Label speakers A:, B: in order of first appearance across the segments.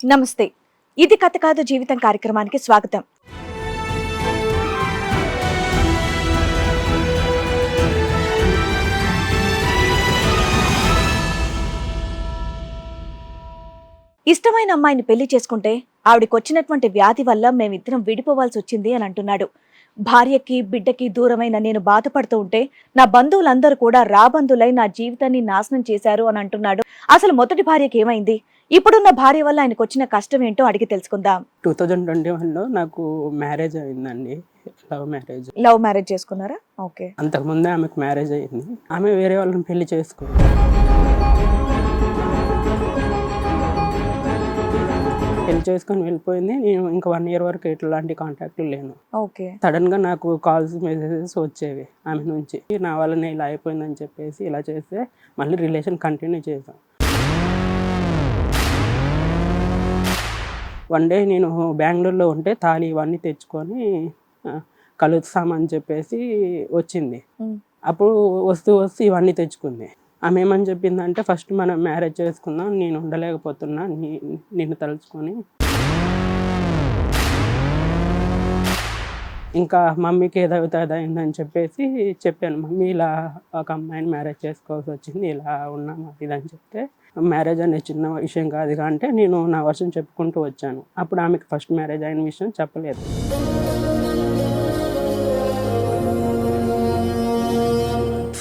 A: నమస్తే. ఇది కథ కాదు జీవితం కార్యక్రమానికి స్వాగతం. ఇష్టమైన అమ్మాయిని పెళ్లి చేసుకుంటే ఆవిడకొచ్చినటువంటి వ్యాధి వల్ల మేమిద్దరం విడిపోవాల్సి వచ్చింది అని అంటున్నాడు. భార్యకి బిడ్డకి దూరమైన నేను బాధపడుతూ ఉంటే నా బంధువులందరూ కూడా రాబంధులై నా జీవితాన్ని నాశనం చేశారు అని అంటున్నాడు. అసలు మొదటి భార్యకి ఏమైంది, ఇప్పుడున్న భార్య వల్ల ఆయనకు వచ్చిన కష్టం ఏంటో అడిగి తెలుసుకుందాం.
B: 2021లో నాకు మ్యారేజ్ అయిందండి.
A: లవ్ మ్యారేజ్ చేసుకున్నారా? ఓకే.
B: అంతకుముందే ఆమెకు మ్యారేజ్ అయింది. ఆమె వేరే వాళ్ళని పెళ్లి చేసుకుంది. పెళ్లి చేసుకొని వెళ్ళిపోయింది. నేను ఇంకా 1 year వరకు ఎట్లాంటి కాంటాక్ట్లు లేను.
A: ఓకే.
B: సడన్ గా నాకు కాల్స్ మెసేజెస్ వచ్చేవి ఆమె నుంచి. నా వల్లనే ఇలా అయిపోయిందని చెప్పేసి ఇలా చేస్తే మళ్ళీ రిలేషన్ కంటిన్యూ చేసాం. వన్ డే నేను బెంగళూరులో ఉంటే తాళి ఇవన్నీ తెచ్చుకొని కలుస్తామని చెప్పేసి వచ్చింది. అప్పుడు వస్తూ ఇవన్నీ తెచ్చుకుంది. ఆమె ఏమని చెప్పిందంటే, ఫస్ట్ మనం మ్యారేజ్ చేసుకుందాం, నేను ఉండలేకపోతున్నా నిన్ను తలుచుకొని. ఇంకా మమ్మీకి ఏదైందని చెప్పేసి చెప్పాను. మమ్మీ ఇలా ఒక అమ్మాయిని మ్యారేజ్ చేసుకోవాల్సి వచ్చింది, ఇలా ఉన్నాం అది అని చెప్తే, మ్యారేజ్ అనే చిన్న విషయం కాదుగా అంటే నేను నా వర్షం చెప్పుకుంటూ వచ్చాను. అప్పుడు ఆమెకి ఫస్ట్ మ్యారేజ్ అయిన విషయం చెప్పలేదు.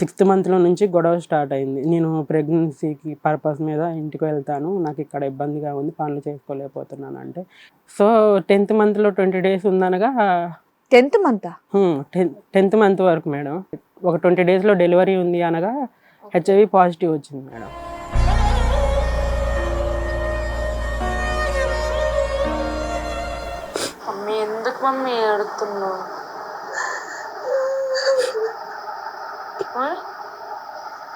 B: 6th monthలో నుంచి గొడవ స్టార్ట్ అయింది. నేను ప్రెగ్నెన్సీకి పర్పస్ మీద ఇంటికి వెళ్తాను, నాకు ఇక్కడ ఇబ్బందిగా ఉంది, పనులు చేసుకోలేకపోతున్నాను అంటే. సో 10th monthలో 20 days ఉందనగా
A: 10th month
B: 10th month వరకు మేడం. ఒక 20 daysలో డెలివరీ ఉంది అనగా HIV పాజిటివ్ వచ్చింది మేడం.
C: మమ్మీ ఎందుకు మమ్మీ ఏడుతున్నావు?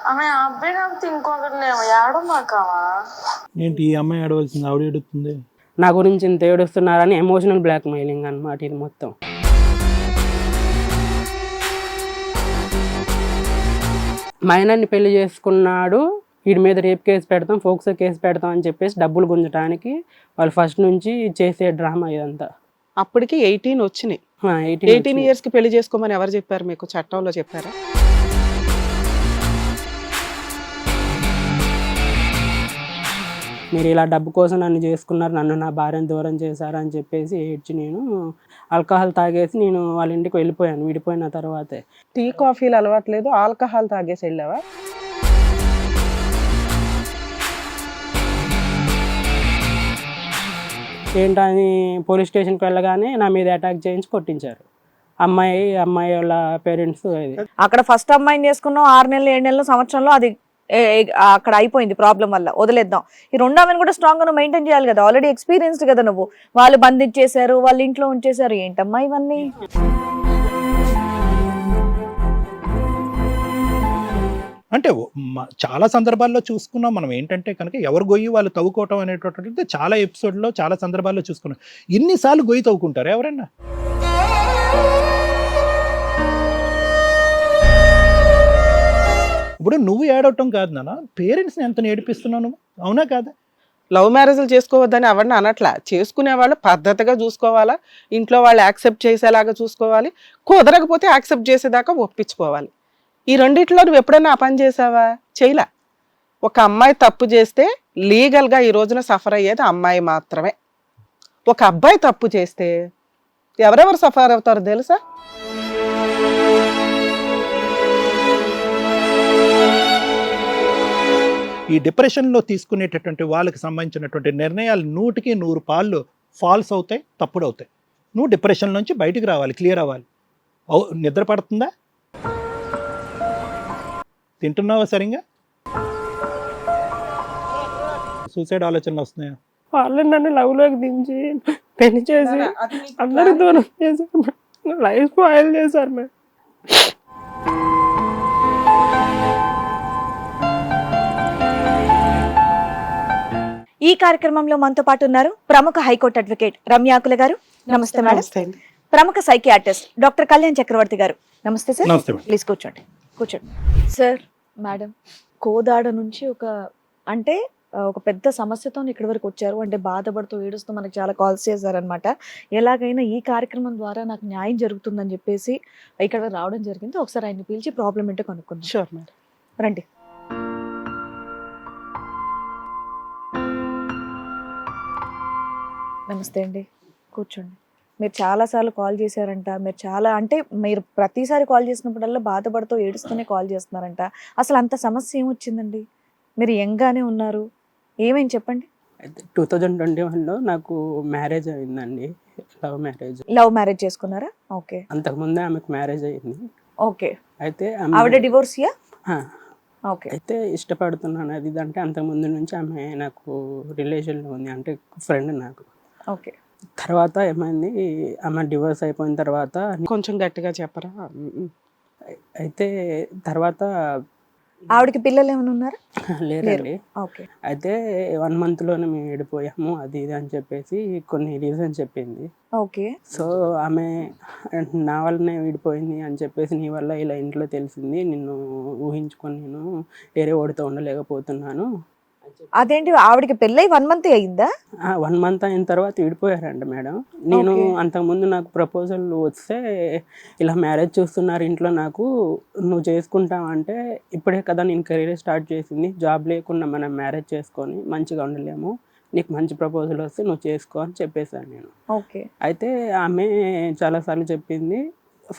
C: ఆమె అబ్బాయి నాకు ఇంకొకటి లేవు ఏడో మాకావా
D: ఏంటి ఈ అమ్మాయి ఏడవలసింది, ఆవిడ ఏడుతుంది.
B: నా గురించి ఇంత ఏడుస్తున్నారని ఎమోషనల్ బ్లాక్మెయిలింగ్ అనమాట ఇది మొత్తం. మైనర్ని పెళ్లి చేసుకున్నాడు, వీడి మీద రేప్ కేసు పెడతాం, ఫోక్సో కేసు పెడతాం అని చెప్పేసి డబ్బులు గుంజటానికి వాళ్ళు ఫస్ట్ నుంచి చేసే డ్రామా ఇదంతా.
E: అప్పటికి 18 వచ్చినాయి. 18 years కి పెళ్లి చేసుకోమని ఎవరు చెప్పారు మీకు? చట్టంలో చెప్పారా?
B: మీరు ఇలా డబ్బు కోసం నన్ను చేసుకున్నారు, నన్ను నా భార్యను దూరం చేశారు అని చెప్పేసి ఏడ్చి నేను ఆల్కహాల్ తాగేసి నేను వాళ్ళ ఇంటికి వెళ్ళిపోయాను. విడిపోయిన తర్వాతే.
E: టీ కాఫీలు అలవాట్లేదు, ఆల్కహాల్ తాగేసి వెళ్ళావా?
B: ఏంటని పోలీస్ స్టేషన్కి వెళ్ళగానే నా మీద అటాక్ చేయించి కొట్టించారు. అమ్మాయి వాళ్ళ పేరెంట్స్.
A: అక్కడ ఫస్ట్ అమ్మాయిని చేసుకున్నాం, 6 నెలలు 7 నెలలు సంవత్సరంలో అది అక్కడ అయిపోయింది ప్రాబ్లం వల్ల, వదిలేద్దాం. ఈ రెండో ఆమెను కూడా స్ట్రాంగ్ గా మెయింటైన్ చేయాలి కదా, ఆల్రెడీ ఎక్స్పీరియన్స్డ్ కదా నువ్వు. వాళ్ళు బంధించేశారు, వాళ్ళ ఇంట్లో ఉంచేశారు, ఏంటమ్మా ఇవన్నీ?
D: అంటే చాలా సందర్భాల్లో చూసుకున్నాం మనం. ఏంటంటే కనుక ఎవరు గొయ్యి వాళ్ళు తవ్వుకోవటం అనేటటువంటిది చాలా ఎపిసోడ్లో చాలా సందర్భాల్లో చూసుకున్నాం. ఇన్నిసార్లు గొయ్యి తవ్వుకుంటారు ఎవరన్నా? ఇప్పుడు నువ్వు ఏడవటం కాదు నాన్న, పేరెంట్స్ని ఎంత ఏడిపిస్తున్నావు నువ్వు, అవునా కాదా?
E: లవ్ మ్యారేజ్లు చేసుకోవద్దని ఎవరిని అనట్లా. చేసుకునే వాళ్ళు పద్ధతిగా చూసుకోవాలా, ఇంట్లో వాళ్ళు యాక్సెప్ట్ చేసేలాగా చూసుకోవాలి, కుదరకపోతే యాక్సెప్ట్ చేసేదాకా ఒప్పించుకోవాలి. ఈ రెండిట్లో నువ్వు ఎప్పుడైనా ఆ పని చేసావా? చేయలే. ఒక అమ్మాయి తప్పు చేస్తే లీగల్గా ఈ రోజున సఫర్ అయ్యేది అమ్మాయి మాత్రమే. ఒక అబ్బాయి తప్పు చేస్తే ఎవరెవరు సఫర్ అవుతారో తెలుసా?
D: ఈ డిప్రెషన్లో తీసుకునేటటువంటి వాళ్ళకి సంబంధించినటువంటి నిర్ణయాలు 100కి 100 పాళ్ళు ఫాల్స్ అవుతాయి, తప్పుడు అవుతాయి. నువ్వు డిప్రెషన్ నుంచి బయటికి రావాలి, క్లియర్ అవ్వాలి. నిద్ర పడుతుందా? తింటున్నావా సరిగ్గా? సూసైడ్ ఆలోచనలు వస్తున్నాయా?
B: వాళ్ళు నన్ను లవ్లోకి దించి పెళ్లి చేసి అందరూ దూరం చేశారు, లైఫ్ స్పాయిల్ చేశారు మేడం.
A: ఈ కార్యక్రమంలో మనతో పాటు ఉన్నారు ప్రముఖ హైకోర్టు అడ్వకేట్ రమ్యాకుల గారు. నమస్తే మేడం. ప్రముఖ సైకియాట్రిస్ట్ డాక్టర్ కళ్యాణ్ చక్రవర్తి గారు. నమస్తే సార్. ప్లీజ్ కూర్చోండి. సార్, మేడం, కోదాడ నుంచి ఒక అంటే ఒక పెద్ద సమస్యతో ఇక్కడి వరకు వచ్చారు. అంటే బాధపడుతూ, ఏడుస్తూ మనకు చాలా కాల్స్ చేశారనమాట. ఎలాగైనా ఈ కార్యక్రమం ద్వారా నాకు న్యాయం జరుగుతుందని చెప్పేసి ఇక్కడ రావడం జరిగింది. ఒకసారి ఆయన్ని పిలిచి ప్రాబ్లం ఏంటో కనుక్కుందాం.
E: Sure madam.
A: రండి. నమస్తే అండి, కూర్చోండి. మీరు చాలాసార్లు కాల్ చేశారంట. మీరు చాలా అంటే మీరు ప్రతిసారి కాల్ చేసినప్పుడల్లా బాధపడుతూ ఏడుస్తూనే కాల్ చేస్తున్నారంట. అసలు అంత సమస్య ఏమొచ్చిందండి? మీరు యంగానే ఉన్నారు, ఏమేమి చెప్పండి.
B: అయితే 2021లో నాకు మ్యారేజ్ అయిందండి, లవ్ మ్యారేజ్.
A: లవ్ మ్యారేజ్ చేసుకున్నారా? ఓకే.
B: అంతకుముందే ఆమెకు మ్యారేజ్ అయ్యింది.
A: ఓకే.
B: అయితే
A: ఆవిడ డివోర్సియా?
B: ఆ,
A: ఓకే.
B: అయితే ఇష్టపడుతున్నాను అది ఇది అంటే అంతకుముందు నుంచి ఆమె నాకు రిలేషన్లో ఉంది, అంటే ఫ్రెండ్ నాకు.
A: ఓకే.
B: తర్వాత ఏమైంది, ఆమె డివోర్స్ అయిపోయిన తర్వాత
E: కొంచెం గట్టిగా చెప్పరా?
B: అయితే తర్వాత
A: ఆవిడకి పిల్లలు ఏమైనా ఉన్నారా?
B: లేరండి.
A: ఓకే.
B: అయితే 1 monthలోనే మేము విడిపోయాము అది ఇది అని చెప్పేసి కొన్ని రీజన్ చెప్పింది.
A: ఓకే.
B: సో ఆమె నా వల్లనే విడిపోయింది అని చెప్పేసి, నీ వల్ల ఇలా ఇంట్లో తెలిసింది, నిన్ను ఊహించుకొని నేను వేరే వాడితో ఉండలేకపోతున్నాను.
A: అదేంటి, ఆవిడకి పెళ్ళై 1 month అయిందా?
B: 1 month అయిన తర్వాత విడిపోయారండి మేడం. నేను
A: Okay.
B: అంతకుముందు నాకు ప్రపోజల్ వస్తే ఇలా మ్యారేజ్ చూస్తున్నారు ఇంట్లో, నాకు నువ్వు చేసుకుంటావు అంటే, ఇప్పుడే కదా నేను కెరీర్ స్టార్ట్ చేసింది, జాబ్ లేకుండా మనం మ్యారేజ్ చేసుకొని మంచిగా ఉండలేము, నీకు మంచి ప్రపోజల్ వస్తే నువ్వు చేసుకో అని చెప్పేశాను నేను.
A: ఓకే.
B: అయితే ఆమె చాలాసార్లు చెప్పింది,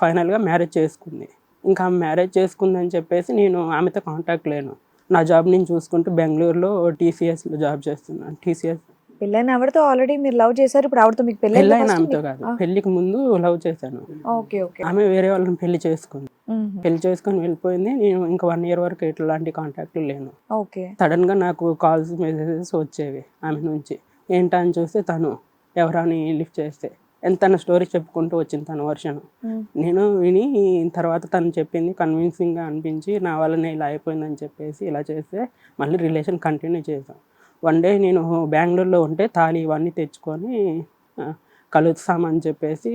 B: ఫైనల్గా మ్యారేజ్ చేసుకుంది. ఇంకా ఆమె మ్యారేజ్ చేసుకుందని చెప్పేసి నేను ఆమెతో కాంటాక్ట్ లేను. నా జాబ్ నేను చూసుకుంటూ బెంగళూరులో TCSలో జాబ్ చేస్తున్నాను. TCS
A: పెళ్ళైన ఆవిడతో ఆల్రెడీ మీరు లవ్ చేశారు. ఇప్పుడు ఆవిడతో మీకు
B: పెళ్ళైన ఆమెతో కాదు, పెళ్ళికి ముందు లవ్ చేశాను.
A: ఓకే. ఓకే.
B: ఆమె వేరే వాళ్ళని పెళ్లి చేసుకుంది, పెళ్లి చేసుకొని వెళ్ళిపోయింది. నేను ఇంకా 1 year వరకు ఎట్లాంటి కాంటాక్ట్ లేను.
A: ఓకే.
B: సడన్గా నాకు కాల్స్ మెసేజెస్ వచ్చేవి ఆమె నుంచి. ఏంటా అని చూస్తే తను ఎవరని లిఫ్ట్ చేస్తే తన స్టోరీ చెప్పుకుంటూ వచ్చింది తన వర్షన్. నేను విని తర్వాత తను చెప్పింది కన్విన్సింగ్గా అనిపించి, నా వల్లనే ఇలా అయిపోయిందని చెప్పేసి ఇలా చేస్తే మళ్ళీ రిలేషన్ కంటిన్యూ చేసాం. వన్ డే నేను బెంగళూరులో ఉంటే తాళి ఇవన్నీ తెచ్చుకొని కలుస్తామని చెప్పేసి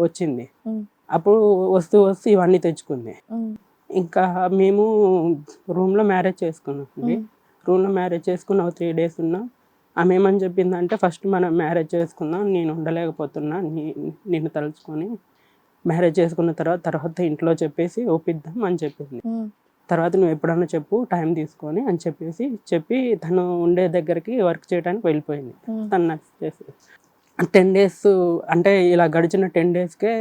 B: వచ్చింది. అప్పుడు వస్తూ ఇవన్నీ తెచ్చుకుంది. ఇంకా మేము రూమ్లో మ్యారేజ్ చేసుకున్నాం అండి. రూమ్లో మ్యారేజ్ చేసుకున్న 3 days ఉన్నాం. ఆమె ఏమని చెప్పిందంటే, ఫస్ట్ మనం మ్యారేజ్ చేసుకుందాం, నేను ఉండలేకపోతున్నా నిన్ను తలుచుకొని, మ్యారేజ్ చేసుకున్న తర్వాత ఇంట్లో చెప్పేసి ఒప్పిద్దాం అని చెప్పింది. తర్వాత నువ్వు ఎప్పుడన్నా చెప్పు టైం తీసుకొని అని చెప్పి తను ఉండే దగ్గరికి వర్క్ చేయడానికి వెళ్ళిపోయింది. తను నాకు చేసి 10 days అంటే ఇలా గడిచిన 10 daysకే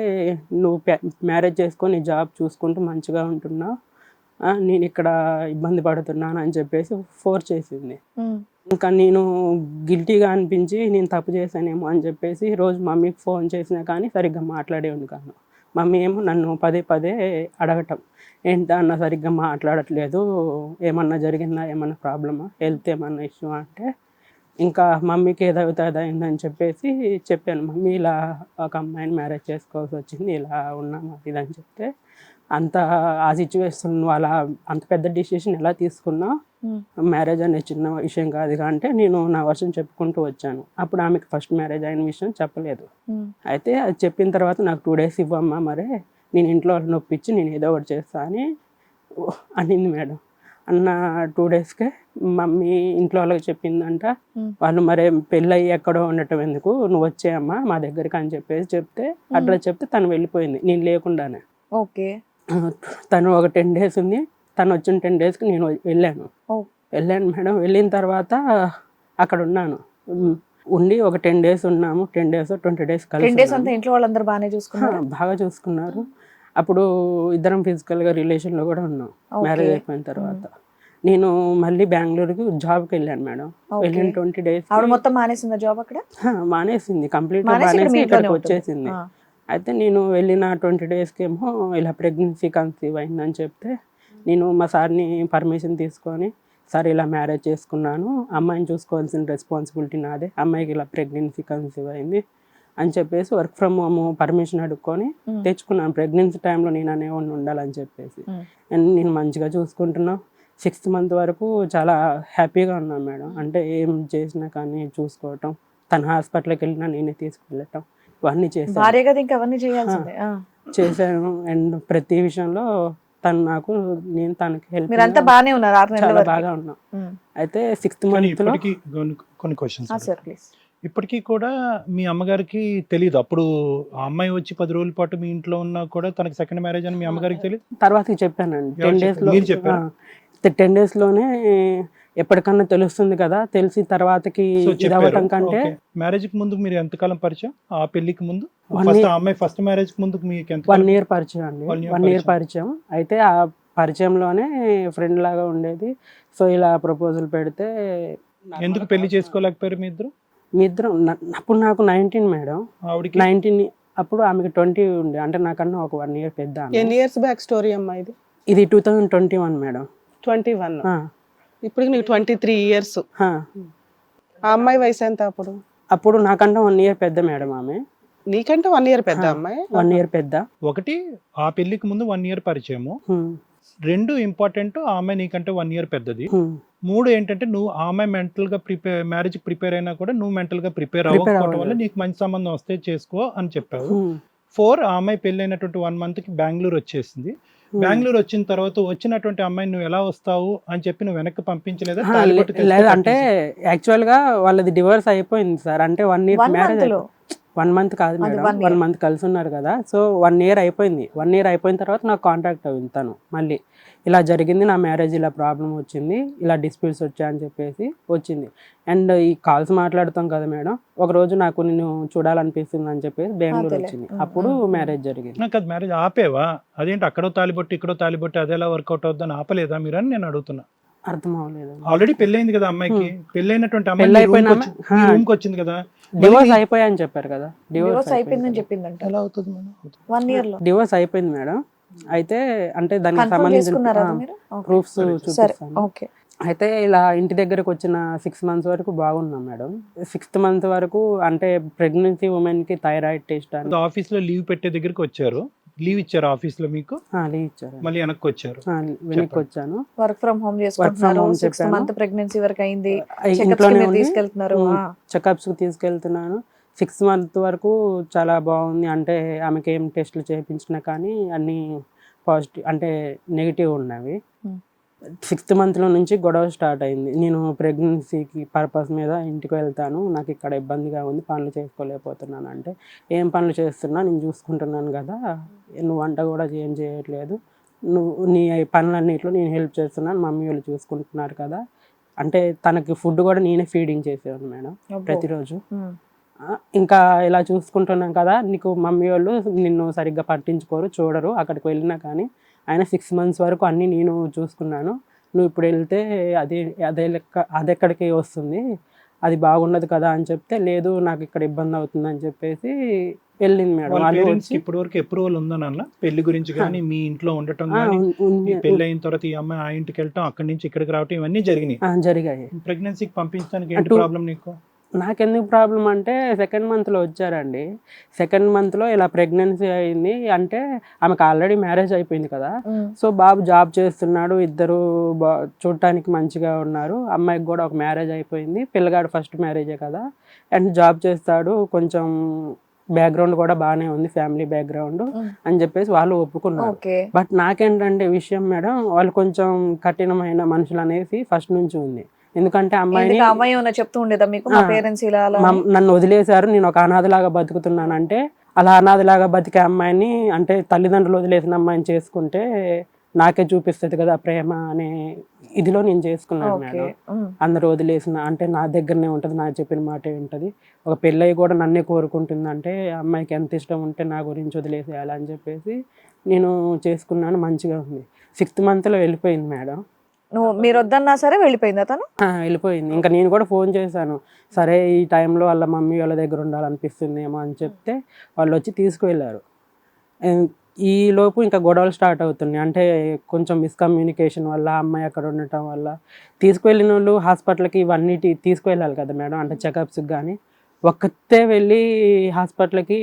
B: నువ్వు మ్యారేజ్ చేసుకొని జాబ్ చూసుకుంటూ మంచిగా ఉంటున్నావు, నేను ఇక్కడ ఇబ్బంది పడుతున్నాను అని చెప్పేసి ఫోర్స్ చేసింది. ఇంకా నేను గిల్టీగా అనిపించి నేను తప్పు చేశానేమో అని చెప్పేసి రోజు మమ్మీకి ఫోన్ చేసినా కానీ సరిగ్గా మాట్లాడేవాడిని కాను. మమ్మీ ఏమో నన్ను పదే అడగటం, ఏంటా అన్న సరిగ్గా మాట్లాడట్లేదు, ఏమన్నా జరిగిందా, ఏమన్నా ప్రాబ్లమా, హెల్త్ ఏమన్నా ఇష్యూ అంటే, ఇంకా మమ్మీకి ఏదైందని చెప్పేసి చెప్పాను. మమ్మీ ఇలా ఒక అమ్మాయిని మ్యారేజ్ చేసుకోవాల్సి వచ్చింది, ఇలా ఉన్నాము అది ఇది అని చెప్తే, ఆ సిచ్యువేషన్ నువ్వు అలా అంత పెద్ద డిసిషన్ ఎలా తీసుకున్నావు, మ్యారేజ్ అనే చిన్న విషయం కాదు అంటే నేను నా వర్షం చెప్పుకుంటూ వచ్చాను. అప్పుడు ఆమెకి ఫస్ట్ మ్యారేజ్ అయిన విషయం చెప్పలేదు. అయితే అది చెప్పిన తర్వాత నాకు 2 days ఇవ్వమ్మా, మరే నేను ఇంట్లో వాళ్ళని నొప్పించి నేను ఏదో ఒకటి చేస్తా అని అనింది మేడం. అన్న 2 daysకే మమ్మీ ఇంట్లో వాళ్ళకి చెప్పిందంట. వాళ్ళు మరే పెళ్ళయి ఎక్కడో ఉండటం ఎందుకు, నువ్వు వచ్చేయమ్మా మా దగ్గరికి అని చెప్తే అడ్రస్ చెప్తే తను వెళ్ళిపోయింది నేను లేకుండానే.
A: ఓకే.
B: తను ఒక 10 days ఉంది, తను వచ్చిన 10 daysకి నేను వెళ్ళాను మేడం. వెళ్ళిన తర్వాత అక్కడ ఉన్నాను, ఉండి ఒక 10 days ఉన్నాము. 10 days 20 days కలిసి
A: ఇంట్లో వాళ్ళందరూ బాగానే చూసుకున్నారు,
B: బాగా చూసుకున్నారు. అప్పుడు ఇద్దరం ఫిజికల్గా రిలేషన్లో కూడా ఉన్నాం. మ్యారేజ్ అయిపోయిన తర్వాత నేను మళ్ళీ బెంగళూరుకి జాబ్కి వెళ్ళాను మేడం. వెళ్ళిన 20 days
A: మొత్తం మానేసిందా జాబ్ అక్కడ?
B: మానేసింది, కంప్లీట్గా మానేసి ఇక్కడికి వచ్చేసింది. అయితే నేను వెళ్ళిన 20 daysకి ఏమో ఇలా ప్రెగ్నెన్సీ కన్సీవ్ అయిందని చెప్తే, నేను మా సార్ని పర్మిషన్ తీసుకొని, సార్ ఇలా మ్యారేజ్ చేసుకున్నాను, అమ్మాయిని చూసుకోవాల్సిన రెస్పాన్సిబిలిటీ నాదే, అమ్మాయికి ఇలా ప్రెగ్నెన్సీ కన్సీవ్ అయింది అని చెప్పేసి వర్క్ ఫ్రమ్ హోమ్ పర్మిషన్ అడుక్కొని తెచ్చుకున్నాను. ప్రెగ్నెన్సీ టైంలో నేను అనేవాడిని ఉండాలని చెప్పేసి. అండ్ నేను మంచిగా చూసుకుంటున్నాను. 6th month వరకు చాలా హ్యాపీగా ఉన్నాను మేడం. అంటే ఏం చేసినా కానీ చూసుకోవటం, తన హాస్పిటల్కి వెళ్ళినా నేనే తీసుకెళ్ళటం, ఇవన్నీ చేశాను.
A: భార్య కదా, ఇంకా అవన్నీ చేయాల్సిందే.
B: చేశాను. అండ్ ప్రతి విషయంలో తను నాకు, నేను తనకి హెల్ప్,
A: మీరంతా బాగానే ఉన్నారు 6 నెలల
B: చాలా
A: వరకు.
B: బాగా ఉన్నాం. అయితే 6th
D: కానీ
B: మంత్లో
D: ఇప్పటికీ కొన్ని క్వశ్చన్స్
A: సార్ ప్లీజ్.
D: ఇప్పటికీ కూడా మీ అమ్మగారికి తెలియదు అప్పుడు ఆ అమ్మాయి వచ్చి 10 రోజుల పాటు మీ ఇంట్లో ఉన్నా కూడా తనకి సెకండ్ మ్యారేజ్ అని మీ అమ్మగారికి తెలియదు?
B: తర్వాతకి చెప్పానండి.
D: ఎవరు
B: 10 డేస్లో
D: మీరు చెప్పారా?
B: 10 డేస్లోనే ఎప్పటికన్నా తెలుస్తుంది కదా, తెలిసి తర్వాతకి
D: సో
B: ఇది అవ్వటం
D: చెప్పారు.
B: కంటే
D: మ్యారేజ్ కి ముందు మీరు ఎంతకాలం పరిచయం? ఆ పెళ్లికి ముందు
B: One
D: ఫస్ట్
B: year.
D: ఆ అమ్మాయి ఫస్ట్ మ్యారేజ్ కి ముందు మీకు ఎంత
B: 1 year పరిచయం అండి.
D: 1 year
B: 1 year పరిచయం. అయితే ఆ పరిచయంలోనే ఫ్రెండ్ లాగా ఉండేది. సో ఇలా ప్రపోజల్ పెడితే
D: ఎందుకు పెళ్లి చేసుకోలేకపోయారు మీ ఇద్దరు?
B: మీ ఇద్దరం అప్పుడు నాకు 19 మేడం.
D: ఆవిడకి
B: 19 అప్పుడు ఆమెకి 20 ఉండే, అంటే నాకన్నా ఒక 1 year పెద్ద ఆమె.
E: ఎన్ని ఇయర్స్ బ్యాక్ స్టోరీ అమ్మా ఇది?
B: ఇది 2021 మేడం.
E: 21.
B: ఆ,
E: ఇప్పుడు నీకు 23 ఇయర్స్.
B: ఆ.
E: ఆ అమ్మాయి వయసు ఎంత అప్పుడు?
B: అప్పుడు నాకన్నా 1 year పెద్ద మేడం ఆమె.
E: నీకంటే 1 year పెద్ద అమ్మాయి.
B: 1 year పెద్ద.
D: ఒకటి ఆ పెళ్లికి ముందు 1 year పరిచయము,
B: హ్మ్.
D: 2 ఇంపార్టెంట్ ఆ అమ్మాయి నీకంటే 1 year పెద్దది,
B: హ్మ్.
D: 3 ఏంటంటే నువ్వు ఆ అమ్మాయి మెంటల్ గా మ్యారేజ్ ప్రిపేర్ అయినా కూడా నువ్వు మెంటల్ గా ప్రిపేర్
B: Prepare
D: అవ్వకపోవడం వల్ల
B: అవ్వలేదు.
D: నీకు మంచి సంబంధం వస్తే చేసుకో అని చెప్పావు.
B: హ్మ్.
D: 4 ఆ అమ్మాయి పెళ్లి అయినటువంటి 1 month కి బెంగళూరు వచ్చేసింది. బెంగళూరు వచ్చిన తర్వాత వచ్చినటువంటి అమ్మాయిని నువ్వు ఎలా వస్తావు అని చెప్పి నువ్వు వెనక్కి పంపించలేదా? తాళిబొట్టు తెచ్చి
B: లేదు, అంటే
D: కట్టేసి-
B: యాక్చువల్ గా వాళ్ళది డివోర్స్ అయిపోయింది సార్. అంటే 1 year
A: 1
B: మ్యారేజ్
A: month లో
B: 1 month కాదు
A: అది
B: మేడం,
A: 1 year.
B: 1 month కలిసి ఉన్నారు కదా. సో 1 year అయిపోయింది. 1 year అయిపోయిన తర్వాత నాకు కాంటాక్ట్ అయింది తను. మళ్ళీ ఇలా జరిగింది, నా మ్యారేజ్ ఇలా ప్రాబ్లం వచ్చింది, ఇలా డిస్ప్యూట్స్ వచ్చాయని చెప్పేసి వచ్చింది. అండ్ ఈ కాల్స్ మాట్లాడుతాం కదా మేడం, ఒక రోజు నాకు నిన్ను చూడాలనిపిస్తుంది అని చెప్పేసి బెంగళూరు
A: అదేలే.
B: వచ్చింది.
A: ఉమ్,
B: అప్పుడు
A: ఉమ్,
B: మ్యారేజ్ జరిగింది.
D: నాకు అది మ్యారేజ్ ఆపేవా? అదేంటి అక్కడో తాలిబొట్టు ఇక్కడో తాలిబొట్టు అదేలా వర్కౌట్ అవుద్దని ఆపలేదా మీరు అని నేను అడుగుతున్నా.
B: అర్థం అవ్వలేదు.
D: ఆల్రెడీ పెళ్ళైంది కదా అమ్మాయికి, పెళ్ళైనటువంటి అమ్మాయి
B: పెళ్ళి
D: మీ
B: అయిపోయిన
D: రూమ్ కి వచ్చింది కదా.
B: డివోర్స్ అయిపోయాయని చెప్పారు కదా.
A: డివోర్స్ అయిపోయిందని చెప్పిందంట.
D: ఎలా అవుతుంది మేడం?
A: 1 year లో
B: డివోర్స్ అయిపోయింది మేడం. అయితే అంటే దానికి
A: కన్ఫర్మ్ చేసుకున్నారా అది
B: సంబంధించిన
A: మీరు? Okay.
B: ప్రూఫ్స్
A: సరే,
B: చూపిస్తాను.
A: ఓకే.
B: అయితే ఇలా ఇంటి దగ్గరకు వచ్చిన 6 months వరకు బాగున్నాం మేడం. 6th month వరకు అంటే ప్రెగ్నెన్సీ ఉమెన్ కి థైరాయిడ్ టెస్ట్ అని
D: ఆఫీస్ లో లీవ్ పెట్టే దగ్గరికి వచ్చారు, లీవ్ ఇచ్చారు ఆఫీస్ లో మీకు,
B: లీవ్ ఇచ్చారు.
D: మళ్ళీ వెనక్కి వచ్చారు.
B: వెనక్కి వచ్చాను.
A: వర్క్ ఫ్రమ్ హోమ్ చేసుకుంటున్నారు,
B: home
A: 6th
B: చెప్పాను.
A: month ప్రెగ్నెన్సీ వరకు అయింది,
B: ఇంట్లోనే ఉండి
A: తీసుకెళ్తున్నారు.
B: చెకప్స్ కి తీసుకెళ్తున్నాను. 6 month వరకు చాలా బాగుంది. అంటే ఆమెకి ఏం టెస్ట్లు చేయించినా కానీ అన్ని పాజిటివ్ అంటే నెగిటివ్ ఉన్నవి. 6th month లో నుంచి గొడవ స్టార్ట్ అయింది. నేను ప్రెగ్నెన్సీకి పర్పస్ మీద ఇంటికి వెళ్తాను, నాకు ఇక్కడ ఇబ్బందిగా ఉంది, పనులు చేసుకోలేకపోతున్నాను అంటే, ఏం పనులు చేస్తున్నా నేను చూసుకుంటున్నాను కదా, నువ్వు వంట కూడా ఏం చేయట్లేదు, నువ్వు నీ పనులన్నిట్లో నేను హెల్ప్ చేస్తున్నాను, మమ్మీ వాళ్ళు చూసుకుంటున్నారు కదా. అంటే తనకి ఫుడ్ కూడా నేనే ఫీడింగ్ చేసేవాను మేడం ప్రతిరోజు. ఇంకా ఇలా చూసుకుంటున్నాం కదా, నీకు మమ్మీ వాళ్ళు నిన్ను సరిగ్గా పట్టించుకోరు, చూడరు, అక్కడికి వెళ్ళినా కానీ ఆయన 6 months వరకు అన్నీ నేను చూసుకున్నాను, నువ్వు ఇప్పుడు వెళ్తే అది ఎక్కడికి వస్తుంది, అది బాగుండదు కదా అని చెప్తే, లేదు నాకు ఇక్కడ ఇబ్బంది అవుతుంది అని చెప్పేసి వెళ్ళింది మేడం.
D: వాళ్ళ
B: వాళ్ళు
D: పేరెంట్స్
B: వచ్చి
D: ఇప్పటి వరకు అప్రూవల్ ఉందన్న పెళ్లి గురించి కానీ, మీ ఇంట్లో ఉండటం కానీ, మీ పెళ్లి అయిన తర్వాత ఈ అమ్మాయి ఆ ఇంటికి వెళ్ళటం, అక్కడి నుంచి ఇక్కడికి రావటం, ఇవన్నీ జరిగినాయి.
B: జరిగాయి.
D: ప్రెగ్నెన్సీకి పంపించడానికి ఏంటి ప్రాబ్లం నీకు?
B: నాకెందుకు ప్రాబ్లం అంటే 2nd month లో వచ్చారండి. 2nd month లో ఇలా ప్రెగ్నెన్సీ అయింది అంటే ఆమెకు ఆల్రెడీ మ్యారేజ్ అయిపోయింది కదా. సో బాబు జాబ్ చేస్తున్నాడు, ఇద్దరు చూడటానికి మంచిగా ఉన్నారు, అమ్మాయికి కూడా ఒక మ్యారేజ్ అయిపోయింది, పిల్లగాడు ఫస్ట్ మ్యారేజే కదా, అండ్ జాబ్ చేస్తాడు, కొంచెం బ్యాక్గ్రౌండ్ కూడా బాగానే ఉంది, ఫ్యామిలీ బ్యాక్గ్రౌండ్ అని చెప్పేసి వాళ్ళు ఒప్పుకున్నారు. బట్ నాకేంటంటే విషయం మేడం, వాళ్ళు కొంచెం కఠినమైన మనుషులు అనేసి ఫస్ట్ నుంచి ఉంది. ఎందుకంటే అమ్మాయి
A: చెప్తూ ఉండేదా మీకు, మా పేరెంట్స్ ఇలా
B: నన్ను వదిలేశారు, నేను ఒక అనాథలాగా బతుకుతున్నానంటే, అలా అనాథలాగా బతికే అమ్మాయిని అంటే తల్లిదండ్రులు వదిలేసిన అమ్మాయిని చేసుకుంటే నాకే చూపిస్తుంది కదా ప్రేమ అనే ఇదిలో నేను చేసుకున్నాను మేడం. అందరూ వదిలేసిన అంటే నా దగ్గరనే ఉంటుంది, నాకు చెప్పిన మాటే ఉంటుంది, ఒక పెళ్ళయి కూడా నన్నే కోరుకుంటుంది అంటే అమ్మాయికి ఎంత ఇష్టం ఉంటే నా గురించి వదిలేసేయాలి అని చెప్పేసి నేను చేసుకున్నాను. మంచిగా ఉంది. 6th month లో వెళ్ళిపోయింది మేడం.
A: మీరు వద్దన్నా సరే వెళ్ళిపోయింది అతను?
B: వెళ్ళిపోయింది. ఇంకా నేను కూడా ఫోన్ చేశాను, సరే ఈ టైంలో వాళ్ళ మమ్మీ వాళ్ళ దగ్గర ఉండాలనిపిస్తుంది ఏమో అని చెప్తే వాళ్ళు వచ్చి తీసుకువెళ్ళారు. ఈ లోపు ఇంకా గొడవలు స్టార్ట్ అవుతున్నాయి. అంటే కొంచెం మిస్కమ్యూనికేషన్ వల్ల, అమ్మాయి అక్కడ ఉండటం వల్ల. తీసుకువెళ్ళిన వాళ్ళు హాస్పిటల్కి ఇవన్నీ తీసుకువెళ్ళాలి కదా మేడం, అంటే చెకప్స్కి కానీ. ఒక్కతే వెళ్ళి హాస్పిటల్కి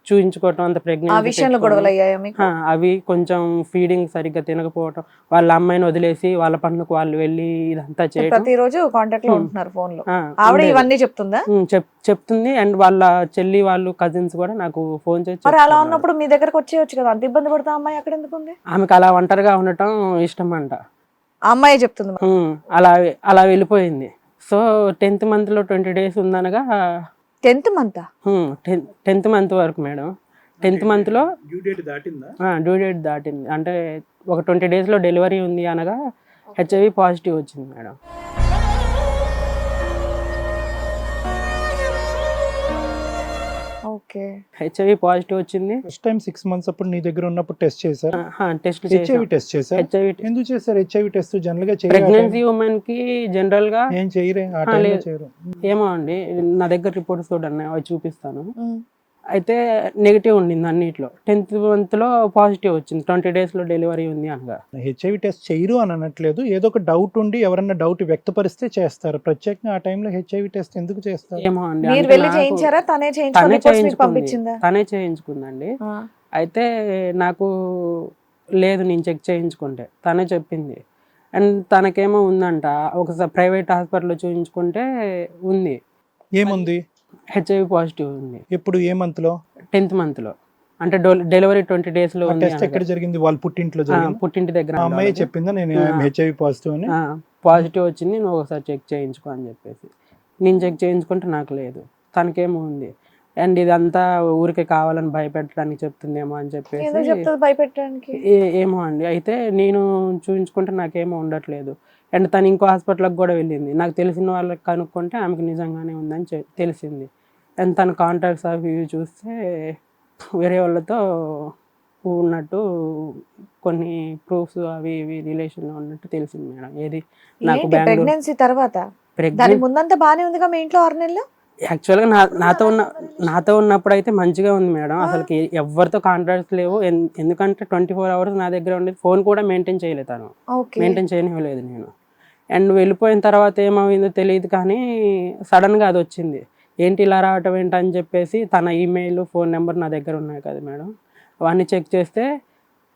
B: చూయించుకోవటం, అంత ప్రెగ్నెంట్ అవి కొంచెం ఫీడింగ్ సరిగ్గా తినకపోవటం, వాళ్ళ అమ్మాయిని వదిలేసి వాళ్ళ పనులకు వాళ్ళు వెళ్ళి ఇదంతా చేయడం.
A: ప్రతిరోజు కాంటాక్ట్ లో ఉంటున్నారు ఫోన్ లో. ఆవిడ ఇవన్నీ చెప్తుందా?
B: చెప్తుంది. అండ్ వాళ్ళ చెల్లి వాళ్ళు కజిన్స్ కూడా నాకు ఫోన్ చేసి,
A: మరి అలా ఉన్నప్పుడు మీ దగ్గరకు వచ్చేయచ్చు కదా, అంత ఇబ్బంది పడతా అమ్మాయి అక్కడ ఎందుకు ఉంది?
B: ఆమెకు అలా ఒంటరిగా ఉండటం ఇష్టం అంట.
A: ఆ అమ్మాయే చెప్తుంది మరి.
B: అలా అలా వెళ్ళిపోయింది. సో 10th monthలో 20 days ఉందనగా
A: 10th month
B: 10th month వరకు మేడం. 10th monthలో
D: డ్యూ డేట్ దాటిందా?
B: డ్యూ డేట్ దాటింది. అంటే ఒక 20 daysలో డెలివరీ ఉంది అనగా హెచ్ఐవి పాజిటివ్ వచ్చింది మేడం.
A: ఓకే.
B: హెచ్ఐవి పాజిటివ్ వచ్చింది.
D: ఫస్ట్ టైం 6 months అప్పుడు నీ దగ్గర ఉన్నప్పుడు టెస్ట్ చేశారు?
B: టెస్ట్
D: హెచ్ఐవి టెస్ట్ చేశారు?
B: హెచ్ఐవి
D: ఎందుకు చేశారు హెచ్ఐవి టెస్ట్? జనరల్ గా
B: ప్రెగ్నెన్సీ ఉమెన్ కి జనరల్ గా
D: ఏం చేయరే ఆ టైంలో చేయరు.
B: ఏమో అండి, నా దగ్గర రిపోర్ట్స్ కూడా ఉన్నాయి, అవి చూపిస్తాను. అయితే నెగిటివ్ ఉండింది అన్నిట్లో. 10th monthలో పాజిటివ్ వచ్చింది. 20 daysలో డెలివరీ ఉంది అనగా.
D: హెచ్ఐవి టెస్ట్ చేయరు అని అనట్లేదు, ఏదో ఒక డౌట్ ఉండి ఎవరన్నా డౌట్ వ్యక్తపరిస్తే చేస్తారు. ప్రత్యేకంగా ఆ టైంలో హెచ్ఐవి టెస్ట్ ఎందుకు చేస్తారు?
B: ఏమో అండి,
A: మీరు
B: అంటే
A: వెళ్ళి
B: నాకు-
A: చేయించారా? తనే పంపించిందా?
B: తనే చేయించుకుందండి. అయితే నాకు లేదు, నేను చెక్ చేయించుకుంటే తనే చెప్పింది. అండ్ తనకేమో ఉందంట, ఒకసారి ప్రైవేట్ హాస్పిటల్లో చూపించుకుంటే ఉంది,
D: ఏముంది?
B: హెచ్ఐవి పాజిటివ్ ఉంది.
D: ఎప్పుడు ఏ మంత్ లో?
B: 10th monthలో. అంటే డెలివరీ 20 daysలో ఉంది
D: టెస్ట్ ఎక్కడ జరిగింది? వాళ్ళ పుట్టింట్లో జరిగింది?
B: పుట్టింటి దగ్గర.
D: ఆ అమ్మాయి చెప్పిందా నేను హెచ్ఐవి పాజిటివ్ అని?
B: పాజిటివ్ వచ్చింది, నువ్వు ఒకసారి చెక్ చేయించుకో అని చెప్పేసి. నేను చెక్ చేయించుకుంటే నాకు లేదు, తనకేమో ఉంది. అండ్ ఇదంతా ఊరికే కావాలని భయపెట్టడానికి చెప్తుందేమో అని చెప్పేసి.
A: భయపెట్టడానికి
B: ఏమో అండి. అయితే నేను చూపించుకుంటే నాకేమో ఉండట్లేదు. అండ్ తను ఇంకో హాస్పిటల్కి కూడా వెళ్ళింది. నాకు తెలిసిన వాళ్ళకి కనుక్కుంటే ఆమెకు నిజంగానే ఉందని తెలిసింది. అండ్ తన కాంటాక్ట్స్ అవి ఇవి చూస్తే వేరే వాళ్ళతో ఉన్నట్టు కొన్ని ప్రూఫ్స్ అవి ఇవి రిలేషన్లో ఉన్నట్టు తెలిసింది మేడం. ఏది నాకు బెంగళూరు
A: ప్రెగ్నెన్సీ తర్వాత? దాని
B: ప్రెగ్నెంట్
A: ముందంతా బానే ఉందిగా మీ ఇంట్లో 6 నెలలు?
B: యాక్చువల్గా నాతో ఉన్నప్పుడు అయితే మంచిగా ఉంది మేడం. అసలుకి ఎవరితో కాంటాక్ట్స్ లేవు. ఎందుకంటే 24 hours నా దగ్గర ఉండేది. ఫోన్ కూడా మెయింటైన్ చేయలేదు తను, మెయింటైన్ చేయనివ్వలేదు నేను. అండ్ వెళ్ళిపోయిన తర్వాత ఏమైందో తెలియదు, కానీ సడన్గా అది వచ్చింది. ఏంటి ఇలా రావటం ఏంటని చెప్పేసి తన ఈమెయిల్, ఫోన్ నెంబర్ నా దగ్గర ఉన్నాయి కదా మేడం, అవన్నీ చెక్ చేస్తే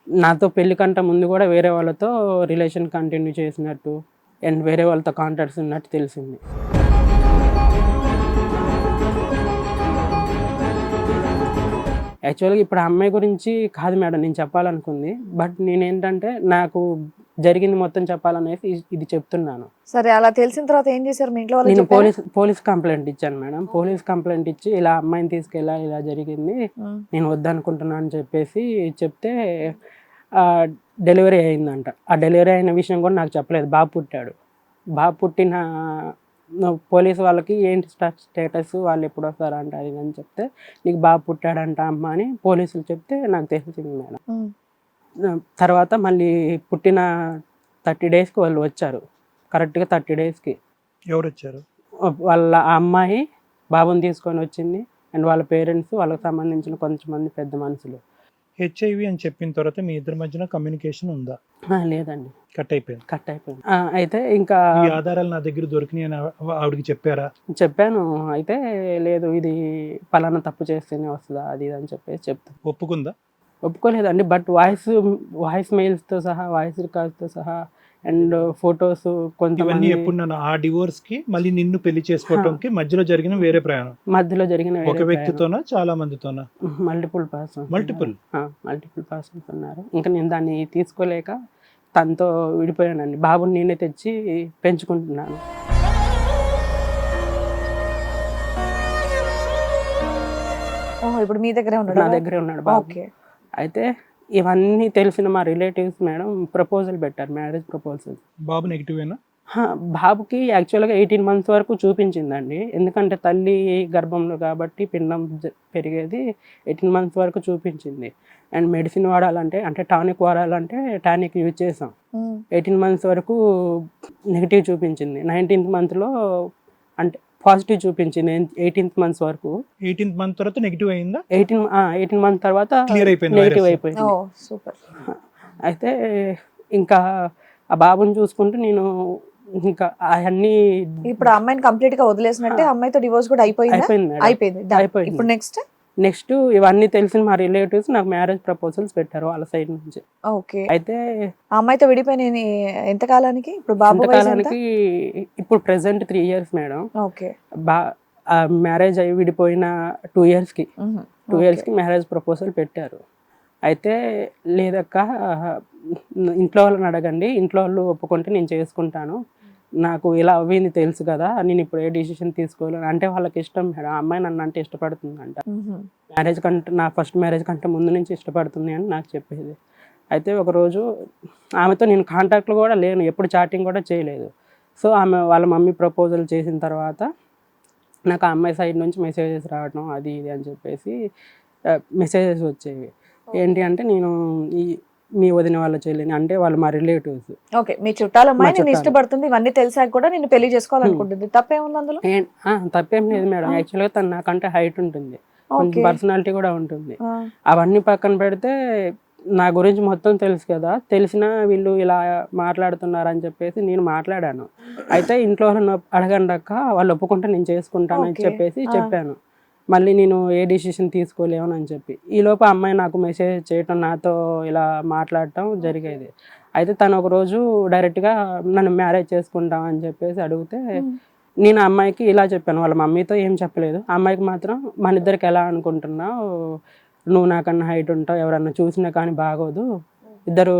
B: నాతో పెళ్లి కంటే ముందు కూడా వేరే వాళ్ళతో రిలేషన్ కంటిన్యూ చేసినట్టు అండ్ వేరే వాళ్ళతో కాంటాక్ట్స్ ఉన్నట్టు తెలిసింది. యాక్చువల్గా ఇప్పుడు ఆ అమ్మాయి గురించి కాదు మేడం నేను చెప్పాలనుకుంది, బట్ నేనేంటంటే నాకు జరిగింది మొత్తం చెప్పాలనేసి ఇది చెప్తున్నాను.
A: సరే, అలా తెలిసిన తర్వాత ఏం చేశారు మీ ఇంట్లో వాళ్ళు?
B: నేను పోలీస్ కంప్లైంట్ ఇచ్చాను మేడం. పోలీస్ కంప్లైంట్ ఇచ్చి ఇలా అమ్మాయిని తీసుకెళ్ళా, ఇలా జరిగింది, నేను వద్దనుకుంటున్నాను అని చెప్పేసి చెప్తే డెలివరీ అయిందంట. ఆ డెలివరీ అయిన విషయం కూడా నాకు చెప్పలేదు. బాబు పుట్టాడు. బాబు పుట్టిన పోలీసు వాళ్ళకి ఏంటి స్టేటస్, వాళ్ళు ఎప్పుడు వస్తారంట అది అని చెప్తే, నీకు బాబు పుట్టాడంట అమ్మ అని పోలీసులు చెప్తే నాకు తెలిసింది మేడం. తర్వాత మళ్ళీ పుట్టిన 30 daysకి వాళ్ళు వచ్చారు, కరెక్ట్గా 30 daysకి.
D: ఎవరు వచ్చారు?
B: వాళ్ళ ఆ అమ్మాయి బాబుని తీసుకొని వచ్చింది. అండ్ వాళ్ళ పేరెంట్స్, వాళ్ళకి సంబంధించిన కొంతమంది పెద్ద మనుషులు.
D: హెచ్ఐవి అని చెప్పిన తర్వాత మీ ఇద్దరి మధ్యన కమ్యూనికేషన్ ఉందా?
B: లేదండి,
D: కట్ అయిపోయింది.
B: అయితే ఇంకా
D: ఈ ఆధారాలు నా దగ్గర దొరికినాయి అని ఆవిడకి చెప్పారా?
B: చెప్పాను. అయితే లేదు, ఇది పలానా తప్పు చేస్తేనే వస్తుందా అది ఇది అని చెప్పేసి చెప్తాను.
D: ఒప్పుకుందా?
B: ఒప్పుకోలేదండి, బట్ వాయిస్ మెయిల్స్తో సహా, వాయిస్ రికార్డ్స్తో సహా అండ్ ఫొటోస్
D: ఇవన్నీ
B: కొంతమంది.
D: ఎప్పుడు నన్ను ఆ డివోర్స్ కి మళ్ళీ నిన్ను పెళ్లి చేసుకోవటంకి మధ్యలో జరిగిన వేరే ప్రయాణం?
B: మధ్యలో జరిగిన
D: ఒక వ్యక్తితోనా చాలా మందితోనా?
B: మల్టిపుల్ పర్సన్స్ ఉన్నారు. ఇంకా నేను దాన్ని తీసుకోలేక తనతో విడిపోయానండి. బాబుని నేనే తెచ్చి పెంచుకుంటున్నాను.
A: ఇప్పుడు మీ దగ్గరే ఉన్నాడు?
B: నా దగ్గరే ఉన్నాడు బాబు. అయితే ఇవన్నీ తెలిసిన మా రిలేటివ్స్ మేడం ప్రపోజల్ పెట్టారు, మ్యారేజ్ ప్రపోజల్.
D: బాబు నెగిటివేనా?
B: బాబుకి యాక్చువల్గా 18 months వరకు చూపించిందండి. ఎందుకంటే తల్లి గర్భంలో కాబట్టి పిండం పెరిగేది. 18 months వరకు చూపించింది. అండ్ మెడిసిన్ వాడాలంటే, అంటే టానిక్ వాడాలంటే టానిక్ యూజ్ చేసాం. 18 months వరకు నెగిటివ్ చూపించింది. 19th monthలో అంటే పాజిటివ్ చూపించింది. 18th month వరకు.
D: 18th month తర్వాత నెగిటివ్ అయిందా?
B: 18 month తర్వాత
D: క్లియర్ అయిపోయింది,
B: నెగిటివ్ అయిపోయింది.
A: సూపర్.
B: అయితే ఇంకా ఆ బాబుని చూసుకుంటూ నేను ఇంకా అవన్నీ.
A: ఇప్పుడు ఆ అమ్మాయిని కంప్లీట్ గా వదిలేసినట్టే, అమ్మాయితో డివోర్స్ కూడా అయిపోయింది. ఇప్పుడు
B: నెక్స్ట్ ఇవన్నీ తెలిసిన మా రిలేటివ్స్ నాకు మ్యారేజ్ ప్రపోజల్స్ పెట్టారు వాళ్ళ సైడ్ నుంచి.
A: ఓకే.
B: అయితే
A: ఆ అమ్మాయితో విడిపోయిన ఎంత కాలానికి? ఇప్పుడు బాబు
B: కాలానికి ఇప్పుడు present 3 years madam.
A: Okay.
B: Marriage అయ్యి విడిపోయిన 2 years కి మ్యారేజ్ ప్రపోజల్ పెట్టారు. అయితే లేదక్క ఇంట్లో వాళ్ళని అడగండి, ఇంట్లో వాళ్ళు ఒప్పుకుంటే నేను చేసుకుంటాను, నాకు ఇలా అవ్వింది తెలుసు కదా, నేను ఇప్పుడు ఏ డిసిషన్ తీసుకోలేను అంటే వాళ్ళకి ఇష్టం మేడం. ఆ అమ్మాయి నన్ను అంటే ఇష్టపడుతుందంట, మ్యారేజ్ కంటే నా ఫస్ట్ మ్యారేజ్ కంటే ముందు నుంచి ఇష్టపడుతుంది అని నాకు చెప్పేది. అయితే ఒకరోజు ఆమెతో నేను కాంటాక్ట్లో కూడా లేను, ఎప్పుడు చాటింగ్ కూడా చేయలేదు. సో ఆమె వాళ్ళ మమ్మీ ప్రపోజల్ చేసిన తర్వాత నాకు ఆ అమ్మాయి సైడ్ నుంచి మెసేజెస్ రావడం అది ఇది అని చెప్పేసి మెసేజెస్ వచ్చేవి. ఏంటి అంటే నేను ఈ మీ వదిన వాళ్ళ చెల్లిని, అంటే వాళ్ళు మా రిలేటివ్స్.
A: ఓకే, మీ చుట్టాల అమ్మాయి
B: మా
A: నేను
B: చుట్టాలు.
A: ఇష్టపడుతుంది, ఇవన్నీ తెలిసాక కూడా నేను పెళ్లి చేసుకోవాలనుకుంటుంది. తప్పేముంది అందులో?
B: తప్పేం లేదు మేడం. యాక్చువల్గా తను నాకంటే హైట్ ఉంటుంది, కొంచెం
A: Okay.
B: పర్సనాలిటీ కూడా ఉంటుంది.
A: ఆ,
B: అవన్నీ పక్కన పెడితే నా గురించి మొత్తం తెలుసు కదా, తెలిసినా వీళ్ళు ఇలా మాట్లాడుతున్నారని చెప్పేసి నేను మాట్లాడాను. అయితే ఇంట్లో వాళ్ళని అడగండి అక్క, వాళ్ళు ఒప్పుకుంటే నేను చేసుకుంటానని
A: Okay.
B: చెప్పేసి చెప్పాను. మళ్ళీ నేను ఏ డిసిషన్ తీసుకోలేమని అని చెప్పి ఈలోపు అమ్మాయి నాకు మెసేజ్ చేయటం, నాతో ఇలా మాట్లాడటం జరిగేది. అయితే తను ఒకరోజు డైరెక్ట్గా నన్ను మ్యారేజ్ చేసుకుంటాం అని చెప్పేసి అడిగితే నేను ఆ అమ్మాయికి ఇలా చెప్పాను, వాళ్ళ మమ్మీతో ఏం చెప్పలేదు. ఆ అమ్మాయికి మాత్రం మన ఇద్దరికి ఎలా అనుకుంటున్నావు, నువ్వు నాకన్నా హైట్ ఉంటావు, ఎవరన్నా చూసినా కానీ బాగోదు, ఇద్దరు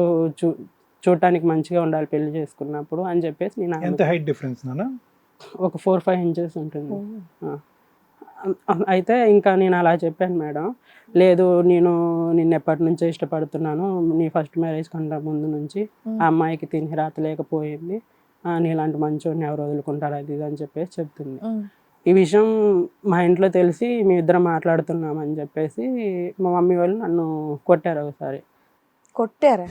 B: చూడటానికి మంచిగా ఉండాలి పెళ్లి చేసుకున్నప్పుడు అని చెప్పేసి నేను
D: ఎంత హైట్ డిఫరెన్స్ నాన్న?
B: ఒక 4-5 ఇంచెస్ ఉంటుంది. అయితే ఇంకా నేను అలా చెప్పాను మేడం. లేదు నేను నిన్ను ఎప్పటి నుంచో ఇష్టపడుతున్నాను, నీ ఫస్ట్ మ్యారేజ్ కంటే ముందు నుంచి, ఆ అమ్మాయికి తిని రాత లేకపోయింది, నీలాంటి మంచోడిని ఎవరు వదులుకుంటారు అది ఇది అని చెప్పేసి చెప్తుంది. ఈ విషయం మా ఇంట్లో తెలిసి మీ ఇద్దరం మాట్లాడుతున్నామని చెప్పేసి మా మమ్మీ వాళ్ళు నన్ను కొట్టారు ఒకసారి.
A: కొట్టారా?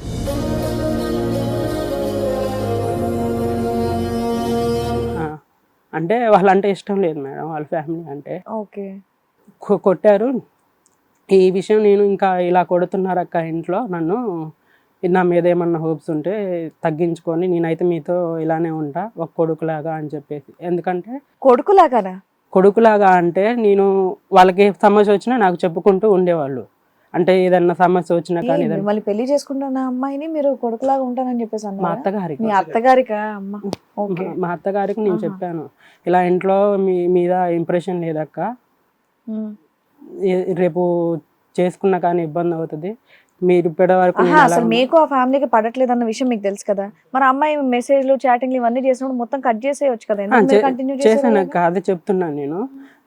B: అంటే వాళ్ళంటే ఇష్టం లేదు మేడం, వాళ్ళ ఫ్యామిలీ అంటే.
A: ఓకే.
B: కొట్టారు. ఈ విషయం నేను ఇంకా ఇలా కొడుతున్నారు అక్క ఇంట్లో నన్ను, నా మీద ఏమన్నా హోప్స్ ఉంటే తగ్గించుకొని నేనైతే మీతో ఇలానే ఉంటా ఒక కొడుకులాగా అని చెప్పేసి. ఎందుకంటే
A: కొడుకులాగానా?
B: కొడుకులాగా అంటే నేను వాళ్ళకి ఏ సమస్య వచ్చినా నాకు చెప్పుకుంటూ ఉండేవాళ్ళు. అంటే ఏదన్నా సమస్య వచ్చినా కానీ ఏదన్నా
A: మళ్ళీ పెళ్లి చేసుకుంటున్న అమ్మాయిని మీరు కొడుకులాగా ఉంటానని చెప్పేసి
B: మా
A: అన్నారా?
B: అత్తగారికి
A: మీ అత్తగారికా? అమ్మ. ఓకే.
B: మా అత్తగారికి నేను చెప్పాను, ఇలా ఇంట్లో మీ మీద ఇంప్రెషన్ లేదక్క, రేపు చేసుకున్నా కానీ ఇబ్బంది అవుతుంది, మీరు ఇప్పటి వరకు
A: అసలు మీకు ఆ ఫ్యామిలీకి పడట్లేదు అన్న విషయం మీకు తెలుసు కదా, మరి అమ్మాయి మెసేజ్లు చాటింగ్లు ఇవన్నీ చేసినప్పుడు మొత్తం కట్ చేసేయచ్చు కదా, కంటిన్యూ
B: చేశాను అక్క, అదే చెప్తున్నాను నేను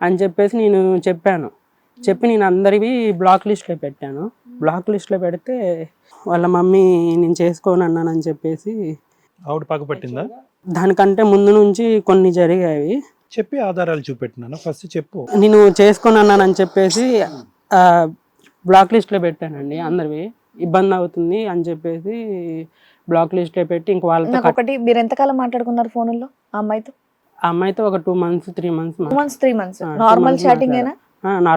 B: అని చెప్పేసి నేను చెప్పాను. చెప్పి నేను అందరివి బ్లాక్ లిస్ట్లో పెట్టాను. బ్లాక్ లిస్ట్లో పెడితే వాళ్ళ మమ్మీ నేను చేసుకోను అన్నానని చెప్పేసి
D: ఆవిడ పక్కపట్టిందా?
B: దానికంటే ముందు నుంచి కొన్ని జరిగాయి.
D: చెప్పి ఆధారాలు చూపెట్టినాను, ఫస్ట్ చెప్పు.
B: నేను చేసుకొని అన్నానని చెప్పేసి బ్లాక్ లిస్ట్లో పెట్టానండి. అందరివి ఇబ్బంది అవుతుంది అని చెప్పేసి బ్లాక్ లిస్ట్లో పెట్టి ఇంక వాళ్ళతో
A: ఒకటి. మీరు ఎంతకాలం మాట్లాడుకున్నారు ఫోన్లో ఆ అమ్మాయితో?
B: ఆ అమ్మాయితో ఒక 2 months 3 months
A: 3 months normal chatting ఏనా?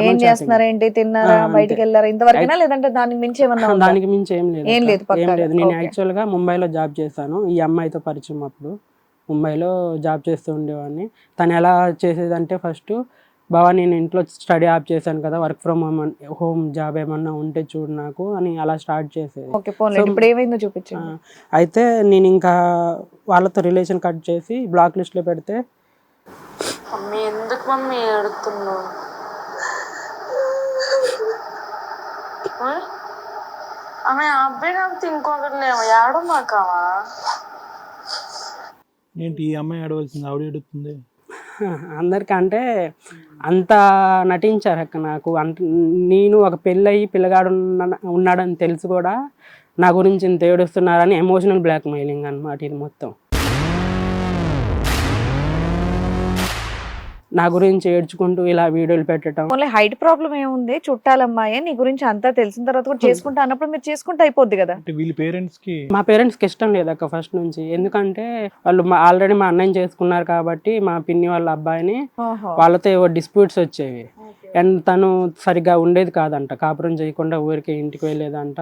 A: ఏం చేస్తున్నారా ఏంటి, తిన్నారా, బయటికి వెళ్ళారా, ఇంతవరకేనా లేదంటే దానికి మించి ఏమన్నా?
B: దానికి మించి ఏం లేదు.
A: ఏం లేదు,
B: ఏం లేదు. నేను యాక్చువల్గా ముంబైలో జాబ్ చేశాను, ఈ అమ్మాయితో పరిచయం అప్పుడు ముంబైలో జాబ్ చేస్తూ ఉండేవాడిని. తను ఎలా చేసేదంటే ఫస్ట్, బావా నేను ఇంట్లో స్టడీ ఆప్ చేశాను కదా, వర్క్ ఫ్రమ్ హోమ్ జాబ్ ఏమన్నా ఉంటే చూడు నాకు అని అలా స్టార్ట్ చేసేది.
A: ఓకే, పోన్లే, ఇప్పుడు ఏమైందో చూపించండి.
B: అయితే నేను ఇంకా వాళ్ళతో రిలేషన్ కట్ చేసి బ్లాక్ లిస్ట్లో పెడితే,
C: మమ్మీ ఎందుకు మమ్మీ ఏడుతున్నావు? ఆమె అబ్బాయి నాకు ఇంకొకటి లేవు ఏడో మాకవా?
D: ఏంటి ఈ అమ్మాయి ఆడవలసింది ఆవిడ ఎడుతుంది?
B: అందరికంటే అంత నటించారు అక్క నాకు. నేను ఒక పెళ్ళయి పిల్లగాడు ఉన్నాడని తెలుసు కూడా నా గురించి ఇంత ఏడుస్తున్నారని ఎమోషనల్ బ్లాక్మెయిలింగ్ అనమాట ఇది మొత్తం. నా గురించి ఏడ్చుకుంటూ ఇలా వీడియోలు పెట్టడం.
A: హైట్ ప్రాబ్లం ఏముంది, చుట్టాలమ్మాయి నీ గురించి అంతా తెలిసిన తర్వాత కూడా చేసుకుంటా అన్నప్పుడు మీరు చేసుకుంటే అయిపోద్ది కదా.
D: వీళ్ళ పేరెంట్స్ కి,
B: మా పేరెంట్స్కి ఇష్టం లేదక్క ఫస్ట్ నుంచి. ఎందుకంటే వాళ్ళు ఆల్రెడీ మా అన్నయ్య చేసుకున్నారు కాబట్టి మా పిన్ని వాళ్ళ అబ్బాయిని, వాళ్ళతో ఏవో డిస్ప్యూట్స్ వచ్చేవి. అండ్ తను సరిగ్గా ఉండేది కాదంట, కాపురం చేయకుండా ఊరికి ఇంటికి వెళ్ళేదంట.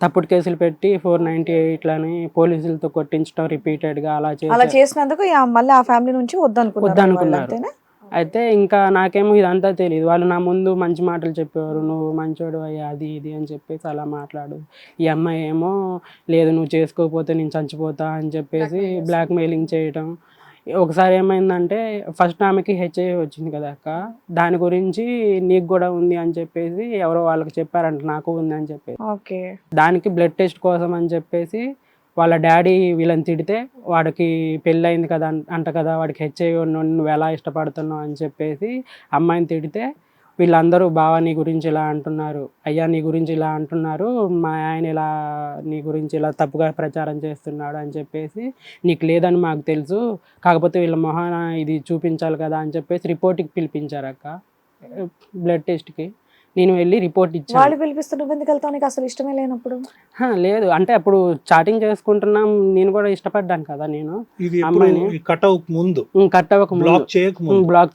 B: తప్పుడు కేసులు పెట్టి 498లని పోలీసులతో కొట్టించడం రిపీటెడ్గా అలా
A: చేసినందుకు మళ్ళీ ఆ ఫ్యామిలీ నుంచి వద్దనుకున్నారు.
B: అయితే ఇంకా నాకేమో ఇదంతా తెలియదు. వాళ్ళు నా ముందు మంచి మాటలు చెప్పేవారు, నువ్వు మంచోడు అయ్యా అది ఇది అని చెప్పేసి అలా మాట్లాడు. ఈ అమ్మాయి ఏమో లేదు నువ్వు చేసుకోకపోతే నేను చచ్చిపోతా అని చెప్పేసి బ్లాక్మెయిలింగ్ చేయటం. ఒకసారి ఏమైందంటే ఫస్ట్ ఆమెకి హెచ్ఐవి వచ్చింది కదా అక్క, దాని గురించి నీకు కూడా ఉంది అని చెప్పేసి ఎవరో వాళ్ళకి చెప్పారంట నాకు ఉంది అని చెప్పేసి.
A: ఓకే.
B: దానికి బ్లడ్ టెస్ట్ కోసం అని చెప్పేసి వాళ్ళ డాడీ వీళ్ళని తిడితే, వాడికి పెళ్ళి అయింది కదా అంట కదా, వాడికి హెచ్ఐవి నువ్వు ఎలా ఇష్టపడుతున్నావు అని చెప్పేసి అమ్మాయిని తిడితే, వీళ్ళందరూ బావ నీ గురించి ఇలా అంటున్నారు, అయ్యా నీ గురించి ఇలా అంటున్నారు, మా ఆయన ఇలా నీ గురించి ఇలా తప్పుగా ప్రచారం చేస్తున్నాడు అని చెప్పేసి, నీకు లేదని మాకు తెలుసు, కాకపోతే వీళ్ళ మొహాన ఇది చూపించాలి కదా అని చెప్పేసి రిపోర్ట్కి పిలిపించారు అక్క, బ్లడ్ టెస్ట్కి. నేను వెళ్ళి రిపోర్ట్ ఇచ్చాను.
A: వాళ్ళు పిలిపిస్తే నువ్వు ఎందుకు వెళ్తావు? నీకు అసలు ఇష్టమే లేనప్పుడు.
B: లేదు అంటే అప్పుడు చాటింగ్ చేసుకుంటున్నాం, నేను కూడా ఇష్టపడ్డాను కదా. నేను
D: ఇది కట్ అవ్వక ముందు,
B: కట్ అవ్వక
D: బ్లాక్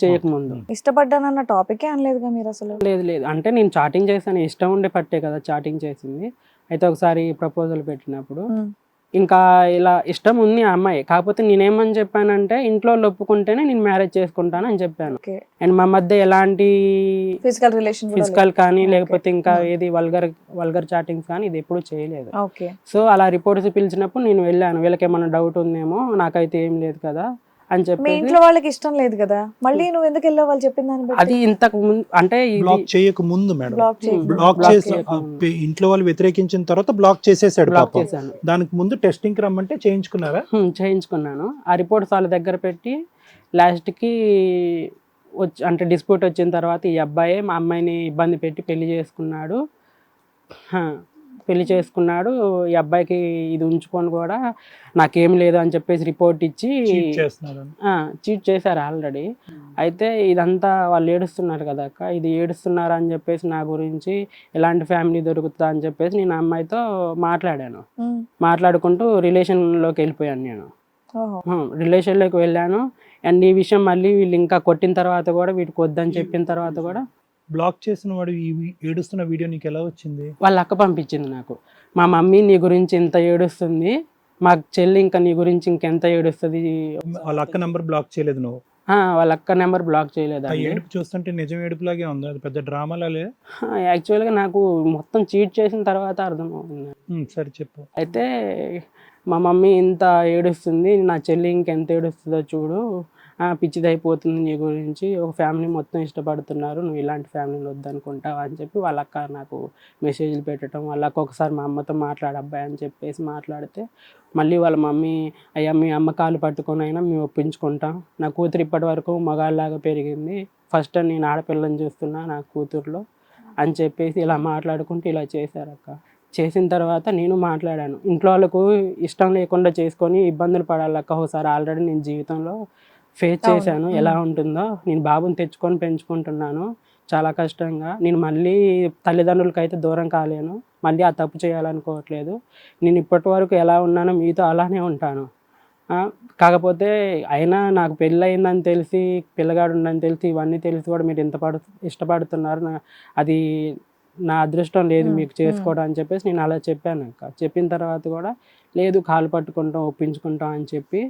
B: చేయక ముందు
A: ఇష్టపడ్డానన్న టాపికే అనలేదుగా మీరు అసలు.
B: లేదు అంటే నేను చాటింగ్ చేశాను, ఇష్టం ఉండే పట్టే కదా చాటింగ్ చేసింది. అయితే ఒకసారి ప్రపోజల్ పెట్టినప్పుడు ఇంకా ఇలా ఇష్టం ఉంది ఆ అమ్మాయి, కాకపోతే నేనేమని చెప్పానంటే ఇంట్లో ఒప్పుకుంటేనే నేను మ్యారేజ్ చేసుకుంటాను అని చెప్పాను. అండ్ మా మధ్య ఎలాంటి ఫిజికల్ కానీ లేకపోతే ఇంకా ఏది వల్గర్ చాటింగ్స్ కానీ ఇది ఎప్పుడు చేయలేదు. సో అలా రిపోర్ట్స్ పిలిచినప్పుడు నేను వెళ్ళాను, వీళ్ళకి ఏమైనా డౌట్ ఉందేమో, నాకైతే ఏం లేదు కదా అని చెప్పి.
A: ఇంట్లో వాళ్ళకి ఇష్టం లేదు కదా, మళ్ళీ నువ్వు ఎందుకు వెళ్ళావు? వాళ్ళు చెప్పిన దాన్ని బట్టి.
B: అది ఇంతకు ముందు అంటే
D: బ్లాక్ చేయక ముందు మేడం, బ్లాక్ చేసి ఇంట్లో వాళ్ళు వ్యతిరేకించిన తర్వాత బ్లాక్ చేసేసాడు.
B: బ్లాక్ చేశాను.
D: దానికి ముందు టెస్టింగ్ రమ్మంటే చేయించుకున్నారా?
B: చేయించుకున్నాను. ఆ రిపోర్ట్స్ వాళ్ళ దగ్గర పెట్టి లాస్ట్కి వచ్చి అంటే డిస్ప్యూట్ వచ్చిన తర్వాత ఈ అబ్బాయే మా అమ్మాయిని ఇబ్బంది పెట్టి పెళ్లి చేసుకున్నాడు. ఈ అబ్బాయికి ఇది ఉంచుకొని కూడా నాకేం లేదు అని చెప్పేసి రిపోర్ట్ ఇచ్చి చీట్ చేశారు ఆల్రెడీ. అయితే ఇదంతా వాళ్ళు ఏడుస్తున్నారు కదా అక్క, ఇది ఏడుస్తున్నారు అని చెప్పేసి నా గురించి ఎలాంటి ఫ్యామిలీ దొరుకుతుందా అని చెప్పేసి నేను ఆ అమ్మాయితో మాట్లాడుకుంటూ రిలేషన్లోకి వెళ్ళిపోయాను. నేను రిలేషన్లోకి వెళ్ళాను. అండ్ ఈ విషయం మళ్ళీ వీళ్ళు ఇంకా కొట్టిన తర్వాత కూడా, వీటికి వద్దని చెప్పిన తర్వాత కూడా.
D: బ్లాక్ చేసిన వాడు ఈ ఏడుస్తున్న వీడియో నీకు ఎలా వచ్చింది?
B: వాళ్ళ అక్క పంపించింది నాకు. మా మమ్మీ నీ గురించి ఇంత ఏడుస్తుంది, మా చెల్లి ఇంకా నీ గురించి ఇంకెంత ఏడుస్తుంది.
D: వాళ్ళ అక్క నెంబర్ బ్లాక్ చేయలేదు నువ్వు?
B: వాళ్ళ అక్క నెంబర్ బ్లాక్ చేయలేదు.
D: ఏడుపు చూస్తుంటే నిజం ఏడుపులాగే ఉంది, అది పెద్ద డ్రామాలే.
B: యాక్చువల్గా నాకు మొత్తం చీట్ చేసిన తర్వాత అర్థమవుతుంది.
D: సరే చెప్పు.
B: అయితే మా మమ్మీ ఇంత ఏడుస్తుంది, నా చెల్లి ఇంకెంత ఏడుస్తుందో చూడు, పిచ్చిదైపోతుంది నీ గురించి, ఒక ఫ్యామిలీ మొత్తం ఇష్టపడుతున్నారు, నువ్వు ఇలాంటి ఫ్యామిలీని వద్దనుకుంటావు అని చెప్పి వాళ్ళ అక్క నాకు మెసేజ్లు పెట్టడం. వాళ్ళ అక్క ఒకసారి మా అమ్మతో మాట్లాడబ్బాయి అని చెప్పేసి మాట్లాడితే, మళ్ళీ వాళ్ళ మమ్మీ అయ్యా మీ అమ్మ కాలు పట్టుకొని అయినా మేము ఒప్పించుకుంటాం, నా కూతురు ఇప్పటి వరకు మగాళ్ళలాగా పెరిగింది, ఫస్ట్ నేను ఆడపిల్లని చూస్తున్నా నా కూతురులో అని చెప్పేసి ఇలా మాట్లాడుకుంటూ ఇలా చేశారు అక్క. చేసిన తర్వాత నేను మాట్లాడాను, ఇంట్లో వాళ్ళకు ఇష్టం లేకుండా చేసుకొని ఇబ్బందులు పడాలక్క ఒకసారి, ఆల్రెడీ నేను జీవితంలో ఫేస్ చేశాను ఎలా ఉంటుందో, నేను బాబుని తెచ్చుకొని పెంచుకుంటున్నాను చాలా కష్టంగా, నేను మళ్ళీ తల్లిదండ్రులకి అయితే దూరం కాలేను, మళ్ళీ ఆ తప్పు చేయాలనుకోవట్లేదు, నేను ఇప్పటి వరకు ఎలా ఉన్నానో మీతో అలానే ఉంటాను, కాకపోతే అయినా నాకు పెళ్ళి అయిందని తెలిసి, పిల్లగాడు ఉందని తెలిసి, ఇవన్నీ తెలిసి కూడా మీరు ఇంత ఇష్టపడుతున్నారు, అది నా అదృష్టం లేదు మీకు చేసుకోవడం అని చెప్పేసి నేను అలా చెప్పాను అక్క. చెప్పిన తర్వాత కూడా లేదు కాలు పట్టుకుంటాం ఒప్పించుకుంటాం అని చెప్పి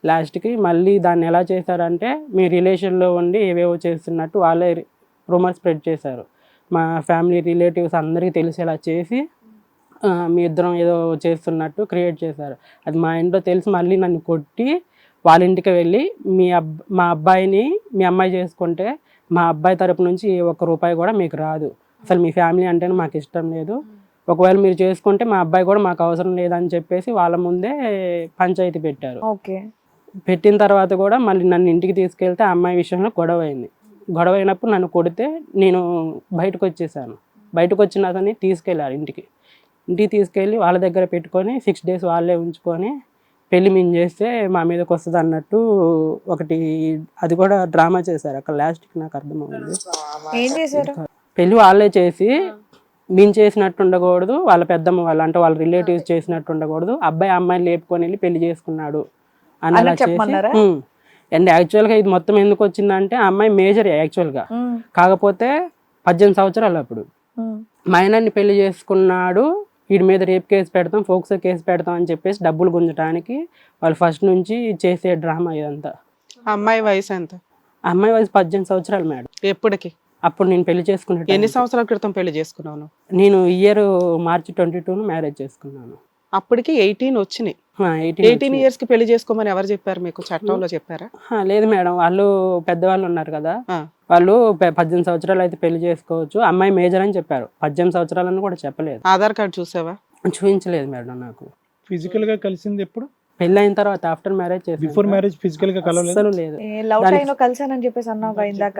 B: లాస్ట్కి మళ్ళీ దాన్ని ఎలా చేశారంటే, మీ రిలేషన్లో ఉండి ఏవేవో చేస్తున్నట్టు వాళ్ళే రూమర్ స్ప్రెడ్ చేశారు, మా ఫ్యామిలీ రిలేటివ్స్ అందరికీ తెలిసేలా చేసి మీ ఇద్దరం ఏదో చేస్తున్నట్టు క్రియేట్ చేశారు. అది మా ఇంట్లో తెలిసి మళ్ళీ నన్ను కొట్టి వాళ్ళ ఇంటికి వెళ్ళి మా అబ్బాయిని మీ అమ్మాయి చేసుకుంటే మా అబ్బాయి తరపు నుంచి ₹1 కూడా మీకు రాదు, అసలు మీ ఫ్యామిలీ అంటేనే మాకు ఇష్టం లేదు, ఒకవేళ మీరు చేసుకుంటే మా అబ్బాయి కూడా మాకు అవసరం లేదని చెప్పేసి వాళ్ళ ముందే పంచాయతీ పెట్టారు. పెట్టిన తర్వాత కూడా మళ్ళీ నన్ను ఇంటికి తీసుకెళ్తే ఆ అమ్మాయి విషయంలో గొడవ అయింది. గొడవ అయినప్పుడు నన్ను కొడితే నేను బయటకు వచ్చేసాను. బయటకు వచ్చిన అతన్ని తీసుకెళ్ళారు ఇంటికి తీసుకెళ్ళి వాళ్ళ దగ్గర పెట్టుకొని 6 days వాళ్ళే ఉంచుకొని పెళ్లి మేము చేస్తే మా మీదకి వస్తుంది అన్నట్టు ఒకటి, అది కూడా డ్రామా చేశారు అక్కడ. లాస్ట్కి నాకు అర్థమవుతుంది పెళ్లి వాళ్ళే చేసి మేము చేసినట్టు ఉండకూడదు, వాళ్ళ పెద్దమ్మ వాళ్ళు అంటే వాళ్ళ రిలేటివ్స్ చేసినట్టు ఉండకూడదు, అబ్బాయి అమ్మాయిని లేపుకొని వెళ్ళి పెళ్లి చేసుకున్నాడు అని అలా చేసి. అండ్ యాక్చువల్గా ఇది మొత్తం ఎందుకు వచ్చిందంటే ఆ అమ్మాయి మేజర్ యాక్చువల్గా, కాకపోతే 18 సంవత్సరాలు అప్పుడు మైనర్ని పెళ్లి చేసుకున్నాడు, వీడి మీద రేప్ కేసు పెడతాం, ఫోక్సో కేసు పెడతాం అని చెప్పేసి డబ్బులు గుంజటానికి వాళ్ళు ఫస్ట్ నుంచి చేసే డ్రామా ఇదంతా.
E: అమ్మాయి వయసు ఎంత?
B: అమ్మాయి వయసు 18 సంవత్సరాలు మేడం.
E: ఎప్పటికి?
B: అప్పుడు నేను పెళ్లి చేసుకున్నాను.
E: ఎన్ని సంవత్సరాల క్రితం పెళ్లి చేసుకున్నాను?
B: నేను ఇయర్ March 22 మ్యారేజ్ చేసుకున్నాను.
E: అప్పటికి 18 వచ్చినాయి. 18 ఇయర్స్ కి పెళ్లి చేసుకోమని ఎవరు చెప్పారు మీకు? చట్టంలో చెప్పారా?
B: లేదు మేడం, వాళ్ళు పెద్దవాళ్ళు ఉన్నారు కదా,
E: ఆ.
B: వాళ్ళు 18 సంవత్సరాలు అయితే పెళ్లి చేసుకోవచ్చు, అమ్మాయి మేజర్ అని చెప్పారు. 18 సంవత్సరాలని కూడా చెప్పలేదు.
E: ఆధార్ కార్డు చూసావా?
B: చూపించలేదు మేడం నాకు.
D: ఫిజికల్ గా కలిసింది ఎప్పుడు?
B: పెళ్లి అయిన తర్వాత, ఆఫ్టర్ మ్యారేజ్ చేసి.
D: బిఫోర్ మ్యారేజ్ ఫిజికల్ గా కలవలేదు?
B: అసలు లేదు.
A: లవ్ టైమ్ లో కలిసానని చెప్పేసి అన్నావు కదా ఇందాక.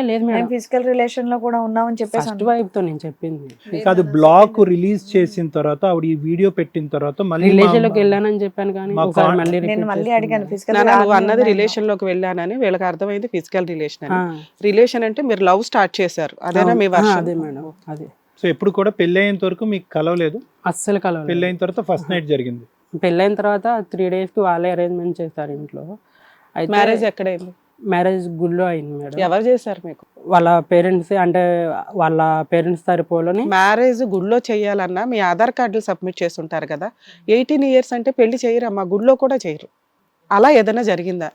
B: లేదు మేడం,
A: ఫిజికల్ రిలేషన్ లో కూడా ఉన్నామని చెప్పేసి
B: ఫస్ట్ వైఫ్ తో నేను చెప్పింది.
D: కాదు, బ్లాక్ రిలీజ్ చేసిన తర్వాత ఆవిడ ఈ వీడియో పెట్టిన తర్వాత మళ్ళీ
B: రిలేషన్ లోకి వెళ్ళానని చెప్పాను కానీ ఒకసారి మళ్ళీ
A: నేను మళ్ళీ అడిగాను ఫిజికల్.
E: నువ్వు అన్నది రిలేషన్ లోకి వెళ్ళానని, వీళ్ళకి అర్థమైంది ఫిజికల్ రిలేషన్ అని. రిలేషన్ అంటే మీరు లవ్ స్టార్ట్ చేశారు, అదేనా మీ వర్షం?
B: అదే మేడం, అదే.
D: సో ఎప్పుడు కూడా పెళ్లి అయ్యేంత వరకు మీకు కలవలేదు?
B: అస్సలు కలవలేదు.
D: పెళ్లి అయిన తర్వాత ఫస్ట్ నైట్ జరిగింది.
B: పెళ్ళైన తర్వాత 3 days కి వాళ్ళే అరేంజ్మెంట్ చేస్తారు ఇంట్లో. అయితే
E: మ్యారేజ్ ఎక్కడైంది?
B: మ్యారేజ్ గుడిలో అయింది మేడం.
E: ఎవరు చేశారు మీకు?
B: వాళ్ళ పేరెంట్స్, అంటే వాళ్ళ పేరెంట్స్ తరపులోని.
E: మ్యారేజ్ గుడిలో చెయ్యాలన్నా మీ ఆధార్ కార్డులు సబ్మిట్ చేస్తుంటారు కదా. 18 ఇయర్స్ అంటే పెళ్లి చేయరమ్మా, గుడిలో కూడా చేయరు. అలా ఏదైనా జరిగిందా?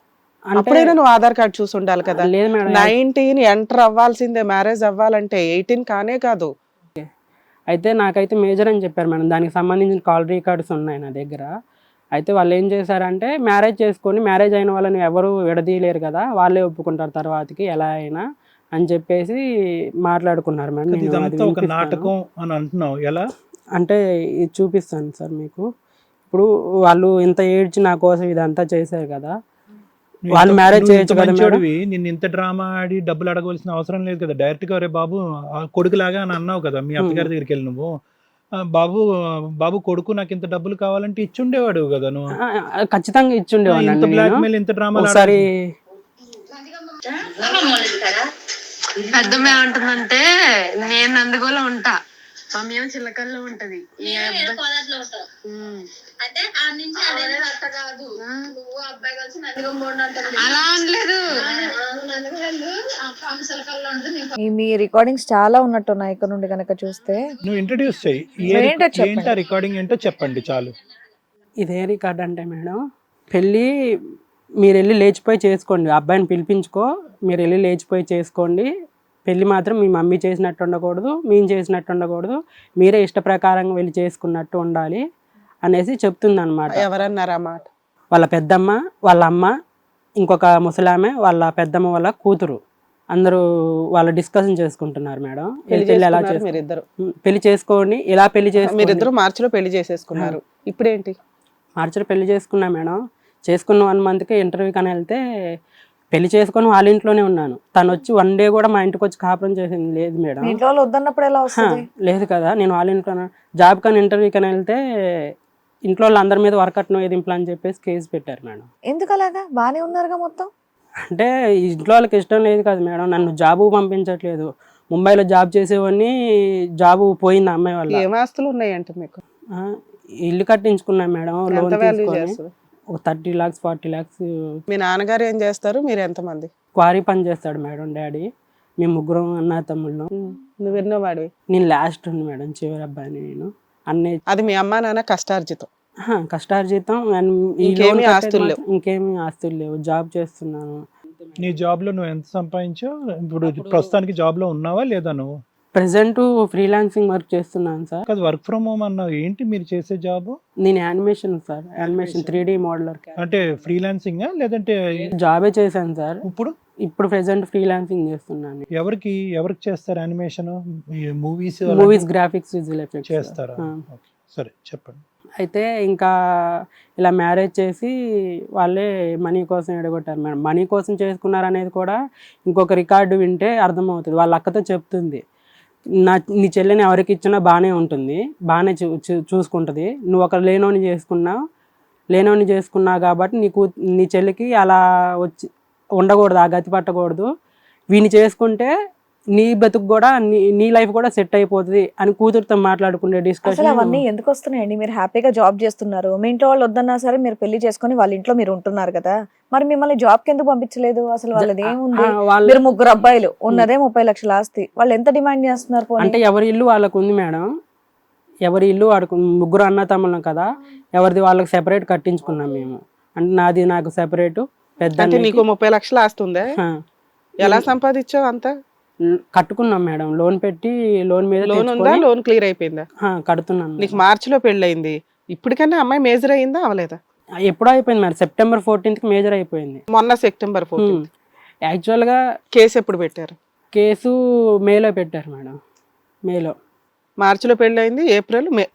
E: అప్పుడైనా నువ్వు ఆధార్ కార్డు చూసి ఉండాలి కదా.
B: లేదు మేడం,
E: 19 ఎంటర్ అవ్వాల్సిందే, మ్యారేజ్ అవ్వాలంటే 18 కానే కాదు.
B: అయితే నాకైతే మేజర్ అని చెప్పారు మేడం. దానికి సంబంధించిన కాల్ రికార్డ్స్ ఉన్నాయి నా దగ్గర. అయితే వాళ్ళు ఏం చేశారంటే, మ్యారేజ్ చేసుకొని మ్యారేజ్ అయిన వాళ్ళని ఎవరు విడదీయలేరు కదా, వాళ్ళే ఒప్పుకుంటారు తర్వాతకి ఎలా అయినా అని చెప్పేసి మాట్లాడుకున్నారు మేడం. నేను అది
D: ఇదంతా ఒక
B: వినిపిస్తాను.
D: నాటకం అని అంటున్నావు, ఎలా
B: అంటే ఇది చూపిస్తాను సార్ మీకు. ఇప్పుడు వాళ్ళు ఇంత ఏడ్చి నా కోసం ఇదంతా చేశారు కదా, వాళ్ళు మ్యారేజ్ చేయొచ్చు కదా మేడం.
D: నిన్ను ఇంత డ్రామా ఆడి డబ్బులు అడగవలసిన అవసరం లేదు కదా. డైరెక్ట్ గా రే బాబు కొడుకులాగా అని అన్నావు కదా మీ అత్తగారి దగ్గరికి వెళ్ళి నువ్వు. బాబు బాబు కొడుకు నాకు ఇంత డబ్బులు కావాలంటే ఇచ్చుండేవాడు కదా నువ్వు.
B: ఖచ్చితంగా
D: ఇంత
B: ఇచ్చుండేవాడిని.
D: బ్లాక్ మెయిల్, ఇంత డ్రామా
B: ఒకసారి
C: పెద్దమ్మ ఏమంటుందంటే, నేను నందిగోలో ఉంటా, మమ్మీ చిల్లకల్లో ఉంటది. అలా అనలేదు.
A: మీ రికార్డింగ్స్ చాలా ఉన్నట్టున్నాయి ఇక్కడ నుండి కనుక చూస్తే.
D: నువ్వు ఇంట్రడ్యూస్ చెయ్యి,
A: ఏంటో చెప్పండి.
D: ఏంటో రికార్డింగ్ ఏంటో చెప్పండి చాలు.
B: ఇదే రికార్డ్ అంటే మేడం, పెళ్ళి మీరు వెళ్ళి లేచిపోయి చేసుకోండి, అబ్బాయిని పిలిపించుకో, మీరు వెళ్ళి లేచిపోయి చేసుకోండి, పెళ్ళి మాత్రం మీ మమ్మీ చేసినట్టు ఉండకూడదు, మేము చేసినట్టు ఉండకూడదు, మీరే ఇష్ట ప్రకారంగా వెళ్ళి చేసుకున్నట్టు ఉండాలి అనేసి చెప్తుంది అనమాట.
E: ఎవరన్నారు ఆ మాట?
B: వాళ్ళ పెద్దమ్మ, వాళ్ళ అమ్మ, ఇంకొక ముసలామె, వాళ్ళ పెద్దమ్మ వాళ్ళ కూతురు, అందరూ వాళ్ళు డిస్కషన్ చేసుకుంటున్నారు మేడం. పెళ్లి ఎలా
E: మీరిద్దరు
B: పెళ్లి చేసుకోండి, ఇలా పెళ్లి చేసుకోండి.
E: మీరిద్దరు మార్చిలో పెళ్లి చేసేసుకున్నారు. ఇప్పుడేంటి?
B: మార్చిలో పెళ్లి చేసుకున్నా మేడం. చేసుకున్న 1 monthకి ఇంటర్వ్యూకి అని వెళ్తే పెళ్లి చేసుకొని వాళ్ళ ఇంట్లోనే ఉన్నాను. తను వచ్చి 1 day కూడా మా ఇంటికి వచ్చి కాపురం చేసింది లేదు మేడం.
A: ఇంట్లో వాళ్ళు వద్దన్నప్పుడు ఎలా వస్తుంది?
B: లేదు కదా, నేను వాళ్ళ ఇంట్లో జాబ్ కానీ ఇంటర్వ్యూకి అని వెళ్తే ఇంట్లో వాళ్ళు అందరి మీద వరకట్నం వేధింపులు అని చెప్పేసి కేసు పెట్టారు మేడం.
A: ఎందుకు అలాగా? బానే ఉన్నారుగా మొత్తం.
B: అంటే ఇంట్లో వాళ్ళకి ఇష్టం లేదు కదా మేడం, నన్ను జాబు పంపించట్లేదు. ముంబైలో జాబ్ చేసేవాడిని, జాబు పోయింది అమ్మాయి వల్ల.
E: ఏం ఆస్తులు ఉన్నాయంటే మీకు?
B: ఇల్లు కట్టించుకున్నా మేడం, లోన్ తీసుకొని.
E: చేస్తారు
B: ఒక 30 lakhs 40 lakhs.
E: మీ నాన్నగారు ఏం చేస్తారు? మీరు ఎంతమంది?
B: క్వారీ పని చేస్తాడు మేడం డాడీ. మేము 3 అన్న తమ్ముళ్ళు.
E: నువ్వు ఎన్నో వాడివి?
B: నేను లాస్ట్ ఉంది మేడం, చివరి అబ్బాయిని నేను. అన్నీ
E: అది మీ అమ్మా నాన్న కష్టార్జితం?
B: కష్టార్జితం.
E: ఇంకేమీ ఆస్తులు లేవు?
B: ఇంకేమీ ఆస్తులు లేవు, జాబ్ చేస్తున్నాను.
D: నీ జాబ్ లో నువ్వు ఎంత సంపాదించావు? ఇప్పుడు ప్రస్తుతానికి జాబ్ లో ఉన్నావా లేదా నువ్వు?
B: ప్రెసెంట్ ఫ్రీలాన్సింగ్ వర్క్ చేస్తున్నాను సార్.
D: కాదు, వర్క్ ఫ్రమ్ హోమ్ అన్నావు, ఏంటి మీరు చేసే జాబ్?
B: నేను animation sir, animation 3D modular.
D: అంటే ఫ్రీలాన్సింగ్ లేదంటే
B: జాబే చేశాను సార్.
D: ఇప్పుడు
B: ప్రెసెంట్ ఫ్రీలాన్సింగ్ చేస్తున్నాను.
D: ఎవరికి చేస్తారు animation?
B: Movies, graphics, visual effects
D: చేస్తారా? సరే చెప్పండి.
B: అయితే ఇంకా ఇలా మ్యారేజ్ చేసి వాళ్ళే మనీ కోసం ఎడగొట్టారు మేడం. మనీ కోసం చేసుకున్నారు అనేది కూడా ఇంకొక రికార్డు వింటే అర్థమవుతుంది. వాళ్ళ అక్కతో చెప్తుంది, నీ చెల్లెని ఎవరికి ఇచ్చినా బాగానే ఉంటుంది, బాగానే చూసుకుంటుంది, నువ్వు ఒక లేనోని చేసుకున్నావు కాబట్టి నీ చెల్లికి అలా వచ్చి ఉండకూడదు, ఆ గతి పట్టకూడదు, వీని చేసుకుంటే నీ బతుకు కూడా నీ లైఫ్ కూడా సెట్ అయిపోతుంది అని కూతురుతో మాట్లాడుకునే డిస్కషన్.
A: అవన్నీ ఎందుకు వస్తున్నాయండి? మీరు హ్యాపీగా జాబ్ చేస్తున్నారు, మీ ఇంట్లో వాళ్ళు వద్దన్నా సరే మీరు పెళ్లి చేసుకుని వాళ్ళ ఇంట్లో మీరు ఉంటున్నారు కదా, మరి మిమ్మల్ని జాబ్ కి ఎందుకు పంపించలేదు? అసలు వాళ్ళది ఏముంది? మీరు 3 అబ్బాయిలు, ఉన్నదే 30 లక్షల ఆస్తి, వాళ్ళు ఎంత డిమాండ్ చేస్తున్నారు?
B: అంటే ఎవరి ఇల్లు వాళ్ళకు ఉంది మేడం, ఎవరి ఇల్లు వాడుకు 3 అన్న తమ్ముళ్ళం కదా, ఎవరిది వాళ్ళకి సెపరేట్ కట్టించుకున్నాం మేము. అంటే నాది నాకు సెపరేట్. పెద్ద
E: నీకు 30 లక్షల ఆస్తి ఉందా? ఎలా సంపాదించావు అంతా?
B: కట్టుకున్నాం మేడం, లోన్ పెట్టి. లోన్ మీద
E: లోన్ ఉందా? లోన్ క్లియర్ అయిపోయిందా?
B: కడుతున్నాను.
E: నీకు మార్చిలో పెళ్ళయింది, ఇప్పటికన్నా అమ్మాయి మేజర్ అయిందా అవలేదా?
B: ఎప్పుడో అయిపోయింది మేడం, September 14th మేజర్ అయిపోయింది.
E: మొన్న September 14th.
B: యాక్చువల్గా
E: కేసు ఎప్పుడు పెట్టారు?
B: కేసు మేలో పెట్టారు మేడం, మేలో.
E: మార్చిలో పెళ్లి అయింది, ఏప్రిల్, మే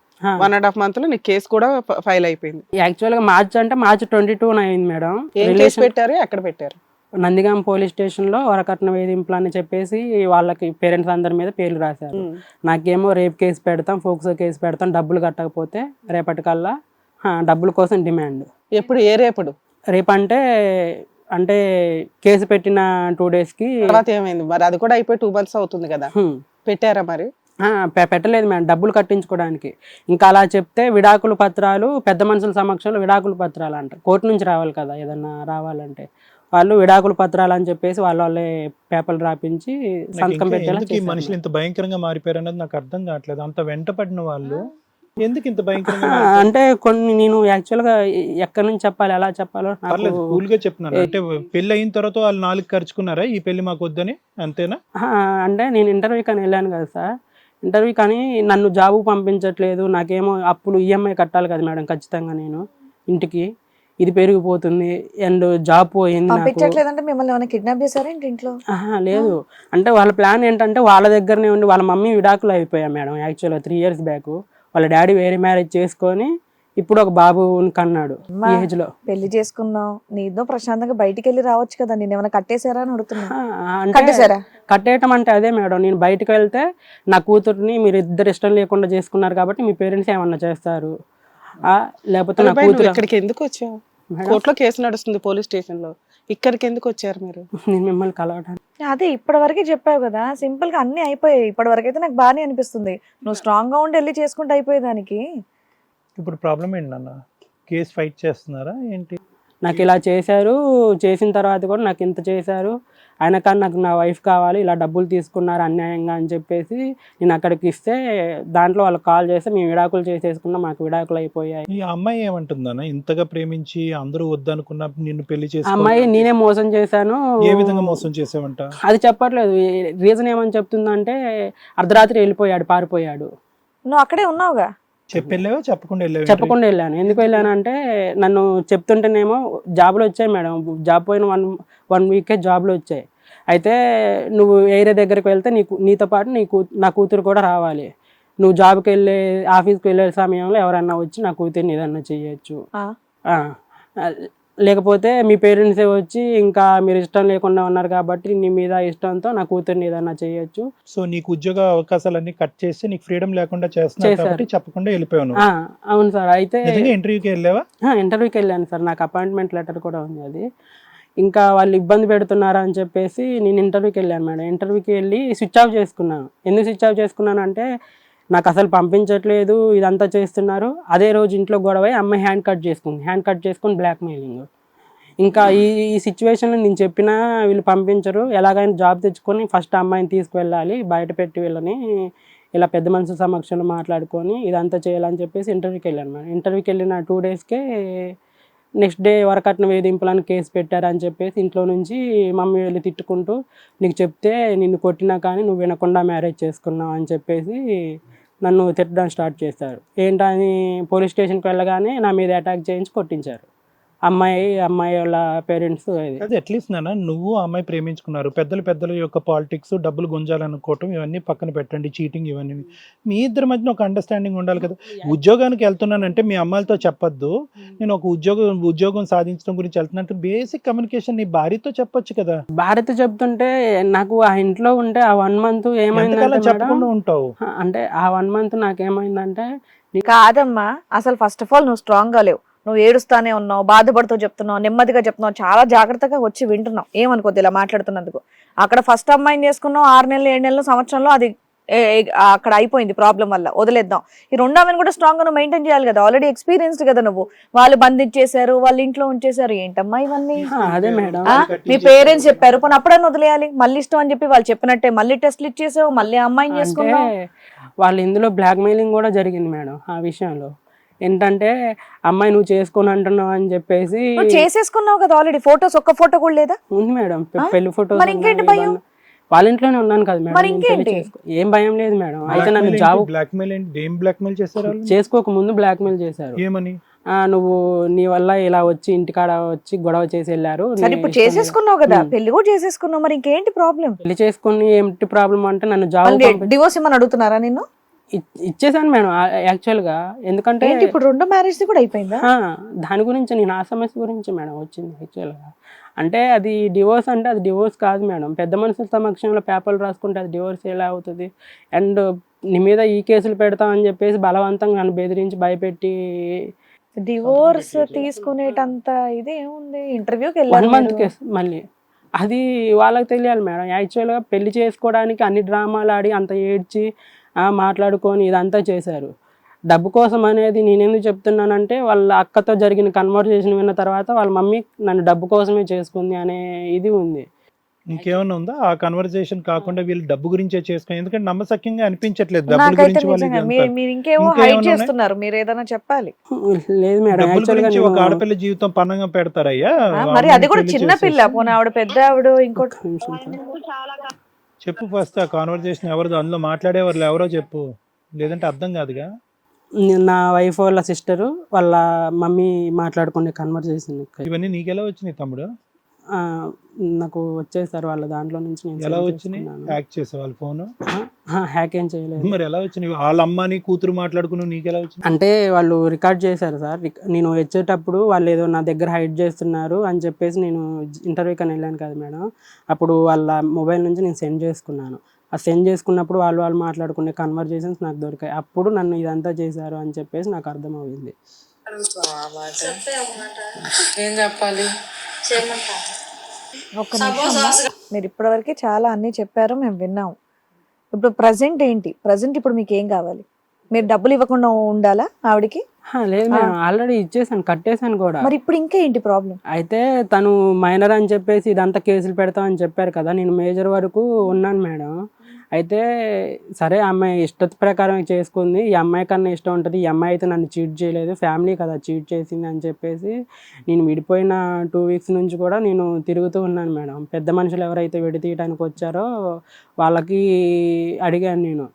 E: 1.5 month లో నీకు కేసు కూడా ఫైల్ అయిపోయింది.
B: యాక్చువల్గా మార్చ్ 22 అయింది మేడం.
E: ఏం కేసు పెట్టారు, ఎక్కడ పెట్టారు?
B: నందిగాం పోలీస్ స్టేషన్లో వరకట్న వేధింపులు అని చెప్పేసి వాళ్ళకి పేరెంట్స్ అందరి మీద పేర్లు రాశారు. నాకేమో రేప్ కేసు పెడతాం, ఫోక్సో కేసు పెడతాం, డబ్బులు కట్టకపోతే రేపటికల్లా డబ్బుల కోసం డిమాండ్.
E: ఎప్పుడు, ఏ రేపడు?
B: రేపంటే అంటే కేసు పెట్టిన 2 daysకి.
E: తర్వాత ఏమైంది మరి? అది కూడా అయిపోయి 2 months అవుతుంది కదా, పెట్టారా మరి?
B: పెట్టలేదు మేడం, డబ్బులు కట్టించుకోవడానికి. ఇంకా అలా చెప్తే విడాకుల పత్రాలు, పెద్ద మనుషుల సమక్షంలో విడాకుల పత్రాలు అంటారు, కోర్టు నుంచి రావాలి కదా ఏదన్నా రావాలంటే. వాళ్ళు విడాకుల పత్రాలు అని చెప్పేసి వాళ్ళే పేపర్లు రాపించి సంతకం పెట్టేలా
D: ఈ మనుషులు ఇంత భయంకరంగా మారిపోయారు అన్నది నాకు అర్థం కావట్లేదు. అంత వెంటపడిన వాళ్ళు ఎందుకు ఇంత భయంకరంగా
B: అంటే కొన్ని నేను యాక్చువల్గా ఎక్కడి నుంచి చెప్పాలి, ఎలా చెప్పాలో
D: కూల్ గా చెప్తున్నాను. అంటే పెళ్లి అయిన తర్వాత వాళ్ళు 4 ఖర్చుకున్నారా ఈ పెళ్లి మాకు వద్దని, అంతేనా?
B: అంటే నేను ఇంటర్వ్యూకి అని వెళ్ళాను కదా సార్, ఇంటర్వ్యూ కానీ నన్ను జాబు పంపించట్లేదు, నాకేమో అప్పులు ఈఎంఐ కట్టాలి కదా మేడం ఖచ్చితంగా నేను ఇంటికి, ఇది పెరిగిపోతుంది అండ్ జాబ్ పోయింది.
A: పంపించట్లేదంటే మిమ్మల్ని ఏమైనా కిడ్నాప్ చేశారా ఇంట్లో?
B: లేదు, అంటే వాళ్ళ ప్లాన్ ఏంటంటే వాళ్ళ దగ్గరనే ఉండి, వాళ్ళ మమ్మీ విడాకులు అయిపోయా మేడం యాక్చువల్గా 3 years బ్యాక్. వాళ్ళ డాడీ వేరే మ్యారేజ్ చేసుకొని ఇప్పుడు ఒక బాబుని కన్నాడు ఈ ఏజ్ లో.
A: పెళ్లి చేసుకున్నావు, నీతో ప్రశాంతంగా బయటికి వెళ్ళి రావచ్చు కదా, నేను ఏమైనా కట్టేశారా అని అడుగుతున్నా.
B: కట్టేయటం అంటే అదే మేడం, నేను బయటకు వెళ్తే నా కూతుర్ని మీరు ఇద్దరు ఇష్టం లేకుండా చేసుకున్నారు కాబట్టి మీ పేరెంట్స్ ఏమన్నా చేస్తారు, లేకపోతే నా కూతురు.
E: ఇక్కడికి ఎందుకు వచ్చావు? కోర్టులో కేసు నడుస్తుంది పోలీస్ స్టేషన్ లో, ఇక్కడికి ఎందుకు వచ్చారు మీరు?
B: నేను మిమ్మల్ని కలవడానికి.
A: అదే ఇప్పటి వరకే చెప్పావు కదా, సింపుల్ గా అన్ని అయిపోయాయి. ఇప్పటి వరకు అయితే నాకు బాగానే అనిపిస్తుంది, నువ్వు స్ట్రాంగ్ గా ఉండి వెళ్ళి చేసుకుంటూ అయిపోయేదానికి.
D: ఇప్పుడు ప్రాబ్లం ఏంటన్నా, కేసు ఫైట్ చేస్తున్నారా ఏంటి?
B: నాకు ఇలా చేశారు, చేసిన తర్వాత కూడా నాకు ఇంత చేశారు, ఆయన కానీ నాకు నా వైఫ్ కావాలి, ఇలా డబ్బులు తీసుకున్నారు అన్యాయంగా అని చెప్పేసి నేను అక్కడికి ఇస్తే దాంట్లో వాళ్ళకి కాల్ చేస్తే మేము విడాకులు చేసేసుకున్నాం, మాకు విడాకులు అయిపోయాయి.
D: ఈ అమ్మాయి ఏమంటుందన్నా, ఇంతగా ప్రేమించి అందరూ వద్దనుకున్నా నిన్ను పెళ్లి చేసి
B: అమ్మాయి నేనే మోసం చేశాను.
D: ఏ విధంగా మోసం చేసావంట?
B: అది చెప్పట్లేదు, రీజన్ ఏమని చెప్తుందంటే అర్ధరాత్రి వెళ్ళిపోయాడు, పారిపోయాడు.
A: నువ్వు అక్కడే ఉన్నావుగా?
B: చెప్పకుండా వెళ్ళాను. ఎందుకు వెళ్ళానంటే నన్ను చెప్తుంటేనేమో జాబ్లు వచ్చాయి మేడం, జాబ్ పోయిన 1 week జాబ్లు వచ్చాయి. అయితే నువ్వు ఏరియా దగ్గరికి వెళ్తే నీతో పాటు నా కూతురు కూడా రావాలి, నువ్వు జాబ్కి వెళ్ళే ఆఫీస్కి వెళ్ళే సమయంలో ఎవరన్నా వచ్చి నా కూతుర్ని ఏదన్నా చెయ్యొచ్చు, లేకపోతే మీ పేరెంట్సే వచ్చి ఇంకా మీరు ఇష్టం లేకుండా ఉన్నారు కాబట్టి నీ మీద ఇష్టంతో నా కూతుర్ని ఏదన్నా చేయొచ్చు.
D: సో నీకు ఉద్యోగ అవకాశాలన్నీ కట్ చేసి నీకు ఫ్రీడమ్ లేకుండా చేస్తున్నారు కాబట్టి చెప్పకుండా వెళ్ళిపోయాను.
B: అవును సార్. అయితే
D: ఇంటర్వ్యూకి వెళ్ళావా?
B: ఇంటర్వ్యూకి వెళ్ళాను సార్, నాకు అపాయింట్మెంట్ లెటర్ కూడా ఉంది. అది ఇంకా వాళ్ళు ఇబ్బంది పెడుతున్నారా అని చెప్పేసి నేను ఇంటర్వ్యూకి వెళ్ళాను మేడం. ఇంటర్వ్యూకి వెళ్ళి స్విచ్ ఆఫ్ చేసుకున్నాను. ఎందుకు స్విచ్ ఆఫ్ చేసుకున్నాను అంటే నాకు అసలు పంపించట్లేదు, ఇదంతా చేస్తున్నారు. అదే రోజు ఇంట్లో గొడవ అమ్మాయి హ్యాండ్ కట్ చేసుకుని బ్లాక్మెయిలింగ్. ఇంకా ఈ సిచ్యువేషన్లో నేను చెప్పినా వీళ్ళు పంపించరు, ఎలాగైనా జాబ్ తెచ్చుకొని ఫస్ట్ అమ్మాయిని తీసుకువెళ్ళాలి, బయట పెట్టి వీళ్ళని ఇలా పెద్ద మనుషుల సమక్షంలో మాట్లాడుకొని ఇదంతా చేయాలని చెప్పేసి ఇంటర్వ్యూకి వెళ్ళాను మేడం. ఇంటర్వ్యూకి వెళ్ళిన 2 daysకే నెక్స్ట్ డే వరకట్న వేధింపులని కేసు పెట్టారని చెప్పేసి ఇంట్లో నుంచి మమ్మీ వెళ్ళి తిట్టుకుంటూ నీకు చెప్తే నిన్ను కొట్టినా కానీ నువ్వు వినకుండా మ్యారేజ్ చేసుకున్నావు అని చెప్పేసి నన్ను తిట్టడం స్టార్ట్ చేశారు. ఏంటని పోలీస్ స్టేషన్కి వెళ్ళగానే నా మీద అటాక్ చేయించి కొట్టించారు. అమ్మాయి వాళ్ళ పేరెంట్స్.
D: అది అట్లీస్ట్ నాన్న నువ్వు అమ్మాయి ప్రేమించుకున్నారు, పెద్దల యొక్క పాలిటిక్స్, డబ్బులు గుంజాలనుకోవటం ఇవన్నీ పక్కన పెట్టండి, చీటింగ్ ఇవన్నీ మీ ఇద్దరి మధ్యన ఒక అండర్స్టాండింగ్ ఉండాలి కదా. ఉద్యోగానికి వెళ్తున్నానంటే మీ అమ్మాయిలతో చెప్పొద్దు, నేను ఒక ఉద్యోగం సాధించడం గురించి వెళ్తున్నట్టు బేసిక్ కమ్యూనికేషన్ నీ భార్యతో చెప్పొచ్చు కదా.
B: భార్యతో చెప్తుంటే నాకు ఆ ఇంట్లో ఉంటే ఆ 1 month ఏమైందంటే
D: చెప్పకుండా ఉంటావు.
B: అంటే ఆ 1 month నాకేమైందంటే
A: కాదమ్మా, అసలు ఫస్ట్ ఆఫ్ ఆల్ నువ్వు స్ట్రాంగ్ గా లేవు, నువ్వు ఏడుస్తానే ఉన్నావు, బాధపడుతూ చెప్తున్నావు, నెమ్మదిగా చెప్తున్నావు, చాలా జాగ్రత్తగా వచ్చి వింటున్నావు, ఏమనుకోద్దు ఇలా మాట్లాడుతున్నందుకు. అక్కడ ఫస్ట్ అమ్మాయిని చేసుకున్నావు, 6 నెలలు 7 నెలలు సంవత్సరంలో అది అక్కడ అయిపోయింది ప్రాబ్లం వల్ల, వదిలేద్దాం. ఈ 2వ ఆమెను కూడా స్ట్రాంగ్ గా మెయింటైన్ చేయాలి కదా, ఆల్రెడీ ఎక్స్పీరియన్స్డ్ కదా నువ్వు. వాళ్ళు బంధించేశారు, వాళ్ళు ఇంట్లో ఉంచేశారు, ఏంటమ్మా ఇవన్నీ?
B: అదే మేడం
A: మీ పేరెంట్స్ చెప్పారు, పోనీ అప్పుడన్నా వదిలేయాలి, మళ్ళీ ఇష్టం అని చెప్పి వాళ్ళు చెప్పినట్టే మళ్ళీ టెస్ట్లు ఇచ్చేసావు, మళ్ళీ అమ్మాయిని చేసుకున్నావు.
B: వాళ్ళు ఇందులో బ్లాక్ మెయిలింగ్ కూడా జరిగింది మేడం. ఆ విషయంలో ఏంటంటే అమ్మాయి నువ్వు చేసుకుని అంటున్నావు అని చెప్పేసి.
A: చేసేసుకున్నావు కదా ఆల్రెడీ, ఫోటోస్ ఒక్క ఫోటో కూడా లేదా?
B: ఉంది మేడం, పెళ్లి ఫోటో.
A: మరి ఇంకేంటి భయం?
B: వాళ్ళ ఇంట్లోనే ఉన్నాను కదా మేడం,
A: మరి
B: నేను పెళ్లి
A: ఇంకేంటి?
B: ఏం భయం లేదు మేడం. అయితే నన్ను జాబ్
D: బ్లాక్మెయిల్ ఏంటి? ఏం బ్లాక్మెయిల్ చేశారు వాళ్ళు?
B: చేసుకోక ముందు బ్లాక్మెయిల్ చేశారు.
D: ఏమని?
B: నువ్వు నీ వల్ల ఇలా వచ్చి ఇంటికాడ వచ్చి గొడవ చేసి వెళ్ళారు,
A: సరే ఇప్పుడు చేసేసుకున్నావు కదా, పెళ్లి కూడా చేసేసుకున్నావు, మరి ఇంకేంటి ప్రాబ్లం?
B: పెళ్లి చేసుకుని ఏంటి ప్రాబ్లం అంటే నన్ను జాబ్
A: డివోర్స్ ఏమని అడుగుతున్నారా నిన్ను?
B: ఇచ్చేసాను మేడం యాక్చువల్గా. ఎందుకంటే
A: ఏంటి ఇప్పుడు రెండో మ్యారేజ్ కూడా అయిపోయిందా?
B: దాని గురించి నేను ఆ సమస్య గురించి మేడం వచ్చింది యాక్చువల్గా. అంటే అది డివోర్స్ అంటే అది డివోర్స్ కాదు మేడం. పెద్ద మనుషుల సమక్షంలో పేపర్లు రాసుకుంటే అది డివోర్స్ ఎలా అవుతుంది? అండ్ నీ మీద ఈ కేసులు పెడతామని చెప్పేసి బలవంతంగా నన్ను బెదిరించి భయపెట్టి
A: డివోర్స్ తీసుకునేటంత ఇది ఏముంది? ఇంటర్వ్యూకి
B: 1 month
A: వెళ్ళాలి
B: కేసు మళ్ళీ. అది వాళ్ళకి తెలియాలి మేడం. యాక్చువల్గా పెళ్లి చేసుకోవడానికి అన్ని డ్రామాలు ఆడి అంత ఏడ్చి మాట్లాడుకొని ఇదంతా చేశారు. డబ్బు కోసం అనేది నేను ఎందుకు చెప్తున్నానంటే వాళ్ళ అక్కతో జరిగిన కన్వర్జేషన్ విన్న తర్వాత వాళ్ళ మమ్మీ నన్ను డబ్బు కోసమే చేసుకుంది అనే ఇది ఉంది.
D: ఇంకేమన్నా ఉందా ఆ కన్వర్సేషన్ కాకుండా వీళ్ళు డబ్బు గురించే చేసుకుని? ఎందుకంటే నమ్మసక్యంగా అనిపించట్లేదు డబ్బుల
A: నాకైతే
D: గురించి వాళ్ళు
A: నిజంగా
D: ఇదంతా.
A: మీరు ఇంకేమో
D: ఇంకా
A: హైడ్
D: ఏమన్నా
A: చేస్తున్నారు. మీరు ఏదైనా చెప్పాలి.
B: లేదు మేడం,
D: డబ్బుల
B: యాక్చువల్గా
D: గురించి ఒక
B: నేను
D: ఆడపిల్ల జీవితం పన్నంగా పెడతారయ్యా?
A: మరి అది కూడా చిన్న పిల్ల, పోనీ ఆవిడ పెద్ద ఆవిడ ఇంకోటి.
D: చెప్పు ఫస్ట్ ఆ కాన్వర్సేషన్ ఎవరిదో, అందులో మాట్లాడేవారు ఎవరో చెప్పు, లేదంటే అర్థం కాదుగా.
B: నా వైఫ్ వాళ్ళ సిస్టరు వాళ్ళ మమ్మీ మాట్లాడుకునే కన్వర్జేషన్.
D: ఇవన్నీ నీకెలా వచ్చినాయి తమ్ముడు?
B: నాకు వచ్చేసారు వాళ్ళ దాంట్లో నుంచి. నేను
D: ఎలా
B: save
D: వచ్చినాయి?
B: చేసుకున్నాను.
D: హ్యాక్ చేసే వాళ్ళ ఫోన్?
B: హ్యాక్ ఏం చేయలేదు.
D: మరి ఎలా వచ్చినాయి? వాళ్ళ అమ్మని కూతురు మాట్లాడుకుని నీకెలా వచ్చినాయి?
B: అంటే వాళ్ళు రికార్డ్ చేశారు సార్. నేను వచ్చేటప్పుడు వాళ్ళు ఏదో నా దగ్గర హైడ్ చేస్తున్నారు అని చెప్పేసి నేను ఇంటర్వ్యూకి అని వెళ్ళాను కదా మేడం. అప్పుడు వాళ్ళ మొబైల్ నుంచి నేను సెండ్ చేసుకున్నాను. ఆ సెండ్ చేసుకున్నప్పుడు వాళ్ళు మాట్లాడుకునే కన్వర్జేషన్స్ నాకు దొరికాయి. అప్పుడు నన్ను ఇదంతా చేశారు అని చెప్పేసి నాకు అర్థమవుతుంది.
C: ఏం చెప్పాలి?
A: ఒక్క నిమిషం అమ్మా. మీరు ఇప్పటివరకు చాలా అన్ని చెప్పారు, మేము విన్నాము. ఇప్పుడు ప్రజెంట్ ఏంటి? ప్రజెంట్ ఇప్పుడు మీకు ఏం కావాలి? మీరు డబ్బులు ఇవ్వకుండా ఉండాలా ఆవిడకి?
B: లేదు మేడం, ఆల్రెడీ ఇచ్చేసాను, కట్టేశాను కూడా.
A: మరి ఇప్పుడు ఇంకా ఏంటి ప్రాబ్లం?
B: అయితే తను మైనర్ అని చెప్పేసి ఇదంతా కేసులు పెడతామని చెప్పారు కదా. నేను మేజర్ వరకు ఉన్నాను మేడం. అయితే సరే అమ్మాయి ఇష్ట ప్రకారం చేసుకుంది, ఈ అమ్మాయి కన్నా ఇష్టం ఉంటుంది, ఈ అమ్మాయి అయితే నన్ను చీట్ చేయలేదు, ఫ్యామిలీ కదా చీట్ చేసింది అని చెప్పేసి నేను విడిపోయిన 2 weeks నుంచి కూడా నేను తిరుగుతూ ఉన్నాను మేడం. పెద్ద మనుషులు ఎవరైతే విడతీయడానికి వచ్చారో వాళ్ళకి అడిగాను నేను.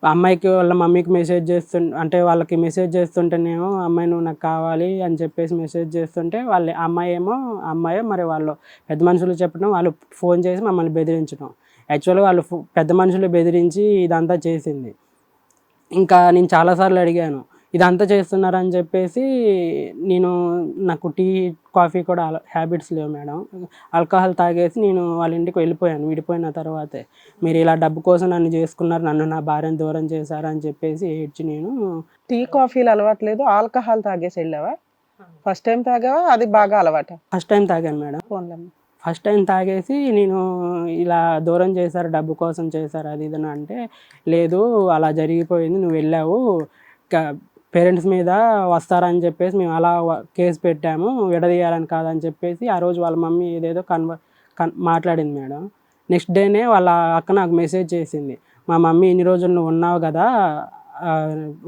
B: అమ్మాయికి వాళ్ళ మమ్మీకి మెసేజ్ అంటే వాళ్ళకి మెసేజ్ చేస్తుంటేనేమో అమ్మాయి నువ్వు నాకు కావాలి అని చెప్పేసి మెసేజ్ చేస్తుంటే వాళ్ళు అమ్మాయో మరి వాళ్ళు పెద్ద మనుషులు చెప్పడం, వాళ్ళు ఫోన్ చేసి మమ్మల్ని బెదిరించడం. యాక్చువల్గా వాళ్ళు పెద్ద మనుషులు బెదిరించి ఇదంతా చేసింది. ఇంకా నేను చాలాసార్లు అడిగాను ఇదంతా చేస్తున్నారని చెప్పేసి. నాకు టీ కాఫీ కూడా హ్యాబిట్స్ లేవు మేడం. ఆల్కహాల్ తాగేసి నేను వాళ్ళ ఇంటికి వెళ్ళిపోయాను విడిపోయిన తర్వాతే. మీరు ఇలా డబ్బు కోసం నన్ను చేసుకున్నారు, నన్ను నా భార్యను దూరం చేశారు అని చెప్పేసి ఏడ్చి నేను.
E: టీ కాఫీలు అలవాట్లేదు, ఆల్కహాల్ తాగేసి వెళ్ళావా? ఫస్ట్ టైం తాగావా? అది బాగా అలవాట?
B: ఫస్ట్ టైం తాగాను మేడం.
E: ఫోన్లమ్మ
B: ఫస్ట్ టైం తాగేసి నేను ఇలా దూరం చేశారు, డబ్బు కోసం చేశారు అది ఇదని అంటే, లేదు అలా జరిగిపోయింది, నువ్వు వెళ్ళావు, పేరెంట్స్ మీద వస్తారని చెప్పేసి మేము అలా కేసు పెట్టాము, విడదీయాలని కాదని చెప్పేసి ఆ రోజు వాళ్ళ మమ్మీ ఏదేదో మాట్లాడింది మేడం. నెక్స్ట్ డేనే వాళ్ళ అక్క నాకు మెసేజ్ చేసింది, మా మమ్మీ ఇన్ని రోజులు నువ్వు ఉన్నావు కదా,